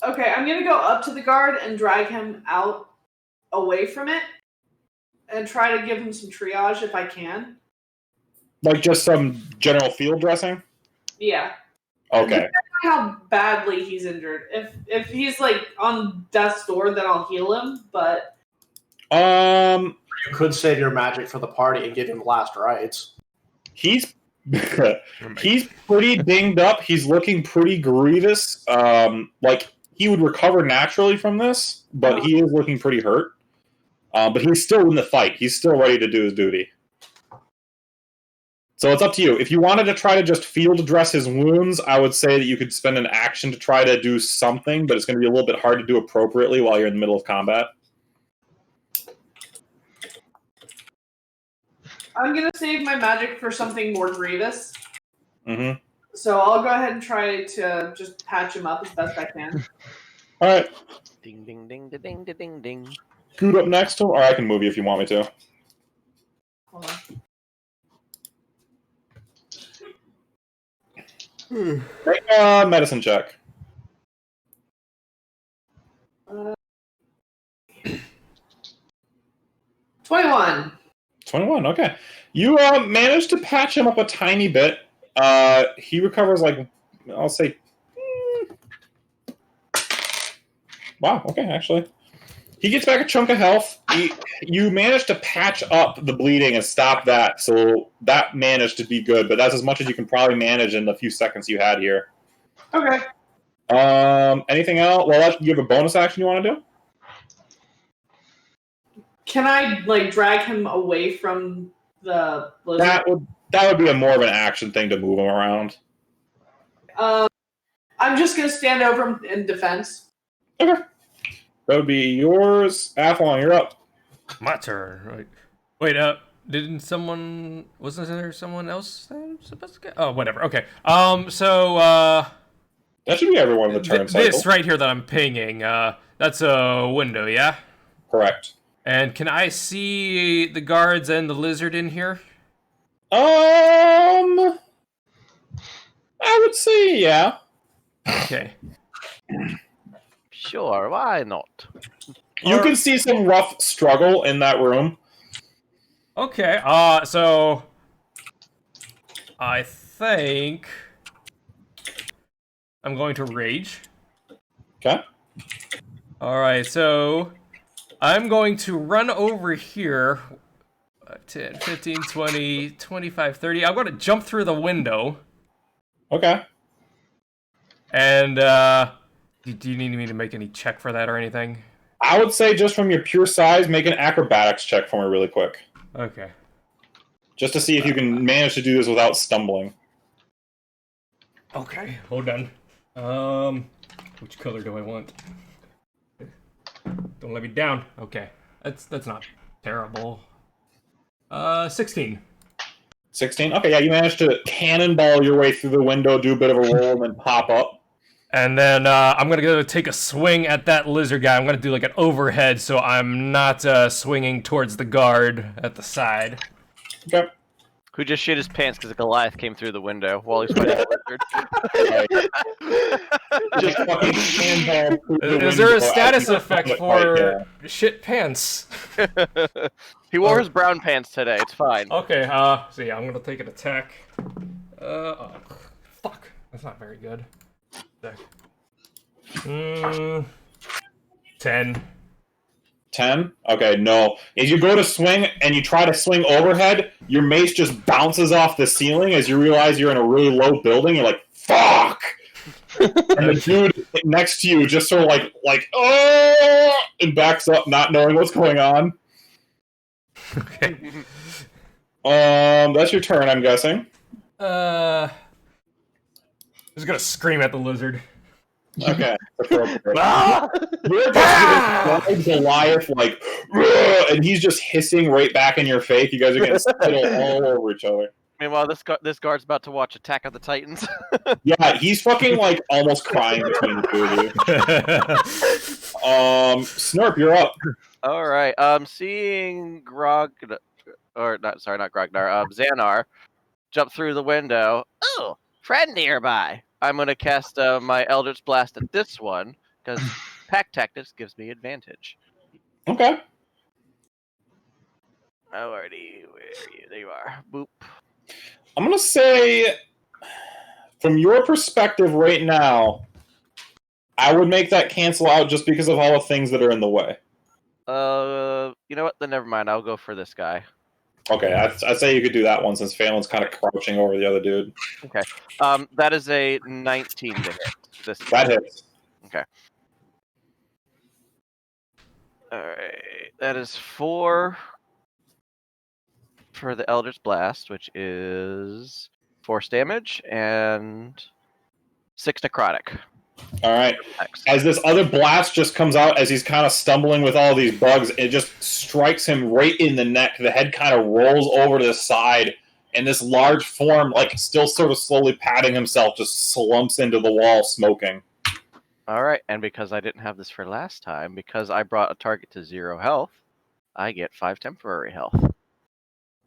Okay, I'm gonna go up to the guard and drag him out away from it and try to give him some triage if I can. Like just some general field dressing? Yeah. Okay. Depending on how badly he's injured. If he's like on death's door, then I'll heal him, but you could save your magic for the party and give him last rites. He's pretty dinged up. He's looking pretty grievous. Like he would recover naturally from this, but he is looking pretty hurt. But he's still in the fight. He's still ready to do his duty. So it's up to you. If you wanted to try to just field dress his wounds, I would say that you could spend an action to try to do something, but it's going to be a little bit hard to do appropriately while you're in the middle of combat. I'm gonna save my magic for something more grievous. Mm-hmm. So I'll go ahead and try to just patch him up as best I can. All right. Ding ding ding ding ding ding ding ding. Scoot up next to him, or I can move you if you want me to. Hold on. Make a medicine check. 21. 21, okay. You managed to patch him up a tiny bit. He recovers, like, I'll say... Wow, okay, actually. He gets back a chunk of health. You managed to patch up the bleeding and stop that, so that managed to be good, but that's as much as you can probably manage in the few seconds you had here. Okay. Anything else? Well, you have a bonus action you want to do? Can I, like, drag him away from the blizzard? That would be a more of an action thing to move him around. I'm just going to stand over him in defense. Okay. That would be yours. Athlon, you're up. My turn. Right. Wait, wasn't there someone else that was supposed to get? Oh, whatever. Okay. That should be everyone in the turn cycle. This right here that I'm pinging, that's a window, yeah? Correct. And can I see the guards and the lizard in here? I would say yeah. Okay. Sure, why not? You can see some rough struggle in that room. Okay, so I think I'm going to rage. Okay. Alright, so I'm going to run over here. 10, 15, 20, 25, 30. I'm going to jump through the window. Okay. And, do you need me to make any check for that or anything? I would say just from your pure size, make an acrobatics check for me really quick. Okay. Just to see if you can manage to do this without stumbling. Okay, hold on. Which color do I want? Don't let me down. Okay. That's not terrible. 16. 16? Okay, yeah, you managed to cannonball your way through the window, do a bit of a roll, and then pop up. And then I'm going to go take a swing at that lizard guy. I'm going to do like an overhead so I'm not swinging towards the guard at the side. Okay. Who just shit his pants because a Goliath came through the window while he's fighting the lizard? Just fucking cannonball. Is there a status effect for shit pants? He wore his brown pants today. It's fine. Okay, so yeah, I'm going to take an attack. Oh, fuck. That's not very good. 10. 10? Okay, no. As you go to swing and you try to swing overhead, your mace just bounces off the ceiling as you realize you're in a really low building. You're like, fuck! And the dude next to you just sort of like, oh! And backs up, not knowing what's going on. Okay. That's your turn, I'm guessing. I'm just gonna scream at the lizard. Okay. You're just giving Goliath, like, and he's just hissing right back in your face. You guys are getting spittle all over each other. Meanwhile, this guard's about to watch Attack of the Titans. Yeah, he's fucking, like, almost crying between the two of you. Snurp, you're up. All right. Seeing not Grognar. Xanar jump through the window. Oh, friend nearby. I'm gonna cast my Eldritch Blast at this one because Pack Tactics gives me advantage. Okay. Alrighty, where are you? There you are. Boop. I'm gonna say, from your perspective right now, I would make that cancel out just because of all the things that are in the way. You know what? Then never mind. I'll go for this guy. Okay, I'd say you could do that one since Phelan's kind of crouching over the other dude. Okay. That is a 19 to hit. That hits. Okay. Alright. That is 4 for the Elder's Blast, which is force damage and 6 necrotic. All right. As this other blast just comes out, as he's kind of stumbling with all these bugs, it just strikes him right in the neck. The head kind of rolls over to the side, and this large form, like still sort of slowly patting himself, just slumps into the wall, smoking. All right, and because I didn't have this for last time, because I brought a target to 0 health, I get 5 temporary health.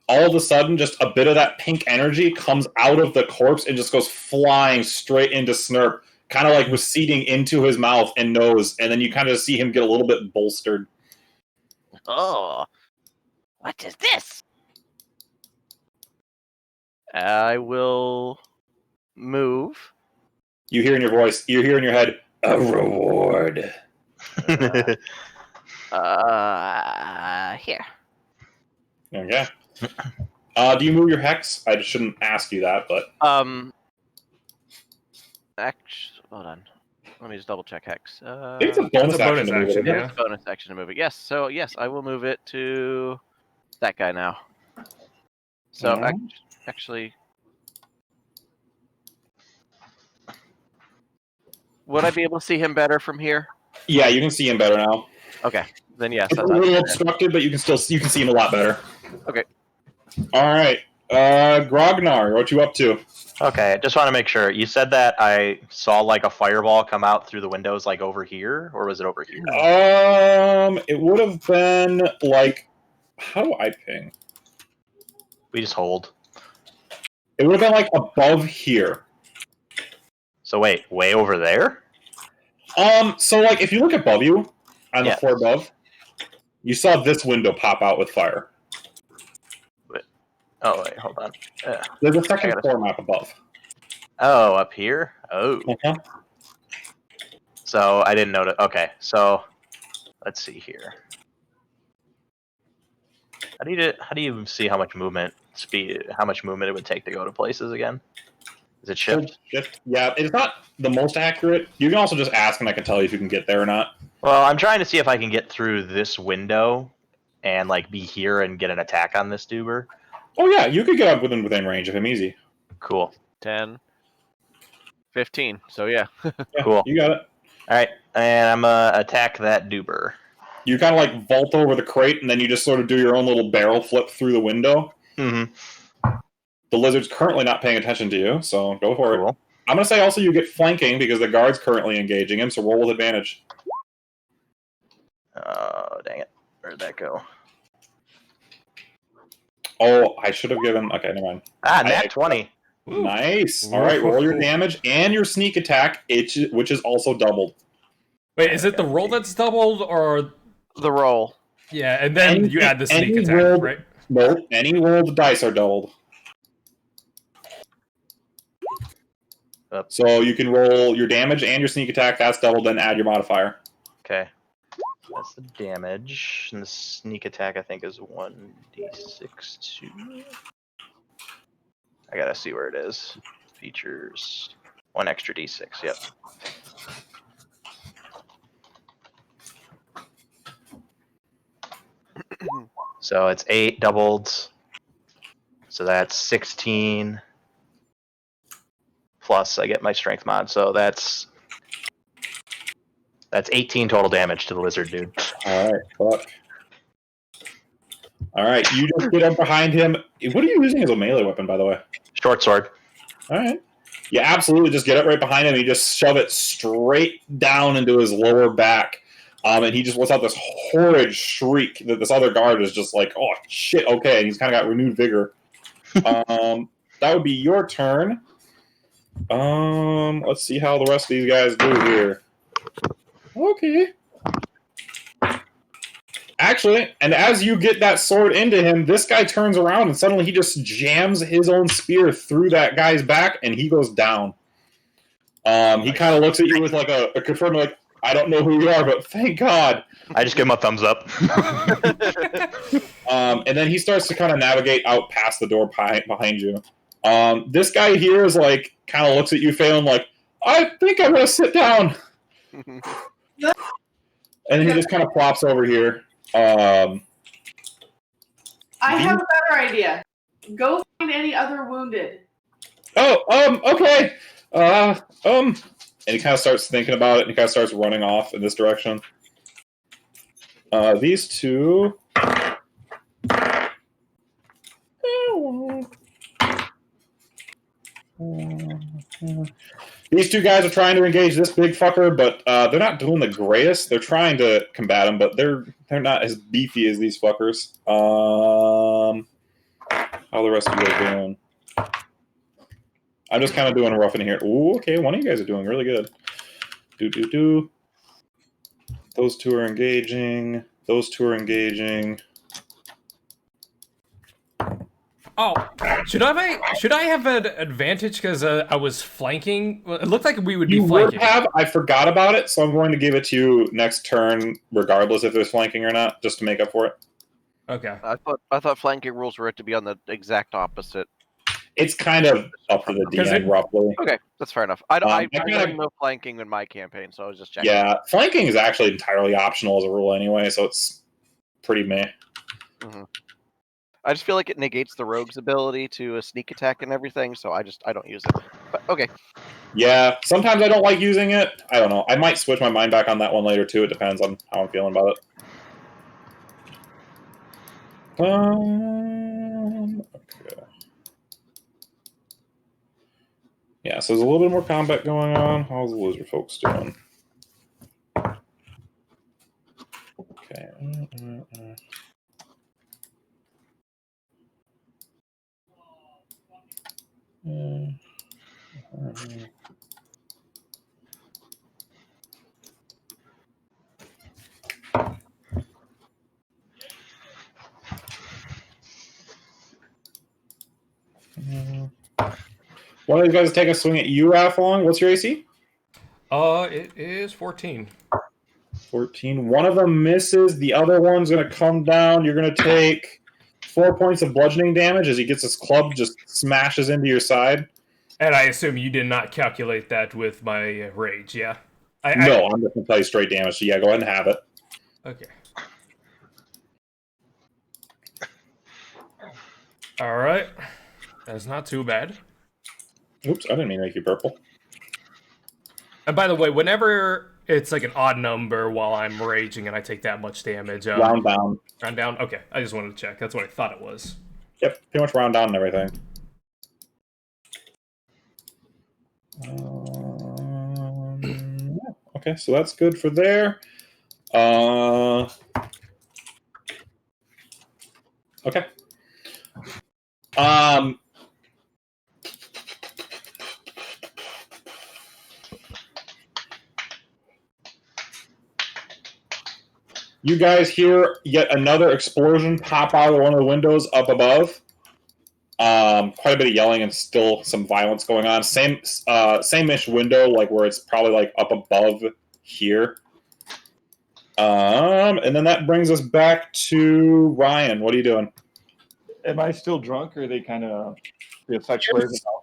All of a sudden, just a bit of that pink energy comes out of the corpse and just goes flying straight into Snurp, kind of like receding into his mouth and nose, and then you kind of see him get a little bit bolstered. Oh, what is this? I will move. You hear in your voice, you hear in your head, a reward. Here. Okay. Do you move your hex? I shouldn't ask you that, but... Hold on. Let me just double check hex. I think it's a bonus action to move it. yeah. It's a bonus action to move it. Yes, so yes, I will move it to that guy now. So actually, would I be able to see him better from here? Yeah, you can see him better now. Okay, then yes. It's a little obstructed, but you can see him a lot better. Okay. All right, Grognar, what you up to? Okay, just want to make sure. You said that I saw like a fireball come out through the windows, like over here, or was it over here? It would have been like, how do I ping? We just hold. It would have been like above here. So wait, way over there? So like if you look above you, on the Yes. floor above, you saw this window pop out with fire. Oh wait, hold on. There's a second floor map above. Oh, up here? Oh. Uh-huh. So I didn't notice. Okay, so let's see here. How do you see how much movement it would take to go to places again? Is it shift? Shift. Yeah, it's not the most accurate. You can also just ask, and I can tell you if you can get there or not. Well, I'm trying to see if I can get through this window and like be here and get an attack on this duber. Oh yeah, you could get up within range of him easy. Cool. 10, 15. So yeah. Yeah, Cool. You got it. All right, and I'm gonna attack that duber. You kind of like vault over the crate, and then you just sort of do your own little barrel flip through the window. Mm-hmm. The lizard's currently not paying attention to you, so go for Cool. it. I'm going to say also you get flanking because the guard's currently engaging him, so roll with advantage. Oh, dang it. Where'd that go? Oh, I should have given... Okay, never mind. Nat 20. Nice. All right, roll your damage and your sneak attack, which is also doubled. Wait, is it the roll that's doubled, or... The roll. Yeah, and then you add the sneak attack, rolled, right? No, any rolled dice are doubled. So you can roll your damage and your sneak attack, that's doubled, then add your modifier. Okay. That's the damage. And the sneak attack, I think, is 1d6 2. I gotta see where it is. Features. 1 extra d6, yep. So it's 8 doubled. So that's 16. Plus, I get my strength mod, so that's 18 total damage to the lizard dude. All right, fuck. All right, you just get up behind him. What are you using as a melee weapon, by the way? Short sword. All right. You absolutely just get up right behind him and you just shove it straight down into his lower back. And he just lets out this horrid shriek that this other guard is just like, oh, shit, okay. And he's kind of got renewed vigor. That would be your turn. Let's see how the rest of these guys do here. Okay. Actually, and as you get that sword into him, this guy turns around and suddenly he just jams his own spear through that guy's back and he goes down. He kind of looks at you with like a confirming, like, I don't know who you are, but thank God. I just give him a thumbs up. And then he starts to kind of navigate out past the door behind you. This guy here is like, kind of looks at you, failing like, I think I'm going to sit down. And he just kind of plops over here. I have a better idea. Go find any other wounded. Oh, okay. And he kind of starts thinking about it, and he kind of starts running off in this direction. These two. These two guys are trying to engage this big fucker, but they're not doing the greatest. They're trying to combat him, but they're not as beefy as these fuckers. How the rest of you guys doing? I'm just kind of doing a rough in here. Ooh, okay, one of you guys are doing really good. Do. Those two are engaging. Those two are engaging. Oh, should I have an advantage because I was flanking? Well, it looked like we would be You flanking. would have. I forgot about it, so I'm going to give it to you next turn, regardless if there's flanking or not, just to make up for it. Okay. I thought flanking rules were to be on the exact opposite. It's kind of up to the DM, roughly. Okay, that's fair enough. I kinda- didn't know flanking in my campaign, so I was just checking. Yeah, flanking is actually entirely optional as a rule anyway, so it's pretty meh. Mm-hmm. I just feel like it negates the rogue's ability to sneak attack and everything, so I don't use it. But okay. Yeah, sometimes I don't like using it. I don't know. I might switch my mind back on that one later too. It depends on how I'm feeling about it. Okay. Yeah, so there's a little bit more combat going on. How's the lizard folks doing? Okay. One of these guys is taking a swing at you, Athlon. What's your AC? It is 14. 14. One of them misses. The other one's going to come down. You're going to take 4 points of bludgeoning damage as he gets his club, just smashes into your side. And I assume you did not calculate that with my rage, yeah? No, I'm just going to tell you straight damage. So yeah, go ahead and have it. Okay. All right. That's not too bad. Oops, I didn't mean to make you purple. And by the way, whenever it's like an odd number while I'm raging and I take that much damage... round down. Round down? Okay, I just wanted to check. That's what I thought it was. Yep, pretty much round down and everything. Okay, so that's good for there. Okay. You guys hear yet another explosion pop out of one of the windows up above. Quite a bit of yelling and still some violence going on. Same-ish window, like where it's probably like up above here. And then that brings us back to Ryan. What are you doing? Am I still drunk, or are they kind of the effects?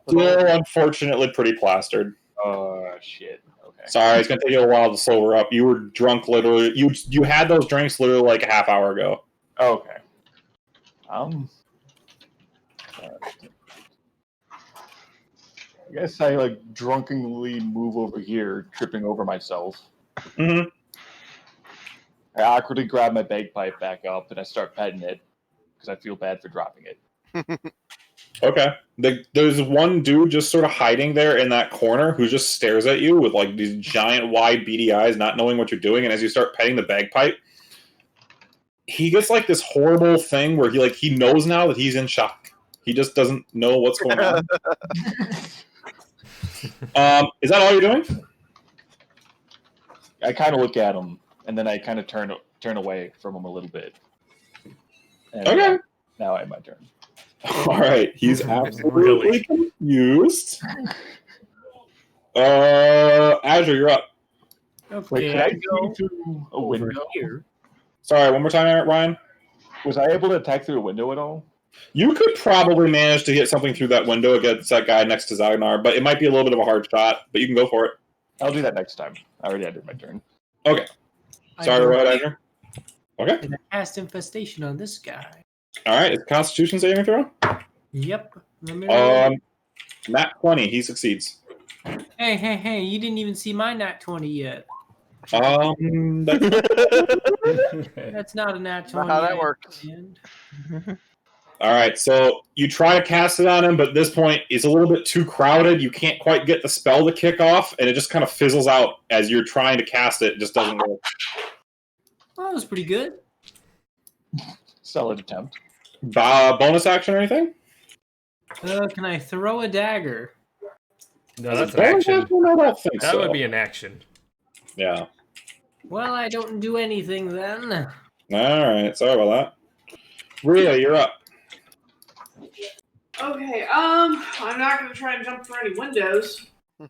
Still, unfortunately, pretty plastered. Oh shit. Okay. Sorry, it's gonna take you a while to sober up. You were drunk literally. You had those drinks literally like a half hour ago. Okay. I guess I like drunkenly move over here, tripping over myself. Mm-hmm. I awkwardly grab my bagpipe back up and I start petting it because I feel bad for dropping it. Okay. There's one dude just sort of hiding there in that corner who just stares at you with like these giant wide beady eyes, not knowing what you're doing. And as you start petting the bagpipe, he gets like this horrible thing where he knows now that he's in shock. He just doesn't know what's going on. Is that all you're doing? I kind of look at him and then I kind of turn away from him a little bit. And, okay. Now I have my turn. All right, he's absolutely confused. Azure, you're up. Okay, Wait, can I go through a window here? Sorry, one more time, Ryan. Was I able to attack through a window at all? You could probably manage to get something through that window against that guy next to Zagnar, but it might be a little bit of a hard shot, but you can go for it. I'll do that next time. I already did my turn. Okay. Sorry, go ahead, Azure. Okay. And I cast infestation on this guy. All right, it's a Constitution saving throw? Yep. Remember? Nat 20, he succeeds. Hey! You didn't even see my nat 20 yet. That's That's not a nat 20. Not how that works. all right. So you try to cast it on him, but at this point it's a little bit too crowded. You can't quite get the spell to kick off, and it just kind of fizzles out as you're trying to cast it. It just doesn't work. Well, that was pretty good. Solid attempt. Bonus action or anything? Can I throw a dagger? No, that's an action. I don't think That so. would be an action. Yeah. Well, I don't do anything then. All right. Sorry about that. Rhea, you're up. Okay, I'm not gonna try and jump through any windows. I'm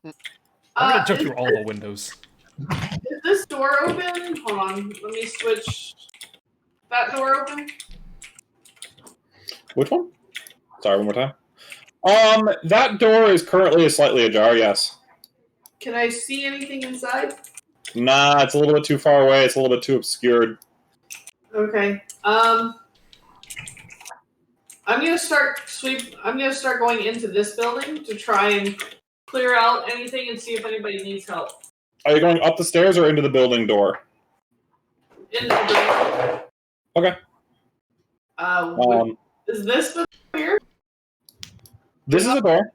gonna jump through all the windows. Is this door open? Hold on, let me switch. That door open? Which one? Sorry, one more time. That door is currently slightly ajar. Yes. Can I see anything inside? Nah, it's a little bit too far away. It's a little bit too obscured. Okay. I'm gonna start going into this building to try and clear out anything and see if anybody needs help. Are you going up the stairs or into the building door? In the building. Okay. Is this the here? This is a door.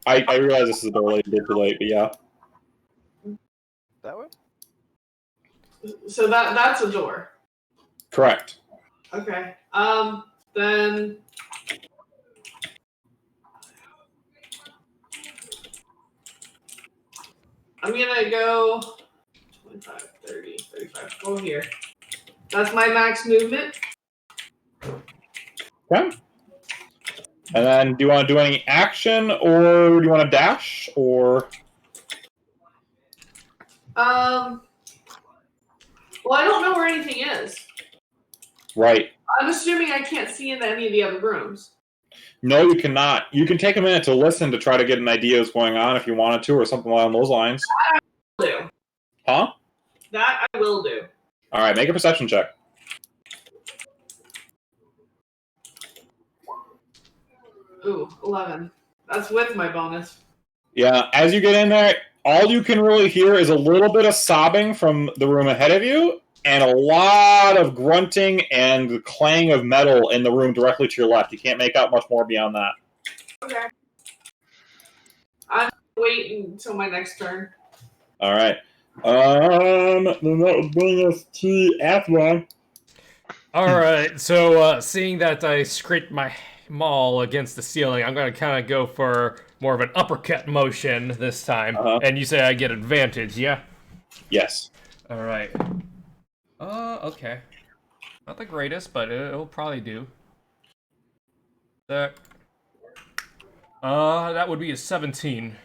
I realize this is a door late, a bit too late, but yeah. That way? So that's a door. Correct. Okay. Then I'm gonna go 25, 30, 35. Go here. That's my max movement. Okay. And then, do you want to do any action, or do you want to dash, or? Well, I don't know where anything is. Right. I'm assuming I can't see into any of the other rooms. No, you cannot. You can take a minute to listen to try to get an idea of what's going on if you wanted to, or something along those lines. That I will do. Huh? That I will do. All right, make a perception check. Ooh, 11. That's with my bonus. Yeah, as you get in there, all you can really hear is a little bit of sobbing from the room ahead of you, and a lot of grunting and the clang of metal in the room directly to your left. You can't make out much more beyond that. Okay. I'm waiting until my next turn. All right. Then that would bring us to Athwan. All right. So, seeing that I scraped my maul against the ceiling, I'm gonna kind of go for more of an uppercut motion this time. And you say I get advantage, yeah? Yes. All right. Okay. Not the greatest, but it'll probably do. That would be a 17.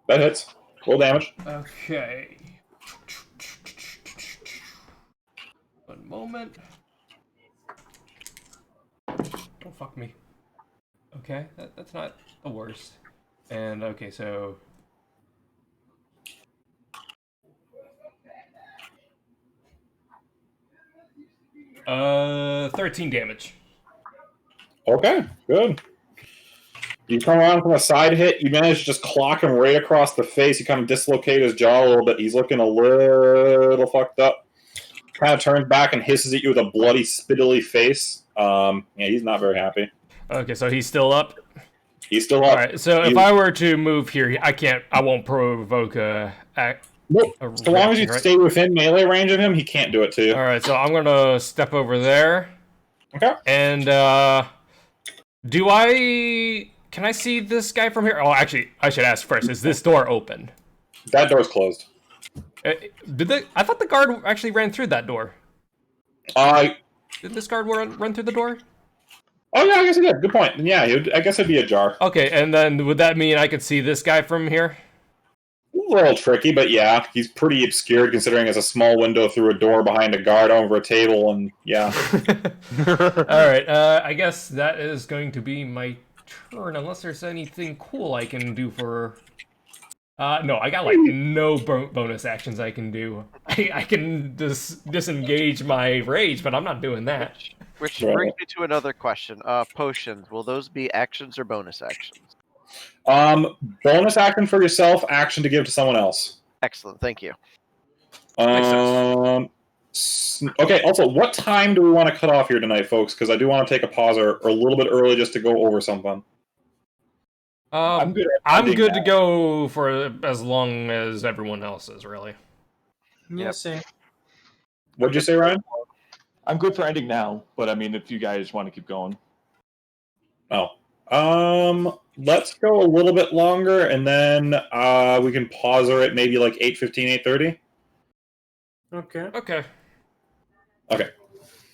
That hits. Full damage. Okay. One moment. Don't fuck me. Okay, that's not the worst. And okay, so 13 damage. Okay, good. You come around from a side hit, you manage to just clock him right across the face. You kind of dislocate his jaw a little bit. He's looking a little fucked up. Kind of turns back and hisses at you with a bloody, spittily face. Yeah, he's not very happy. Okay, so he's still up? He's still up. All right, so if I were to move here, I won't provoke nope. So long as you stay within melee range of him, he can't do it to you. All right, so I'm going to step over there. Okay. And can I see this guy from here? Oh, actually, I should ask first. Is this door open? That door's closed. I thought the guard actually ran through that door. Did this guard run through the door? Oh yeah, I guess he did. Good point. Yeah, I guess it'd be ajar. Okay, and then would that mean I could see this guy from here? A little tricky, but yeah, he's pretty obscured considering it's a small window through a door behind a guard over a table, and yeah. All right, I guess that is going to be my turn, unless there's anything cool I can do for... no, I got like no bonus actions I can do. I can disengage my rage, but I'm not doing that. Which Right. brings me to another question. Potions, will those be actions or bonus actions? Bonus action for yourself, action to give to someone else. Excellent, thank you. Okay, also, what time do we want to cut off here tonight, folks? Because I do want to take a pause or a little bit early just to go over something. I'm good to go for as long as everyone else is, really. Yeah, same. What'd you say, Ryan? I'm good for ending now, but I mean, if you guys want to keep going. Let's go a little bit longer, and then we can pause her at maybe like 8:15, 8:30. Okay. Okay.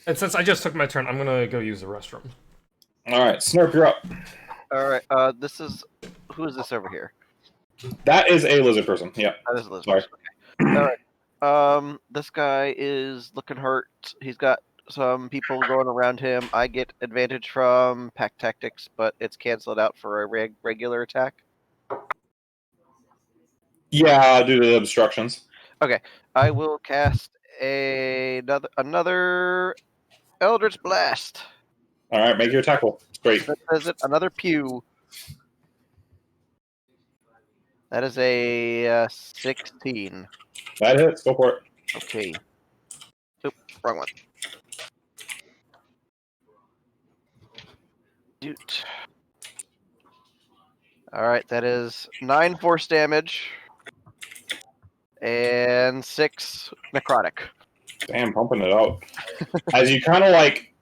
And since I just took my turn, I'm gonna go use the restroom. All right, Snurp, you're up. All right. Who is this over here? That is a lizard person. Yeah. That is a lizard. Sorry. Okay. All right. This guy is looking hurt. He's got some people going around him. I get advantage from pack tactics, but it's canceled out for a regular attack. Yeah, due to the obstructions. Okay. I will cast another Eldritch Blast. All right, make your attack roll. Great. That does it. Another pew. That is a 16. That hits. Go for it. Okay. Oop, wrong one. Doot. Alright, that is 9 force damage and 6 necrotic. Damn, pumping it out. As you kind of like,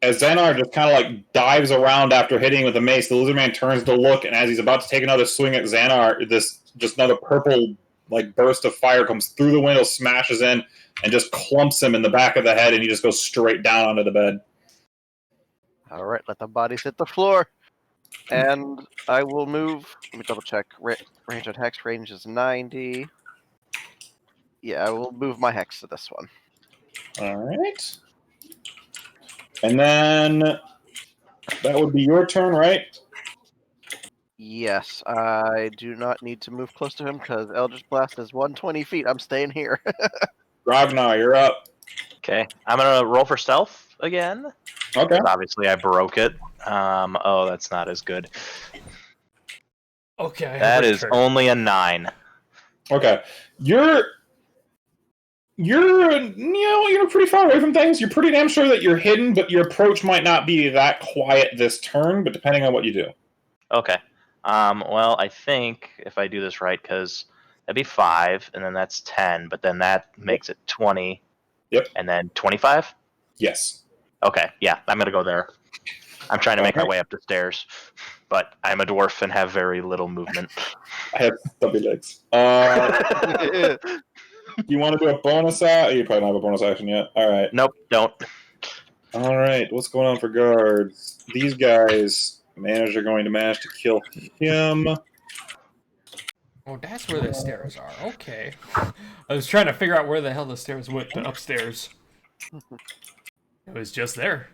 as Xenar just kind of like dives around after hitting with the mace, the lizard man turns to look, and as he's about to take another swing at Xenar, this just another purple like burst of fire comes through the window, smashes in, and just clumps him in the back of the head, and he just goes straight down onto the bed. Alright, let the bodies hit the floor. And I will move. Let me double check. Range on hex range is 90. Yeah, I will move my hex to this one. All right. And then that would be your turn, right? Yes, I do not need to move close to him because Eldritch Blast is 120 feet. I'm staying here. Ragnar, you're up. Okay, I'm gonna roll for stealth again. Okay. Obviously, I broke it. Oh, that's not as good. Okay. That is only a 9. Okay. You're pretty far away from things. You're pretty damn sure that you're hidden, but your approach might not be that quiet this turn, but depending on what you do. Okay. Well, I think if I do this right, because that'd be 5, and then that's 10, but then that makes it 20. Yep. And then 25? Yes. Okay, yeah, I'm going to go there. I'm trying to make my way up the stairs, but I'm a dwarf and have very little movement. I have stubby legs. You want to do a bonus action? You probably don't have a bonus action yet. All right. Nope, don't. All right. What's going on for guards? These guys, manager going to manage to kill him. Oh, that's where the stairs are. Okay. I was trying to figure out where the hell the stairs went to upstairs. It was just there.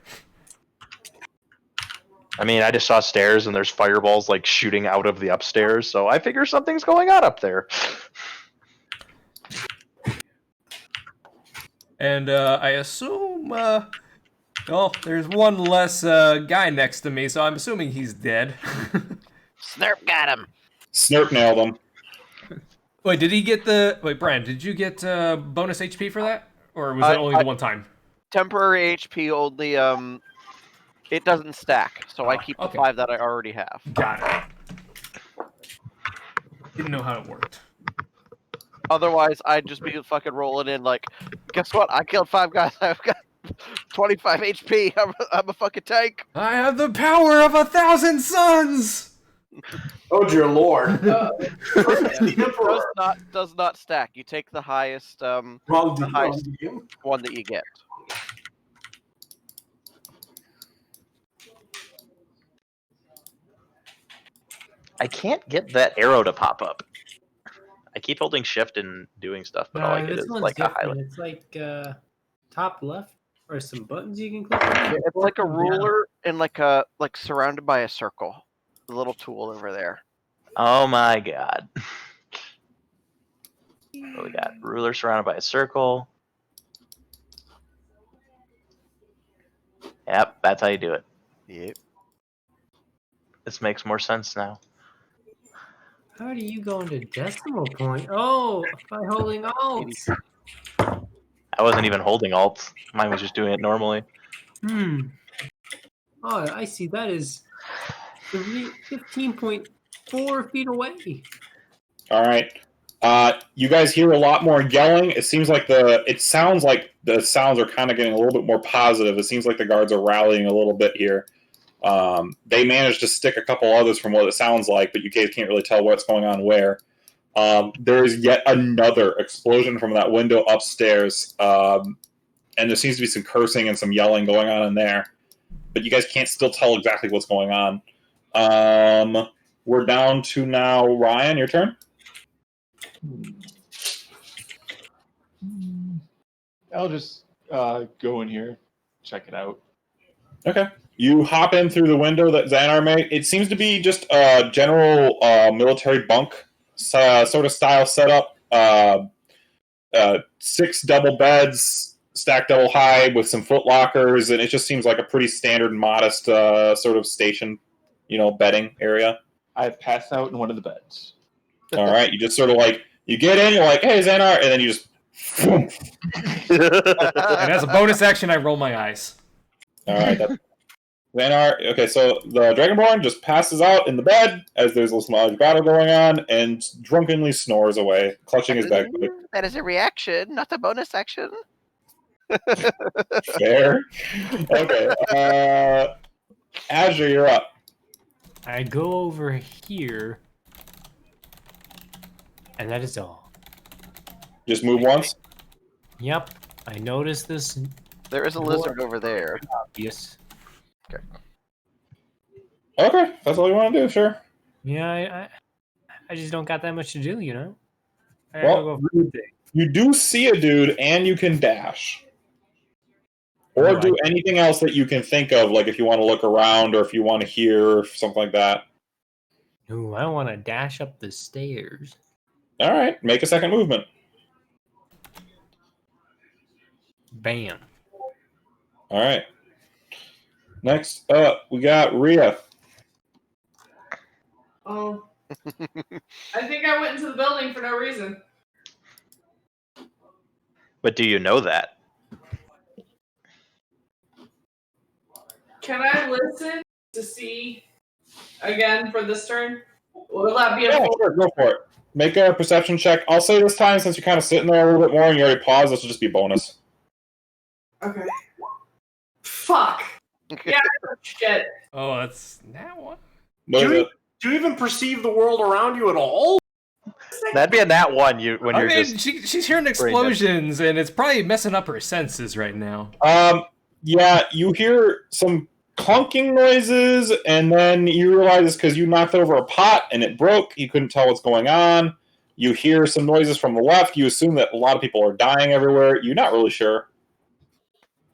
I mean, I just saw stairs and there's fireballs like shooting out of the upstairs, so I figure something's going on up there. And I assume, there's one less guy next to me, so I'm assuming he's dead. Snurp got him. Snurp nailed him. Wait, did he get Wait, Brian, did you get bonus HP for that? Or was it only the one time? Temporary HP only, it doesn't stack, so I keep the 5 that I already have. Got it. Didn't know how it worked. Otherwise, I'd just be fucking rolling in like, guess what? I killed 5 guys. I've got 25 HP. I'm a fucking tank. I have the power of 1,000 suns! Oh dear lord. Does not stack. You take the highest, wrong one that you get. I can't get that arrow to pop up. I keep holding shift and doing stuff, but all I get this is one's like a different. highlight. It's like top left or some buttons you can click on. It's like a ruler and like surrounded by a circle. The little tool over there. Oh my god. So we got ruler surrounded by a circle. Yep, that's how you do it. Yep. This makes more sense now. How do you go into decimal point? Oh, by holding Alt. I wasn't even holding alt. Mine was just doing it normally. Oh, I see. That is 15.4 feet away. All right. You guys hear a lot more yelling. It sounds like the sounds are kind of getting a little bit more positive. It seems like the guards are rallying a little bit here. They managed to stick a couple others from what it sounds like, but you guys can't really tell what's going on where. There is yet another explosion from that window upstairs, and there seems to be some cursing and some yelling going on in there. But you guys can't still tell exactly what's going on. We're down to now Ryan. Your turn. I'll just go in here, check it out. Okay. You hop in through the window that Xanar made. It seems to be just a general military bunk sort of style setup. 6 double beds stacked double high with some foot lockers, and it just seems like a pretty standard, modest sort of station, bedding area. I pass out in one of the beds. All right. You just sort of you get in, you're like, hey, Xanar, and then you just... And as a bonus action, I roll my eyes. All right. Xanar, okay, so the Dragonborn just passes out in the bed as there's a small battle going on and drunkenly snores away, clutching his bag. That is a reaction, not a bonus action. Fair. Okay. Azure, you're up. I go over here, and that is all. Just move once? Yep. I noticed this. There is a lizard over there. Obvious. Okay, that's all you want to do, sure. Yeah, I just don't got that much to do, I Well, you do see a dude, and you can dash. Or do anything else that you can think of, like if you want to look around or if you want to hear, something like that. Ooh, I want to dash up the stairs. All right, make a second movement. Bam. All right. Next up, we got Rhea. Oh. I think I went into the building for no reason. But do you know that? Can I listen to see again for this turn? Will that be a Yeah, sure, go for it. Make a perception check. I'll say this time, since you're kind of sitting there a little bit more and you already paused, this will just be bonus. Okay. Fuck. Yeah, shit. Oh, that's that one. Do you even perceive the world around you at all? That'd be a nat 1 when I you're mean, just... she's hearing explosions, and it's probably messing up her senses right now. Yeah, you hear some clunking noises, and then you realize it's because you knocked over a pot and it broke. You couldn't tell what's going on. You hear some noises from the left. You assume that a lot of people are dying everywhere. You're not really sure.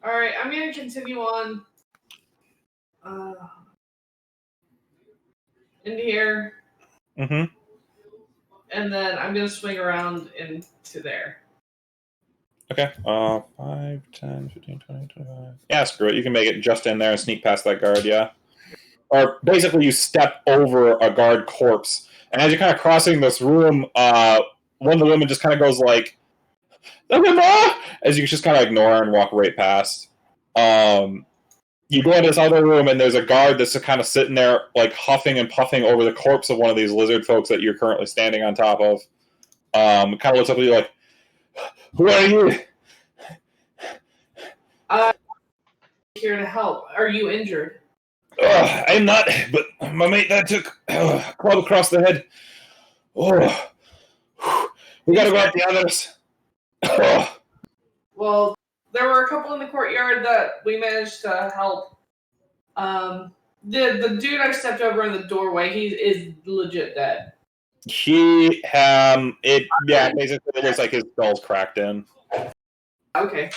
All right, I'm going to continue on into here. Mm-hmm. And then I'm going to swing around into there. Okay. 5, 10, 15, 20, 25. Yeah, screw it. You can make it just in there and sneak past that guard, yeah. Or basically you step over a guard corpse. And as you're kind of crossing this room, one of the women just kind of goes like, as you just kind of ignore her and walk right past. You go into this other room and there's a guard that's kind of sitting there like huffing and puffing over the corpse of one of these lizard folks that you're currently standing on top of. Kind of looks up at you like, who are you? Here to help. Are you injured? I'm not, but my mate that took a club across the head. Oh, we gotta go out the others. Oh. Well, there were a couple in the courtyard that we managed to help. The dude I stepped over in the doorway, he is legit dead. Basically it looks like his skull's cracked in. Okay.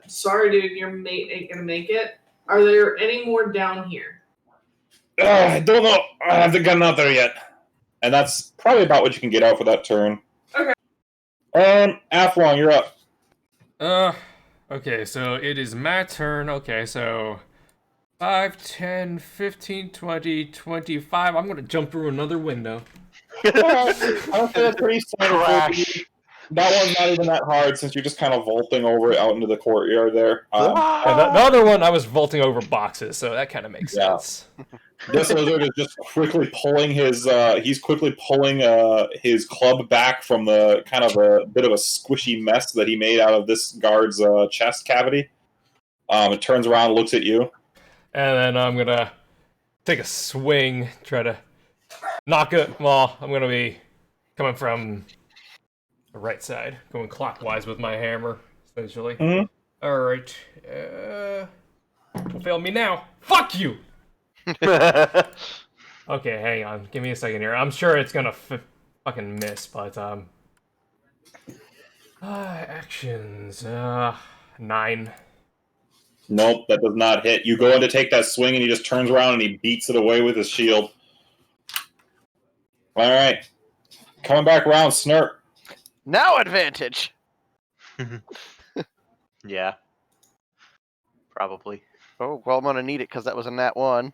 Sorry, dude, your mate ain't gonna make it. Are there any more down here? I don't know. I haven't gotten out there yet. And that's probably about what you can get out for that turn. Okay. Athlon, you're up. Okay, so it is my turn. Okay, so 5, 10, 15, 20, 25. I'm gonna jump through another window. I would say that's pretty standard. Crash. That one's not even that hard since you're just kind of vaulting over it out into the courtyard there. Yeah, the other one, I was vaulting over boxes, so that kind of makes Yeah. sense. This lizard is just quickly pulling his. He's quickly pulling his club back from the kind of a bit of a squishy mess that he made out of this guard's chest cavity. It turns around, looks at you. And then I'm gonna take a swing, try to knock it. Well, I'm gonna be coming from the right side, going clockwise with my hammer, essentially. Mhm. All right. Don't fail me now. Fuck you. Okay, hang on. Give me a second here. I'm sure it's gonna fucking miss, but actions. 9. Nope, that does not hit. You go in to take that swing, and he just turns around and he beats it away with his shield. All right, coming back around, Snurp. Now advantage. Yeah. Probably. Oh, well, I'm gonna need it because that was a nat 1.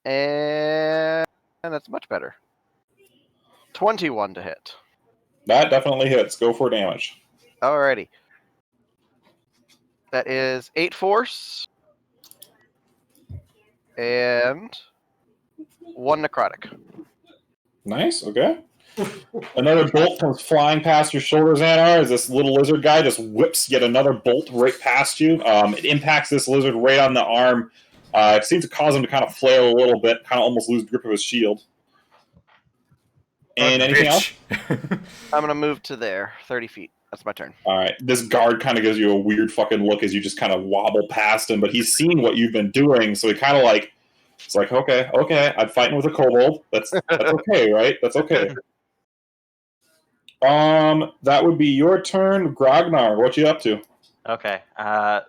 And that's much better. 21 to hit. That definitely hits. Go for damage. Alrighty. That is 8 force. And 1 necrotic. Nice. Okay. Another bolt comes flying past your shoulders, Anar, as this little lizard guy just whips yet another bolt right past you. It impacts this lizard right on the arm. It seems to cause him to kind of flail a little bit, kind of almost lose grip of his shield. And anything else? I'm going to move to there, 30 feet. That's my turn. All right. This guard kind of gives you a weird fucking look as you just kind of wobble past him, but he's seen what you've been doing, so he kind of like, it's like, okay, I'm fighting with a kobold. That's okay, right? That's okay. That would be your turn, Grognar. What you up to? Okay.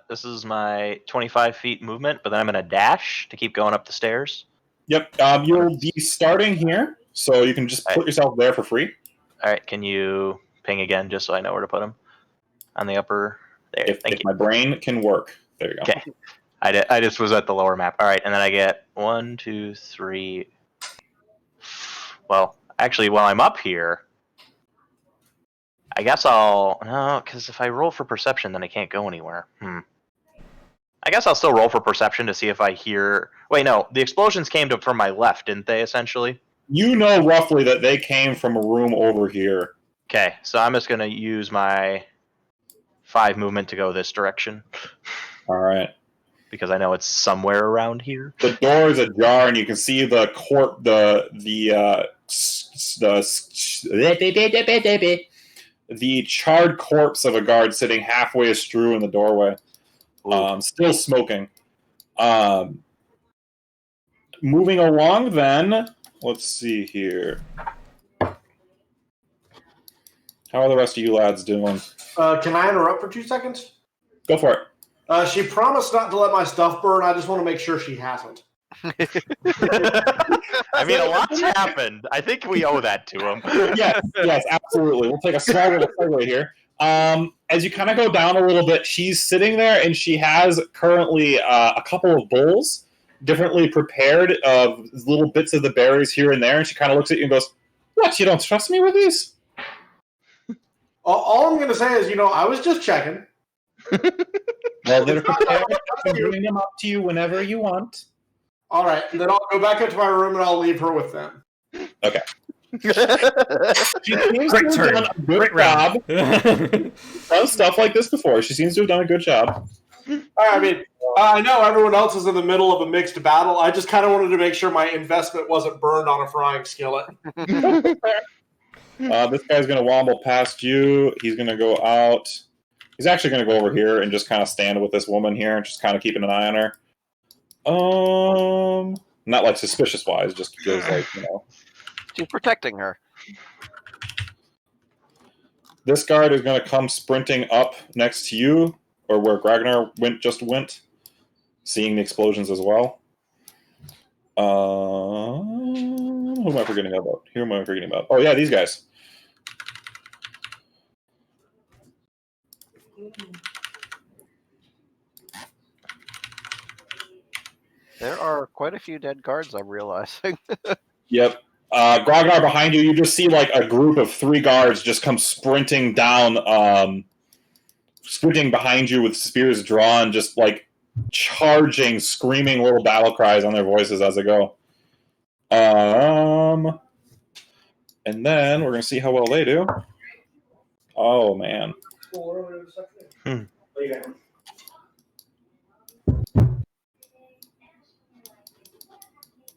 This is my 25 feet movement, but then I'm going to dash to keep going up the stairs. Yep. You'll be starting here, so you can just put yourself there for free. All right. Can you ping again just so I know where to put him? On the upper there. If Thank you. my brain can work. There you go. Okay. I just was at the lower map. All right, and then I get 1, 2, 3. Well, actually, while I'm up here, I guess no, because if I roll for perception, then I can't go anywhere. I guess I'll still roll for perception to see if I hear. Wait, no, the explosions came from my left, didn't they? Essentially. You know roughly that they came from a room over here. Okay, so I'm just gonna use my 5 movement to go this direction. All right. Because I know it's somewhere around here. The door is ajar, and you can see the charred corpse of a guard sitting halfway astrew in the doorway, still smoking. Moving along, then let's see here. How are the rest of you lads doing? Can I interrupt for 2 seconds? Go for it. She promised not to let my stuff burn. I just want to make sure she hasn't. I mean, a lot's happened. I think we owe that to him. Yes, absolutely. We'll take a small little segue here. As you kind of go down a little bit, she's sitting there, and she has currently a couple of bowls, differently prepared, of little bits of the berries here and there, and she kind of looks at you and goes, "What, you don't trust me with these?" All I'm going to say is, I was just checking. Well, they're prepared. I can bring them up to you whenever you want. All right, and then I'll go back up to my room and I'll leave her with them. Okay. She seems to have done a good job. Done stuff like this before. She seems to have done a good job. I mean, I know everyone else is in the middle of a mixed battle. I just kind of wanted to make sure my investment wasn't burned on a frying skillet. This guy's going to womble past you. He's going to go out. He's actually going to go over here and just kind of stand with this woman here and just kind of keeping an eye on her. Not like suspicious-wise, just because, She's protecting her. This guard is going to come sprinting up next to you, or where Gragnar just went, seeing the explosions as well. Who am I forgetting about? Oh, yeah, these guys. There are quite a few dead guards, I'm realizing. Yep. Grognar behind you, you just see like a group of 3 guards just come sprinting down, sprinting behind you with spears drawn, just like charging, screaming little battle cries on their voices as they go. And then we're gonna see how well they do. Oh man.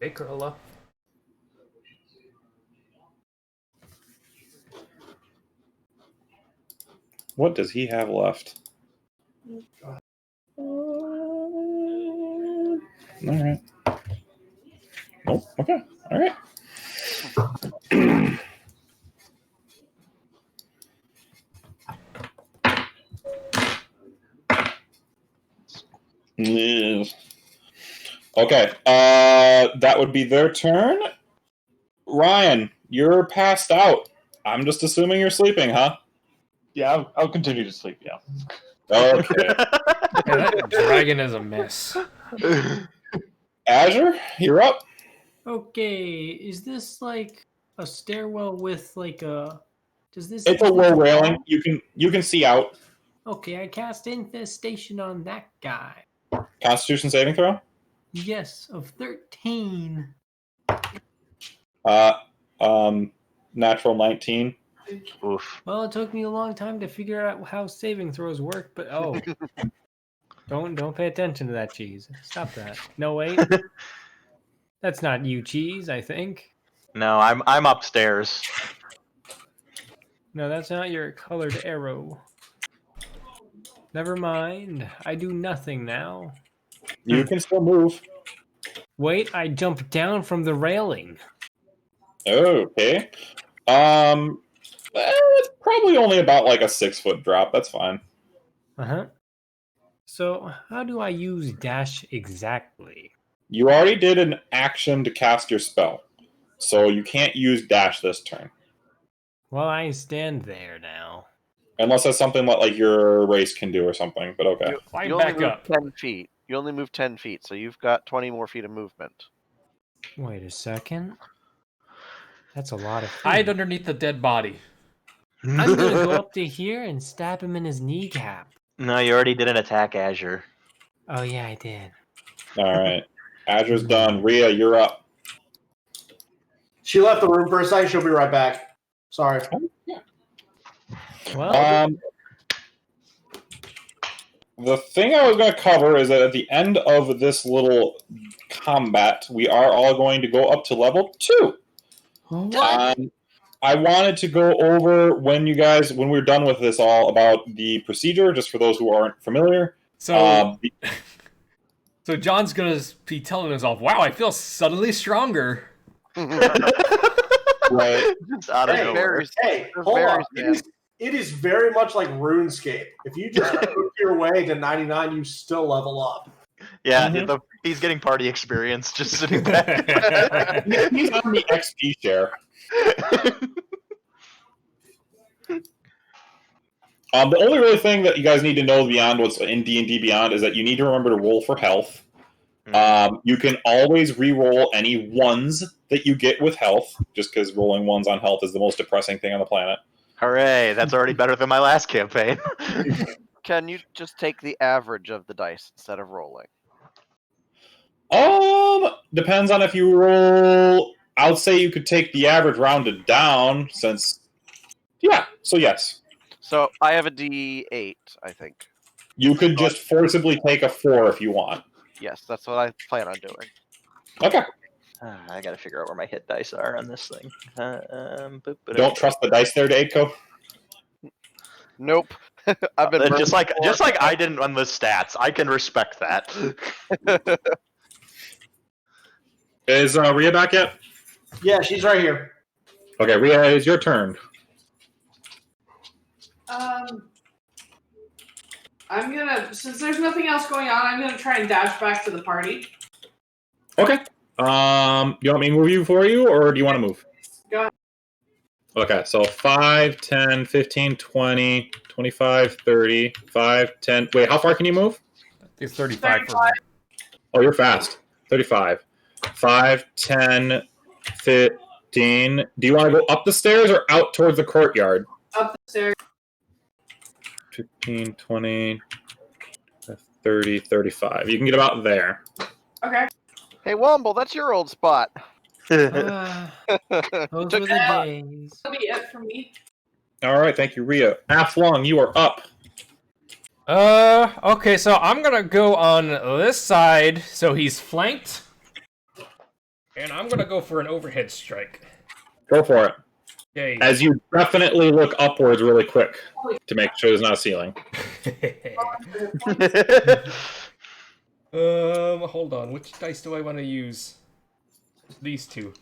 Hey, Corolla. What does he have left? All right. Nope. Okay. All right. Yes. Okay. That would be their turn. Ryan, you're passed out. I'm just assuming you're sleeping, huh? Yeah, I'll continue to sleep. Yeah. Okay. Yeah, that dragon is a mess. Azure, you're up. Okay, is this like a stairwell with like a? Does this? It's a low railing. You can see out. Okay, I cast infestation on that guy. Constitution saving throw. Yes, of 13. Natural 19. Oof. Well, it took me a long time to figure out how saving throws work, but don't pay attention to that, cheese. Stop that. No, wait. That's not you, cheese, I think. No, I'm upstairs. No, that's not your colored arrow. Never mind. I do nothing now. You can still move. Wait, I jumped down from the railing. Okay. It's probably only about like a 6-foot drop. That's fine. Uh-huh. So, how do I use dash exactly? You already did an action to cast your spell, so you can't use dash this turn. Well, I stand there now. Unless that's something like your race can do or something, but okay. Climb You only back move up. 10 feet. You only move 10 feet, so you've got 20 more feet of movement. Wait a second. That's a lot of feet. Hide underneath the dead body. I'm gonna go up to here and stab him in his kneecap. No, you already did an attack, Azure. Oh yeah, I did. Alright. Azure's done. Rhea, you're up. She left the room for a second. She'll be right back. Sorry. Well, The thing I was going to cover is that at the end of this little combat, we are all going to go up to level 2. what? I wanted to go over when we're done with this all about the procedure, just for those who aren't familiar. So, so John's gonna be telling himself, "Wow, I feel suddenly stronger." Right. Just out of nowhere. Hey, hold on. It is very much like RuneScape. If you just work your way to 99, you still level up. Yeah, he's getting party experience just sitting back. He's on the XP share. The only really thing that you guys need to know beyond what's in D&D Beyond is that you need to remember to roll for health. You can always re-roll any ones that you get with health, just because rolling ones on health is the most depressing thing on the planet. Hooray, that's already better than my last campaign. Can you just take the average of the dice instead of rolling? Depends on if you roll. I would say you could take the average rounded down, since... Yeah, so yes. So I have a D8, I think. You could just forcibly take a 4 if you want. Yes, that's what I plan on doing. Okay. I gotta figure out where my hit dice are on this thing. Don't trust the dice there, Dadeco? Nope. I've been just like I didn't on the stats. I can respect that. Is Rhea back yet? Yeah, she's right here. Okay, Rhea, it's your turn. I'm gonna, since there's nothing else going on, I'm gonna try and dash back to the party. Okay. Do you want me to move you for you, or do you want to move? Go ahead. Okay, so 5, 10, 15, 20, 25, 30, 5, 10. Wait, how far can you move? It's 35 for me. Oh, you're fast. 35. 5, 10, 15. Do you want to go up the stairs or out towards the courtyard? Up the stairs. 15, 20, 30, 35. You can get about there. Okay. Hey, Womble, that's your old spot. Those were the days. That'll be it for me. All right, thank you, Rio. Aflong, you are up. Okay, so I'm gonna go on this side, so he's flanked. And I'm gonna go for an overhead strike. Go for it. Okay. As you definitely look upwards really quick to make sure there's not a ceiling. Hold on. Which dice do I want to use? These two.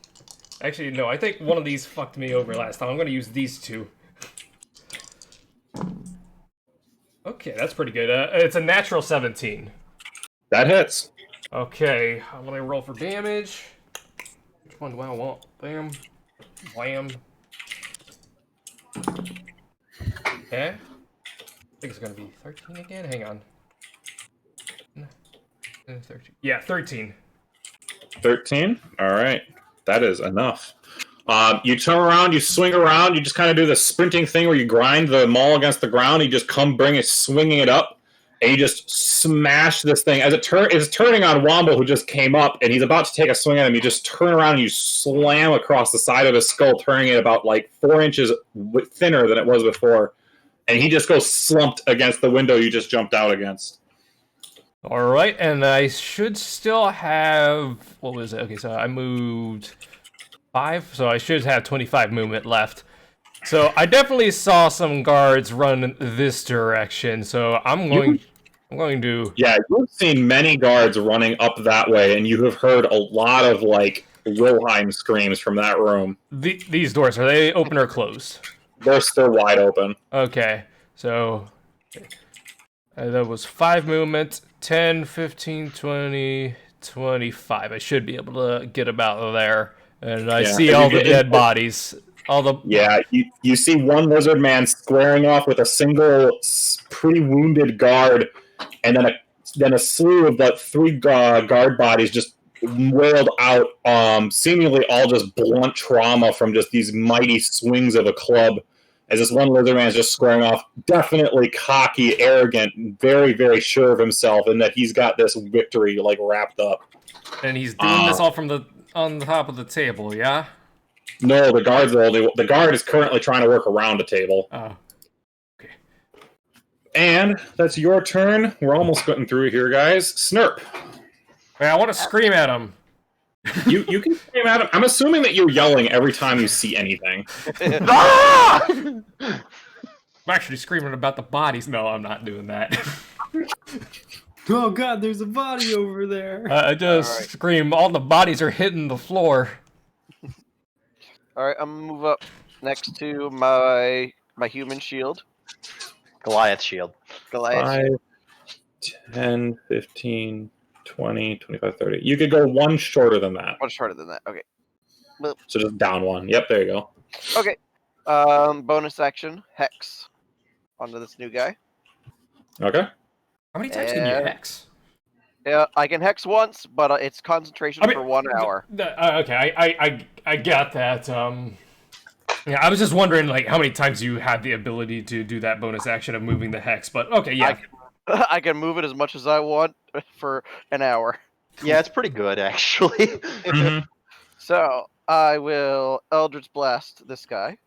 Actually, no. I think one of these fucked me over last time. I'm gonna use these two. Okay, that's pretty good. It's a natural 17. That hits. Okay, how will I roll for damage? Which one do I want? Bam. Wham. Okay. I think it's gonna be 13 again. Hang on. 13. Yeah, 13. 13? All right. That is enough. You turn around, you swing around, you just kind of do the sprinting thing where you grind the maul against the ground, you just come bring it, swinging it up, and you just smash this thing. As it's turning on Womble, who just came up, and he's about to take a swing at him. You just turn around and you slam across the side of his skull, turning it about like 4 inches thinner than it was before. And he just goes slumped against the window you just jumped out against. All right, and I should still have... What was it? Okay, so I moved 5, so I should have 25 movement left. So I definitely saw some guards run this direction, so I'm going to... Yeah, you've seen many guards running up that way, and you have heard a lot of, like, Wilhelm screams from that room. These doors, are they open or closed? They're still wide open. Okay, so... that was 5 movement, 10, 15, 20, 25. I should be able to get about there. And I see all the dead bodies. Yeah, you see one lizard man squaring off with a single pretty wounded guard, and then a slew of the 3 guard bodies just wailed out, seemingly all just blunt trauma from just these mighty swings of a club. As this one lizard man is just squaring off, definitely cocky, arrogant, very, very sure of himself, and that he's got this victory like wrapped up. And he's doing this all from on the top of the table, yeah? No, the guard is currently trying to work around the table. Oh, okay. And that's your turn. We're almost getting through here, guys. Snurp. Wait, I want to scream at him. You can scream at him. I'm assuming that you're yelling every time you see anything. I'm actually screaming about the bodies. No, I'm not doing that. Oh god, there's a body over there. I just scream, all the bodies are hitting the floor. Alright, I'm gonna move up next to my human shield. Goliath shield. Goliath 5, shield. 10, 15, 20, 25, 30. You could go one shorter than that. One shorter than that, okay. So just down one. Yep, there you go. Okay. Bonus action, Hex. Onto this new guy. Okay. How many times can you hex? Yeah, I can hex once, but it's concentration for 1 hour. Okay, I got that. Yeah, I was just wondering, like, how many times you had the ability to do that bonus action of moving the hex, but okay, yeah. I can move it as much as I want for an hour. Yeah, it's pretty good, actually. Mm-hmm. So, I will Eldritch Blast this guy.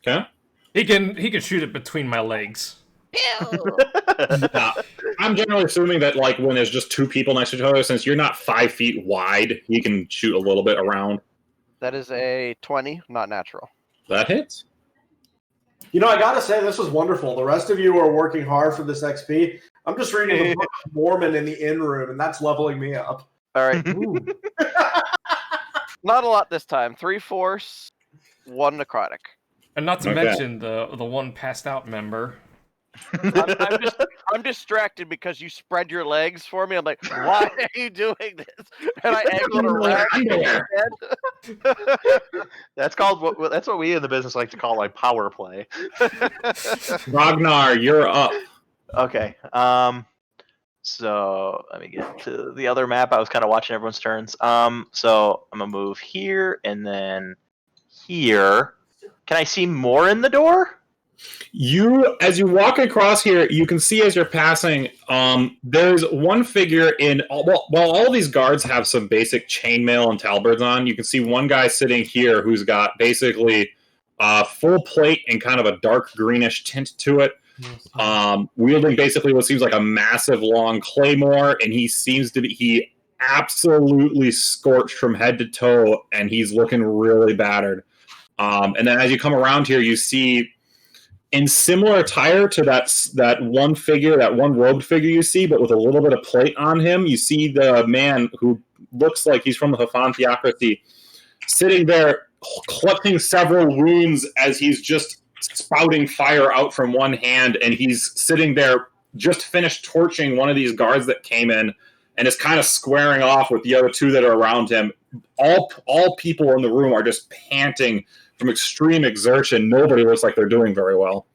Okay. He can shoot it between my legs. I'm generally assuming that, like, when there's just 2 people next to each other, since you're not 5 feet wide, he can shoot a little bit around. That is a 20, not natural. That hits. You know, I gotta say, this was wonderful. The rest of you are working hard for this XP. I'm just reading the Book of Mormon in the inn room, and that's leveling me up. All right. Not a lot this time. 3 force, 1 necrotic. And not to mention the one passed out member. I'm distracted because you spread your legs for me. I'm like, why are you doing this? And I angled around. That's what we in the business like to call like power play. Ragnar, you're up. Okay. So let me get to the other map. I was kind of watching everyone's turns. So I'm gonna move here and then here. Can I see more in the door? As you walk across here, you can see as you're passing, there's one figure in. While all these guards have some basic chainmail and halberds on, you can see one guy sitting here who's got basically full plate and kind of a dark greenish tint to it. Wielding basically what seems like a massive long claymore, and he absolutely scorched from head to toe, and he's looking really battered. And then as you come around here, you see in similar attire to that one figure, that one robed figure you see, but with a little bit of plate on him, you see the man who looks like he's from the Hafan theocracy sitting there clutching several wounds as he's just spouting fire out from one hand, and he's sitting there just finished torching one of these guards that came in and is kind of squaring off with the other two that are around him. All people in the room are just panting from extreme exertion. Nobody looks like they're doing very well.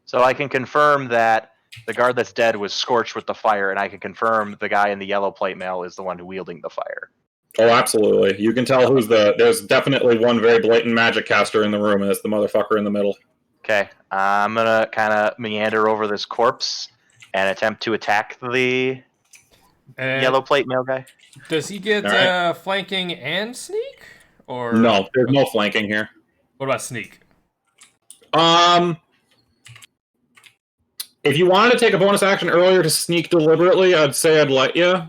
So I can confirm that the guard that's dead was scorched with the fire, and I can confirm the guy in the yellow plate mail is the one wielding the fire. Oh, absolutely. You can tell there's definitely one very blatant magic caster in the room, and it's the motherfucker in the middle. Okay, I'm gonna kind of meander over this corpse and attempt to attack the yellow plate mail guy. Does he get flanking and sneak? Or no, there's no flanking here. What about sneak? If you wanted to take a bonus action earlier to sneak deliberately, I'd say I'd let you.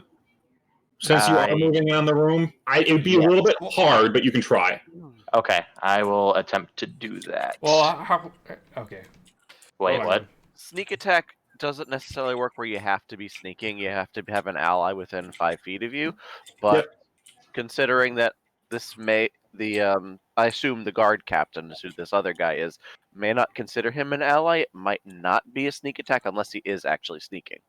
Since you are moving on the room, it would be a little bit hard, but you can try. Okay, I will attempt to do that. Well, okay. Wait, what? Sneak attack doesn't necessarily work where you have to be sneaking. You have to have an ally within 5 feet of you. But considering that I assume the guard captain is who this other guy is, may not consider him an ally. It might not be a sneak attack unless he is actually sneaking.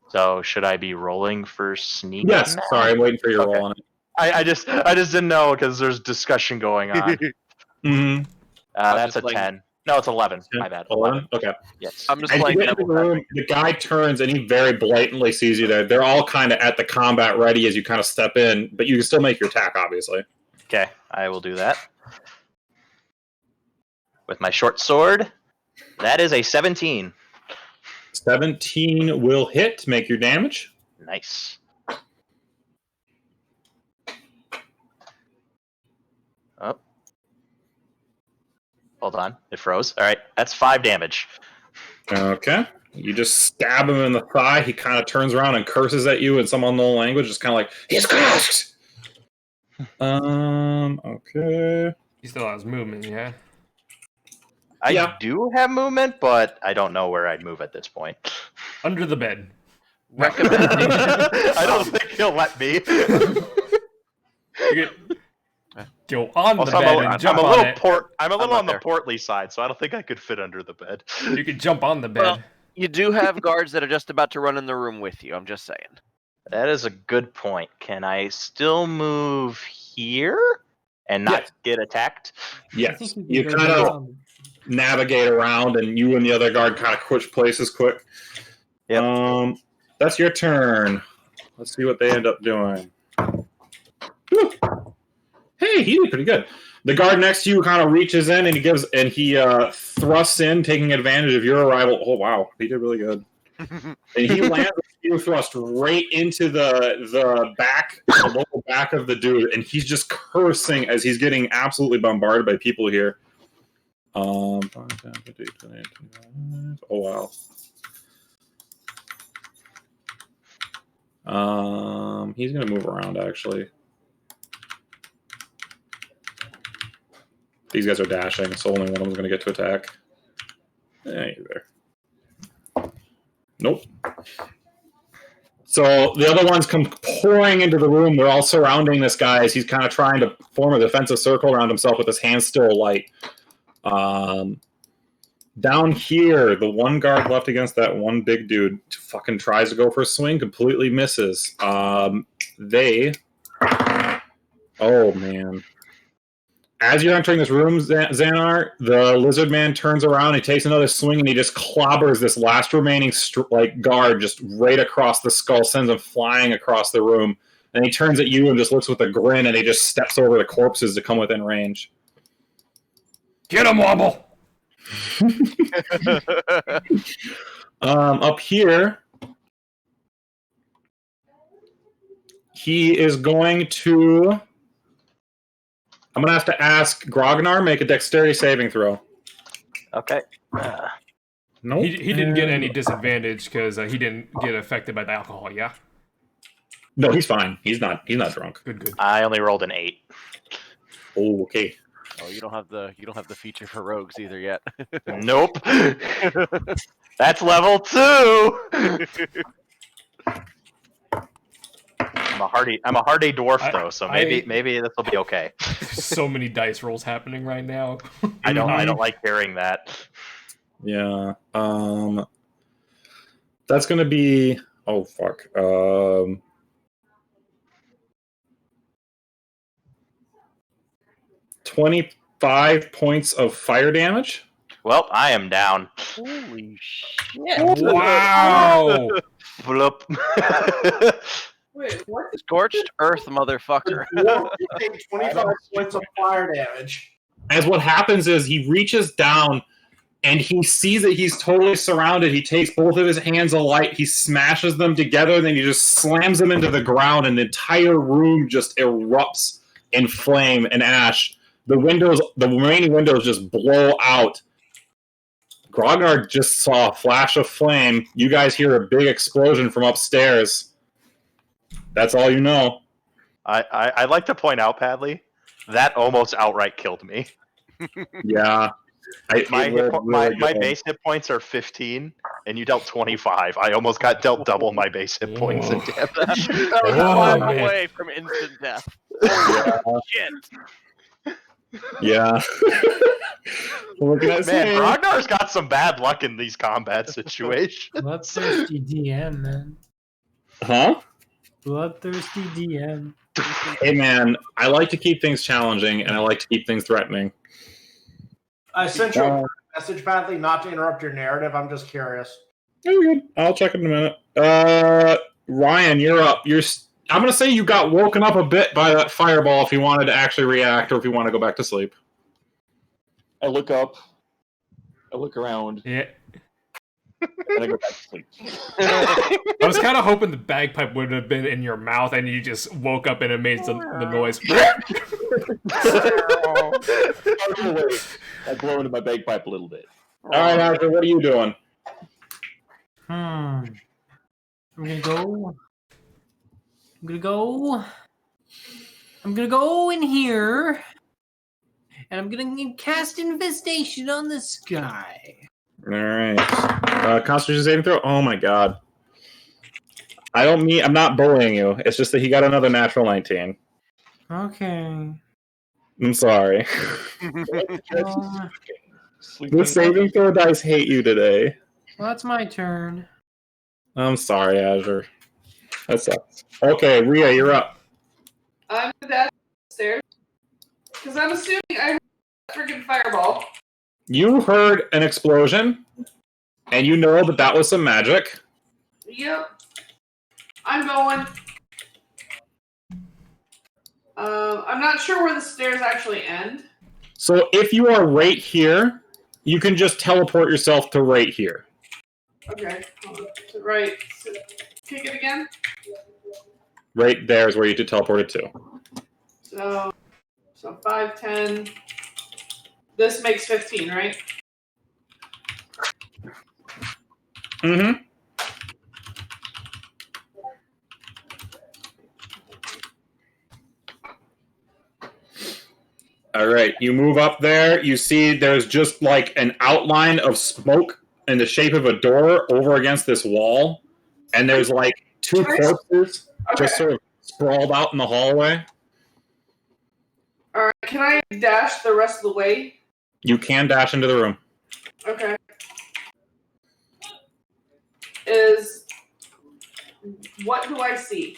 So should I be rolling for sneak? Yes. Sorry, I'm waiting for your roll on it. I just didn't know because there's discussion going on. Mm-hmm. That's a 10. No, it's 11. My bad. 11? Okay. Yes. I'm just As playing you get into the room, the guy turns and he very blatantly sees you there. They're all kind of at the combat ready as you kind of step in, but you can still make your attack, obviously. Okay, I will do that. With my short sword, that is a 17. 17 will hit. Make your damage. Nice. Oh. Hold on. It froze. All right. That's 5 damage. Okay. You just stab him in the thigh. He kind of turns around and curses at you in some unknown language. Just kind of like, he's cursed! Okay. He still has movement, yeah? I do have movement, but I don't know where I'd move at this point. Under the bed. Recommendation. I don't think he'll let me. Go on the bed and jump on it. I'm a little on the portly side, so I don't think I could fit under the bed. You could jump on the bed. Well, you do have guards that are just about to run in the room with you. I'm just saying. That is a good point. Can I still move here and not get attacked? Yes. You kind of navigate around, and you and the other guard kind of switch places quick. Yep. That's your turn. Let's see what they end up doing. Woo. Hey, he did pretty good. The guard next to you kind of reaches in and he thrusts in, taking advantage of your arrival. Oh wow, he did really good. And he lands a spear thrust right into the back, the lower back of the dude, and he's just cursing as he's getting absolutely bombarded by people here. Oh wow. He's gonna move around actually. These guys are dashing, so only one of them's gonna get to attack. You're there. Nope. So the other ones come pouring into the room. They're all surrounding this guy as he's kind of trying to form a defensive circle around himself with his hands still light. Down here, the one guard left against that one big dude fucking tries to go for a swing, completely misses. Oh man. as you're entering this room, Xanar, the lizard man turns around, he takes another swing, and he just clobbers this last remaining guard just right across the skull, sends him flying across the room. And he turns at you and just looks with a grin, and he just steps over the corpses to come within range. Get him, Wobble! Up here, he is going to... I'm going to have to ask Grognar, make a dexterity saving throw. Okay. Nope. He didn't get any disadvantage because he didn't get affected by the alcohol, yeah? No, he's fine. He's not drunk. Good. I only rolled an 8. Oh, okay. Oh, you don't have the feature for rogues either yet. Nope. That's level 2. I'm a hardy dwarf though, so maybe this will be okay. So many dice rolls happening right now. I don't like hearing that. Yeah. That's gonna be. Oh fuck. 25 points of fire damage. Well, I am down. Holy shit! Wow! Bloop. Wait, what? Scorched earth, motherfucker. You take 25 points of fire damage. As what happens is he reaches down and he sees that he's totally surrounded. He takes both of his hands alight, he smashes them together, and then he just slams them into the ground, and the entire room just erupts in flame and ash. The remaining windows just blow out. Grognar just saw a flash of flame. You guys hear a big explosion from upstairs. That's all you know. I'd like to point out, Padley, that almost outright killed me. Yeah. My base hit points are 15, and you dealt 25. I almost got dealt double my base hit points in damage. That was far away from instant death. Shit. Yeah. What can I say? Man, Ragnar's got some bad luck in these combat situations. Bloodthirsty DM, man. Huh? Bloodthirsty DM. Hey, man, I like to keep things challenging, and I like to keep things threatening. I sent you a message, Badly, not to interrupt your narrative. I'm just curious. Oh, good. I'll check in a minute. Ryan, you're up. I'm going to say you got woken up a bit by that fireball if you wanted to actually react or if you want to go back to sleep. I look up. I look around. Yeah. And I go back to sleep. I was kind of hoping the bagpipe would have been in your mouth and you just woke up and it made the noise. I blow into my bagpipe a little bit. All right, Arthur, what are you doing? I'm gonna go. I'm gonna go in here, and I'm gonna cast Infestation on this guy. All right. Constitution saving throw? Oh, my God. I'm not bullying you. It's just that he got another natural 19. Okay. I'm sorry. The saving throw dice hate you today. Well, that's my turn. I'm sorry, Azure. That sucks. Okay, Rhea, you're up. I'm downstairs because I'm assuming I heard a freaking fireball. You heard an explosion, and you know that was some magic. Yep. I'm going. I'm not sure where the stairs actually end. So if you are right here, you can just teleport yourself to right here. Okay. Hold on. Right. So, kick it again. Right there is where you teleport it to. So 5, 10. This makes 15, right? Mm-hmm. All right, you move up there. You see there's just like an outline of smoke in the shape of a door over against this wall. And there's like two corpses just sort of sprawled out in the hallway. All right, can I dash the rest of the way? You can dash into the room. Okay. What do I see?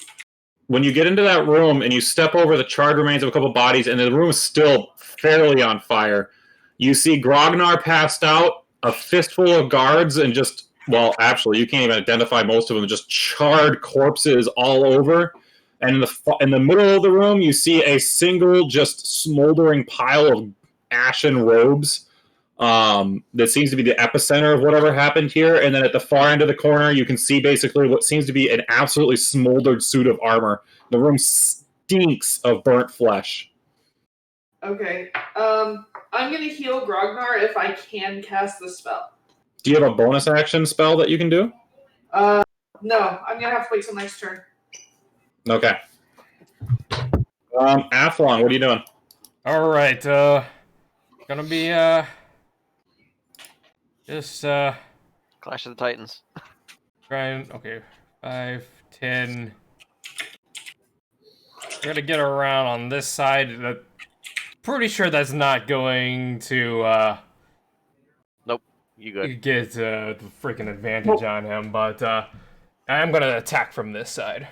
When you get into that room and you step over the charred remains of a couple bodies, and the room is still fairly on fire. You see Grognar passed out, a fistful of guards, and just, well, actually, you can't even identify most of them, just charred corpses all over. And in the middle of the room, you see a single, just smoldering pile of ashen robes that seems to be the epicenter of whatever happened here. And then at the far end of the corner, you can see basically what seems to be an absolutely smoldered suit of armor. The room stinks of burnt flesh. Okay. I'm gonna heal Grognar if I can cast the spell. Do you have a bonus action spell that you can do? No. I'm gonna have to wait till next turn. Okay. Athlon, what are you doing? All right. Gonna be just Clash of the Titans. trying. Okay, 5, 10. We're gonna get around on this side. Pretty sure that's not going to Nope, you good. get the freaking advantage on him, but I'm gonna attack from this side.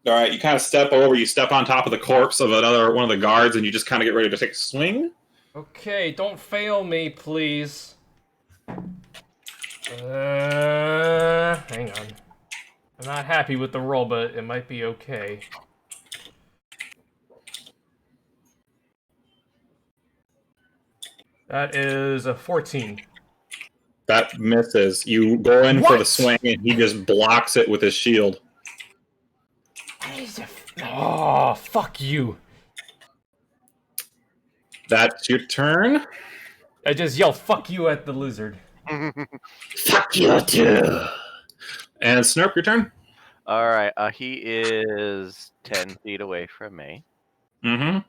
All right, you kind of step over, you step on top of the corpse of another one of the guards, and you just kind of get ready to take a swing. Okay, don't fail me, please. Hang on. I'm not happy with the roll, but it might be okay. That is a 14. That misses. You go in for the swing, and he just blocks it with his shield. Oh, fuck you. That's your turn. I just yell "fuck you" at the lizard. Fuck you too. And Snurp, your turn. All right, he is 10 feet away from me. Mm-hmm.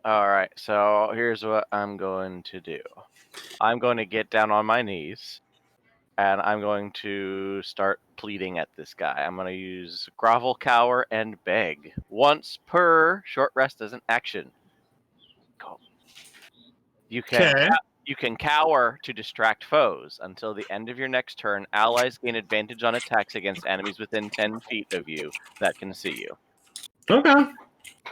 All right, so here's what I'm going to do. I'm going to get down on my knees, and I'm going to start pleading at this guy. I'm going to use Grovel, Cower, and Beg. Once per short rest as an action. Go. You can cower to distract foes. Until the end of your next turn, allies gain advantage on attacks against enemies within 10 feet of you that can see you. Okay.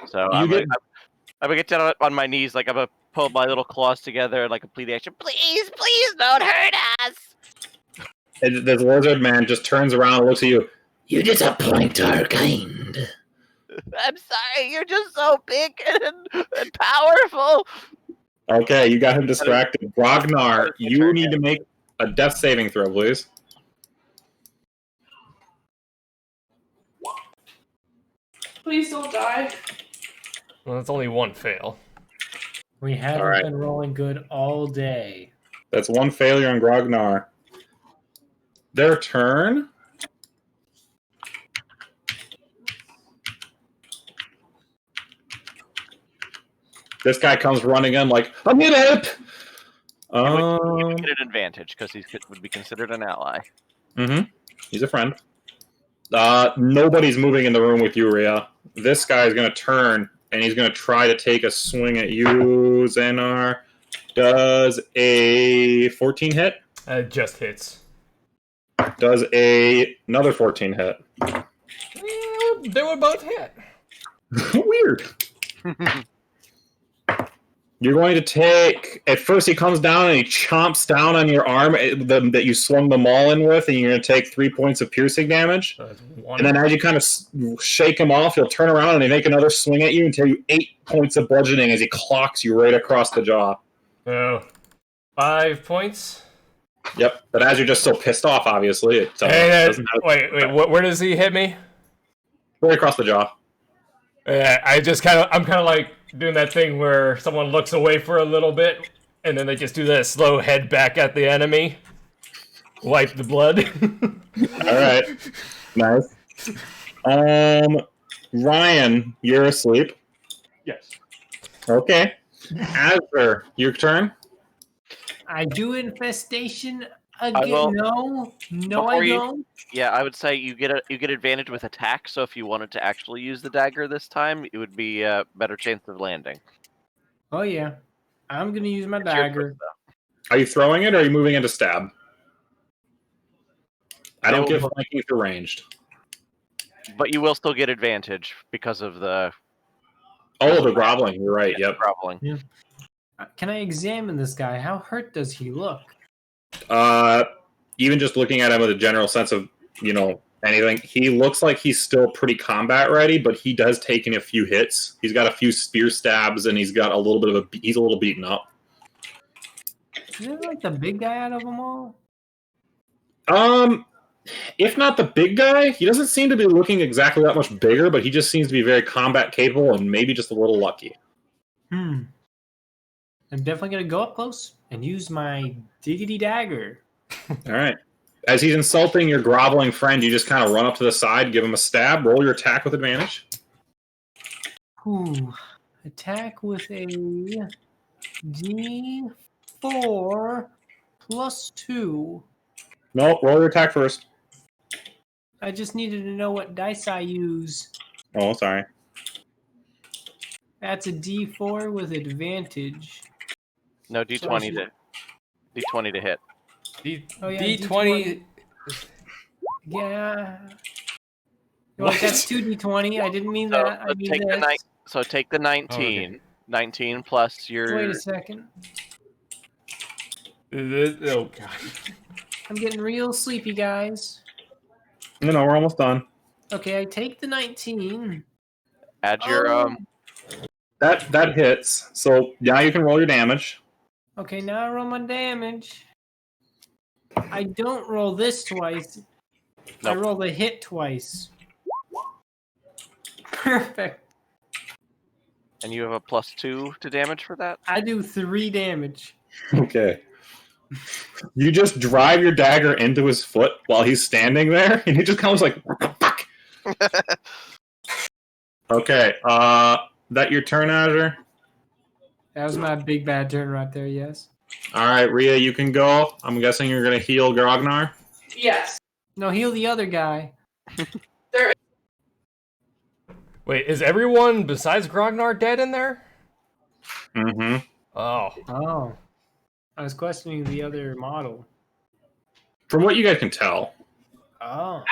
So I'm gonna get down on my knees, like I'm gonna pull my little claws together, like a plead action. Please, please don't hurt us. And this lizard man just turns around and looks at you. You disappoint our kind. I'm sorry, you're just so big and powerful. Okay, you got him distracted. Grognar, you need to make a death saving throw, please. Please don't die. Well, that's only one fail. We haven't All right. been rolling good all day. That's one failure on Grognar. Their turn. This guy comes running in like, I'm gonna help! You would get an advantage because he would be considered an ally. Mm-hmm. He's a friend. Nobody's moving in the room with you, Rhea. This guy is going to turn, and he's going to try to take a swing at you, Xanar. Does a 14 hit? Just hits. Does another 14 hit? They were both hit. Weird. You're going to take... At first, he comes down and he chomps down on your arm that you swung the maul in with, and you're going to take 3 points of piercing damage. And then as you kind of shake him off, he'll turn around and he make another swing at you and take you 8 points of bludgeoning as he clocks you right across the jaw. Oh. 5 points? Yep, but as you're just so pissed off, obviously, it doesn't have... Wait, where does he hit me? Right across the jaw. I'm kind of like doing that thing where someone looks away for a little bit, and then they just do that slow head back at the enemy. Wipe the blood. All right. Nice. Ryan, you're asleep. Yes. Okay. Azure, your turn. I do infestation I again. will- No, I don't. Yeah, I would say you get advantage with attack. So if you wanted to actually use the dagger this time, it would be a better chance of landing. Oh yeah, I'm gonna use my It's your dagger. turn, though. Are you throwing it or are you moving into stab? I don't They give will- flanking for ranged. But you will still get advantage because of the Oh, the groveling. You're right. Yep. groveling. Yeah. Can I examine this guy? How hurt does he look? Even just looking at him with a general sense of, anything, he looks like he's still pretty combat ready, but he does take in a few hits. He's got a few spear stabs, and he's got a little bit of he's a little beaten up. Is it like the big guy out of them all? If not the big guy, he doesn't seem to be looking exactly that much bigger, but he just seems to be very combat capable and maybe just a little lucky. I'm definitely going to go up close and use my diggity dagger. All right. As he's insulting your groveling friend, you just kind of run up to the side, give him a stab, roll your attack with advantage. Ooh. Attack with a D4 plus 2. No, roll your attack first. I just needed to know what dice I use. Oh, sorry. That's a D4 with advantage. No, D20 to hit. D20. Yeah. Well, that's 2D20. I didn't mean that. I mean that. So take the 19. Okay. 19 plus your... Wait a second. Oh, God. I'm getting real sleepy, guys. No, we're almost done. Okay, I take the 19. Add your... That hits. So now you can roll your damage. Okay, now I roll my damage. I don't roll this twice. Nope. I roll the hit twice. Perfect. And you have a +2 to damage for that? I do 3 damage. Okay. You just drive your dagger into his foot while he's standing there, and he just comes like, fuck. Okay, that your turn, Azure? That was my big bad turn right there, yes. Alright, Rhea, you can go. I'm guessing you're going to heal Grognar? Yes. No, heal the other guy. Wait, is everyone besides Grognar dead in there? Mm-hmm. Oh. I was questioning the other model. From what you guys can tell. Oh.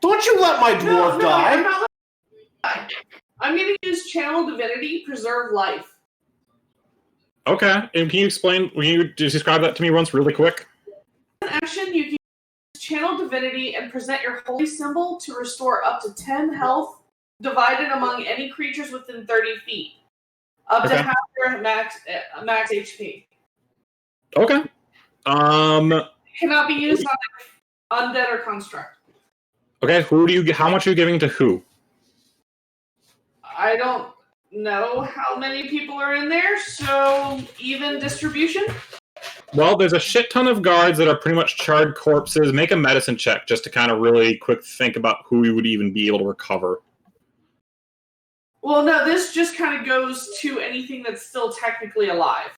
Don't you let my dwarf die! I'm not I'm going to use Channel Divinity, Preserve Life. Okay, and can you just describe that to me once really quick? In action, you can use Channel Divinity and present your holy symbol to restore up to 10 health, divided among any creatures within 30 feet. Up to half your max HP. Okay. Cannot be used on undead or construct. Okay, how much are you giving to who? I don't know how many people are in there, so even distribution? Well, there's a shit ton of guards that are pretty much charred corpses. Make a medicine check just to kind of really quick think about who you would even be able to recover. Well, no, this just kind of goes to anything that's still technically alive.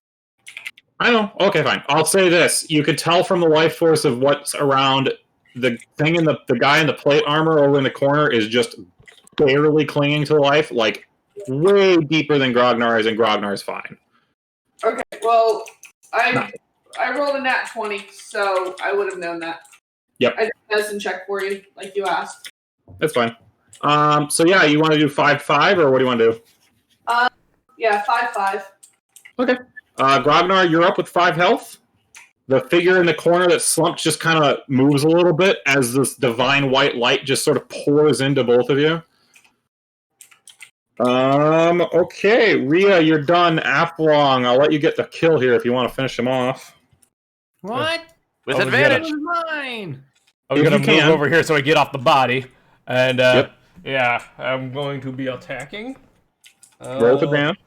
I know. Okay, fine. I'll say this. You could tell from the life force of what's around the thing in the guy in the plate armor over in the corner is just barely clinging to life, like way deeper than Grognar is, and Grognar is fine. Okay, well, I rolled a nat 20, so I would have known that. Yep. I did a medicine check for you, like you asked. That's fine. So yeah, you want to do 5-5, or what do you want to do? Yeah, 5-5. Okay. Grognar, you're up with 5 health. The figure in the corner that slumped just kind of moves a little bit as this divine white light just sort of pours into both of you. Okay, Rhea, you're done. Aflong, I'll let you get the kill here if you want to finish him off. What? With advantage. That was mine. I'm going to move over here so I get off the body. And, Yep. yeah, I'm going to be attacking. Roll to advantage.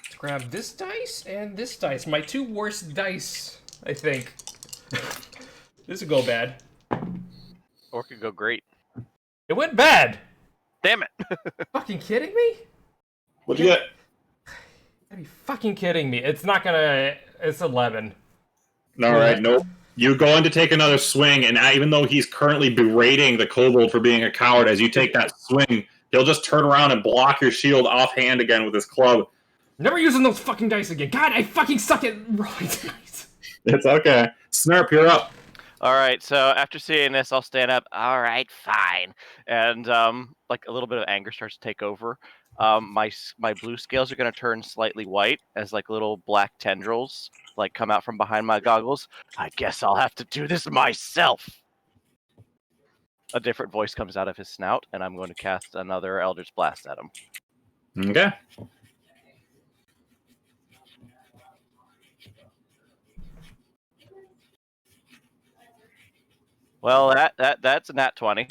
Let's grab this dice and this dice. My 2 worst dice, I think. This would go bad. Or could go great. It went bad! Damn it. Fucking kidding me? What'd you get? Are you fucking kidding me? It's not gonna... It's 11. All right, nope. You go in to take another swing, and even though he's currently berating the kobold for being a coward, as you take that swing, he'll just turn around and block your shield offhand again with his club. Never using those fucking dice again. God, I fucking suck at rolling dice. It's okay. Snurp, you're up. All right, so after seeing this, I'll stand up. All right, fine. And like a little bit of anger starts to take over. My blue scales are going to turn slightly white as like little black tendrils like come out from behind my goggles. I guess I'll have to do this myself. A different voice comes out of his snout, and I'm going to cast another Eldritch Blast at him. Okay. Well, that's a nat 20.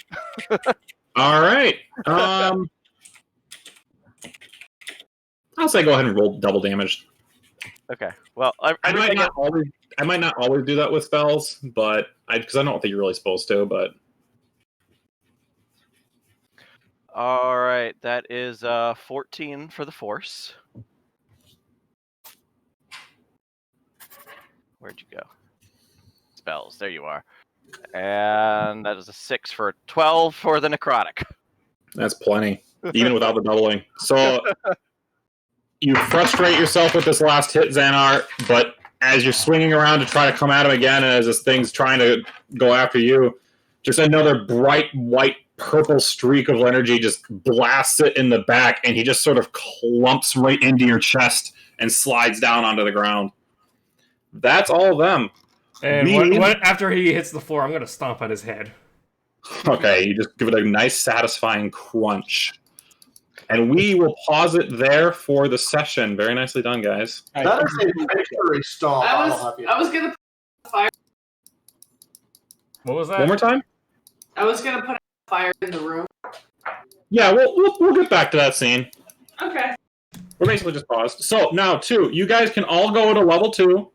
All right. I'll say go ahead and roll double damage. Okay. Well, I might not always do that with spells, but because I don't think you're really supposed to. But all right, that is 14 for the force. Where'd you go? Spells. There you are. And that is a 6 for 12 for the necrotic. that's plenty, even without the doubling. So you frustrate yourself with this last hit, Xanar, but as you're swinging around to try to come at him again, and as this thing's trying to go after you, just another bright white purple streak of energy just blasts it in the back, and he just sort of clumps right into your chest and slides down onto the ground. That's all of them. And after he hits the floor, I'm going to stomp on his head. Okay, you just give it a nice, satisfying crunch. And we will pause it there for the session. Very nicely done, guys. That is a victory stomp. I was gonna put fire. What was that? One more time? I was gonna put fire in the room. Yeah, we'll get back to that scene. Okay. We're basically just paused. So now, you guys can all go to level 2.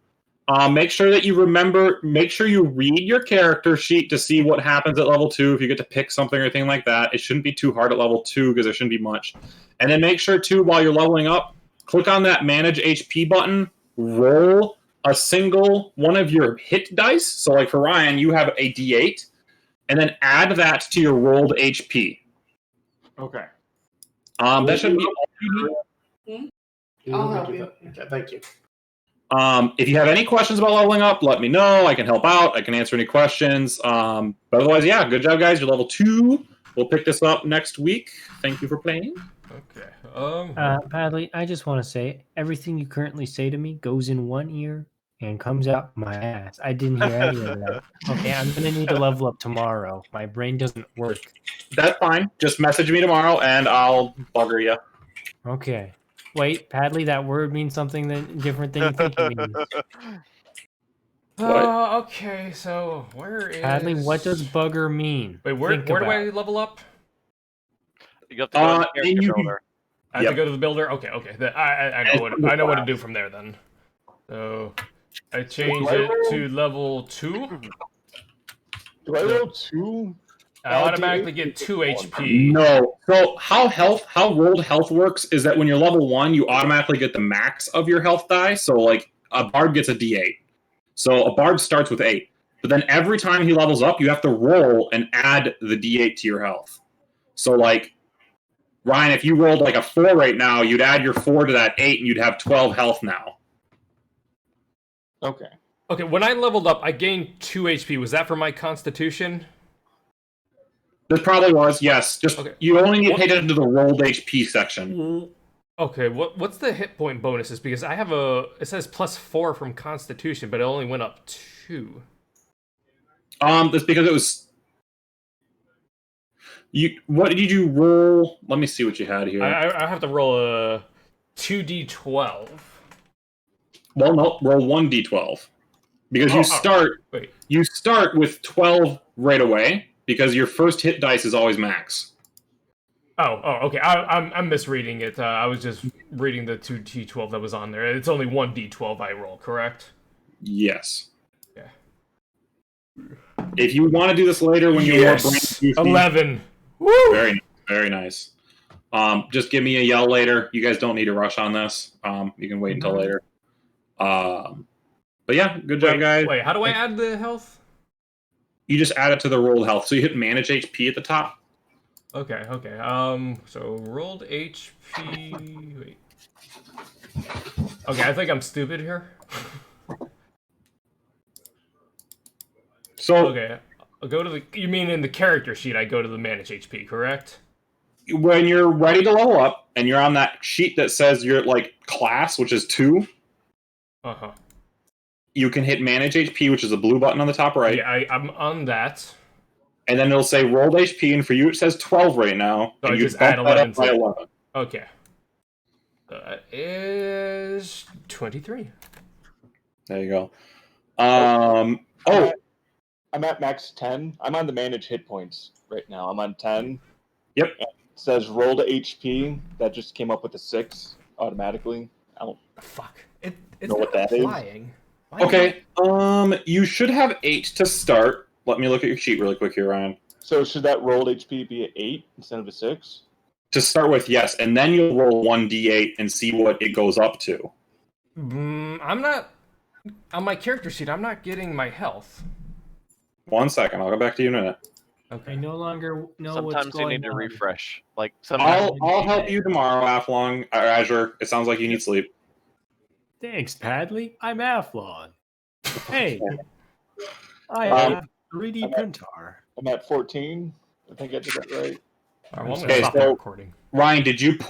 Make sure that you remember, make sure you read your character sheet to see what happens at level 2 if you get to pick something or anything like that. It shouldn't be too hard at level 2 because there shouldn't be much. And then make sure, too, while you're leveling up, click on that Manage HP button, roll a single one of your hit dice. So like for Ryan, you have a D8, and then add that to your rolled HP. Okay. That should be all you need. I'll help you. Okay, thank you. If you have any questions about leveling up, let me know. I can help out. I can answer any questions. But otherwise, yeah, good job, guys. You're level 2. We'll pick this up next week. Thank you for playing. Okay. Padley, I just want to say everything you currently say to me goes in one ear and comes out my ass. I didn't hear any of that. Okay, I'm gonna need to level up tomorrow. My brain doesn't work. That's fine. Just message me tomorrow, and I'll bugger you. Okay. Wait, Padley, that word means something different than you think it means. Okay, so where is... Padley, what does bugger mean? Wait, where do I level up? You have to go to the character builder. I have to go to the builder? Okay. I know what to do from there, then. So, I change it to level 2. Do I roll 2? I automatically get 2 HP. No. So how rolled health works is that when you're level 1, you automatically get the max of your health die. So like a bard gets a D8. So a bard starts with 8. But then every time he levels up, you have to roll and add the D8 to your health. So like Ryan, if you rolled like a 4 right now, you'd add your 4 to that 8 and you'd have 12 health now. Okay. Okay, when I leveled up, I gained 2 HP. Was that for my constitution? This probably was, yes. Just okay. You only need to pay attention to the rolled HP section. Okay, what's the hit point bonuses? Because I have it says +4 from Constitution, but it only went up 2. That's because it was. What did you roll? Let me see what you had here. I have to roll a 2d12. Well, no, roll 1d12 because you start with 12 right away. Because your first hit dice is always max. Oh, okay. I'm misreading it. I was just reading the 2d12 that was on there. It's only 1d12 I roll, correct? Yes. Yeah. If you want to do this later when you're more brain 11. Woo! Very, very nice. Just give me a yell later. You guys don't need to rush on this. You can wait until later. But yeah, good job, guys. Wait, how do I add the health? You just add it to the rolled health. So you hit manage HP at the top. Okay. So rolled HP. Wait. Okay, I think I'm stupid here. So Okay. I'll go to the. You mean in the character sheet? I go to the manage HP, correct? when you're ready to level up, and you're on that sheet that says your like class, which is 2, you can hit manage HP, which is the blue button on the top right. Yeah, I'm on that. And then it'll say rolled HP, and for you it says 12 right now. So and I you just add bump that 11 up by to it. 11. Okay. That is 23. There you go. I'm at max 10. I'm on the manage hit points right now. I'm on 10. Yep. It says roll to HP. That just came up with a 6 automatically. I don't Fuck. It's know what not that is. applying. Okay. You should have 8 to start. Let me look at your sheet really quick here, Ryan. So should that rolled HP be an 8 instead of a 6? To start with, yes, and then you'll roll 1d8 and see what it goes up to. I'm not on my character sheet. I'm not getting my health. 1 second, I'll go back to you in a minute. I no longer know what's Sometimes you going need to on. refresh. Like sometimes. I'll help you tomorrow, Athlon, or Azure. It sounds like you need sleep. Thanks, Padley. I'm Athlon. Hey, I have a 3D printer. I'm at 14. I think I did that right. All right, well, I'm gonna Okay, stop the so recording. Ryan, did you put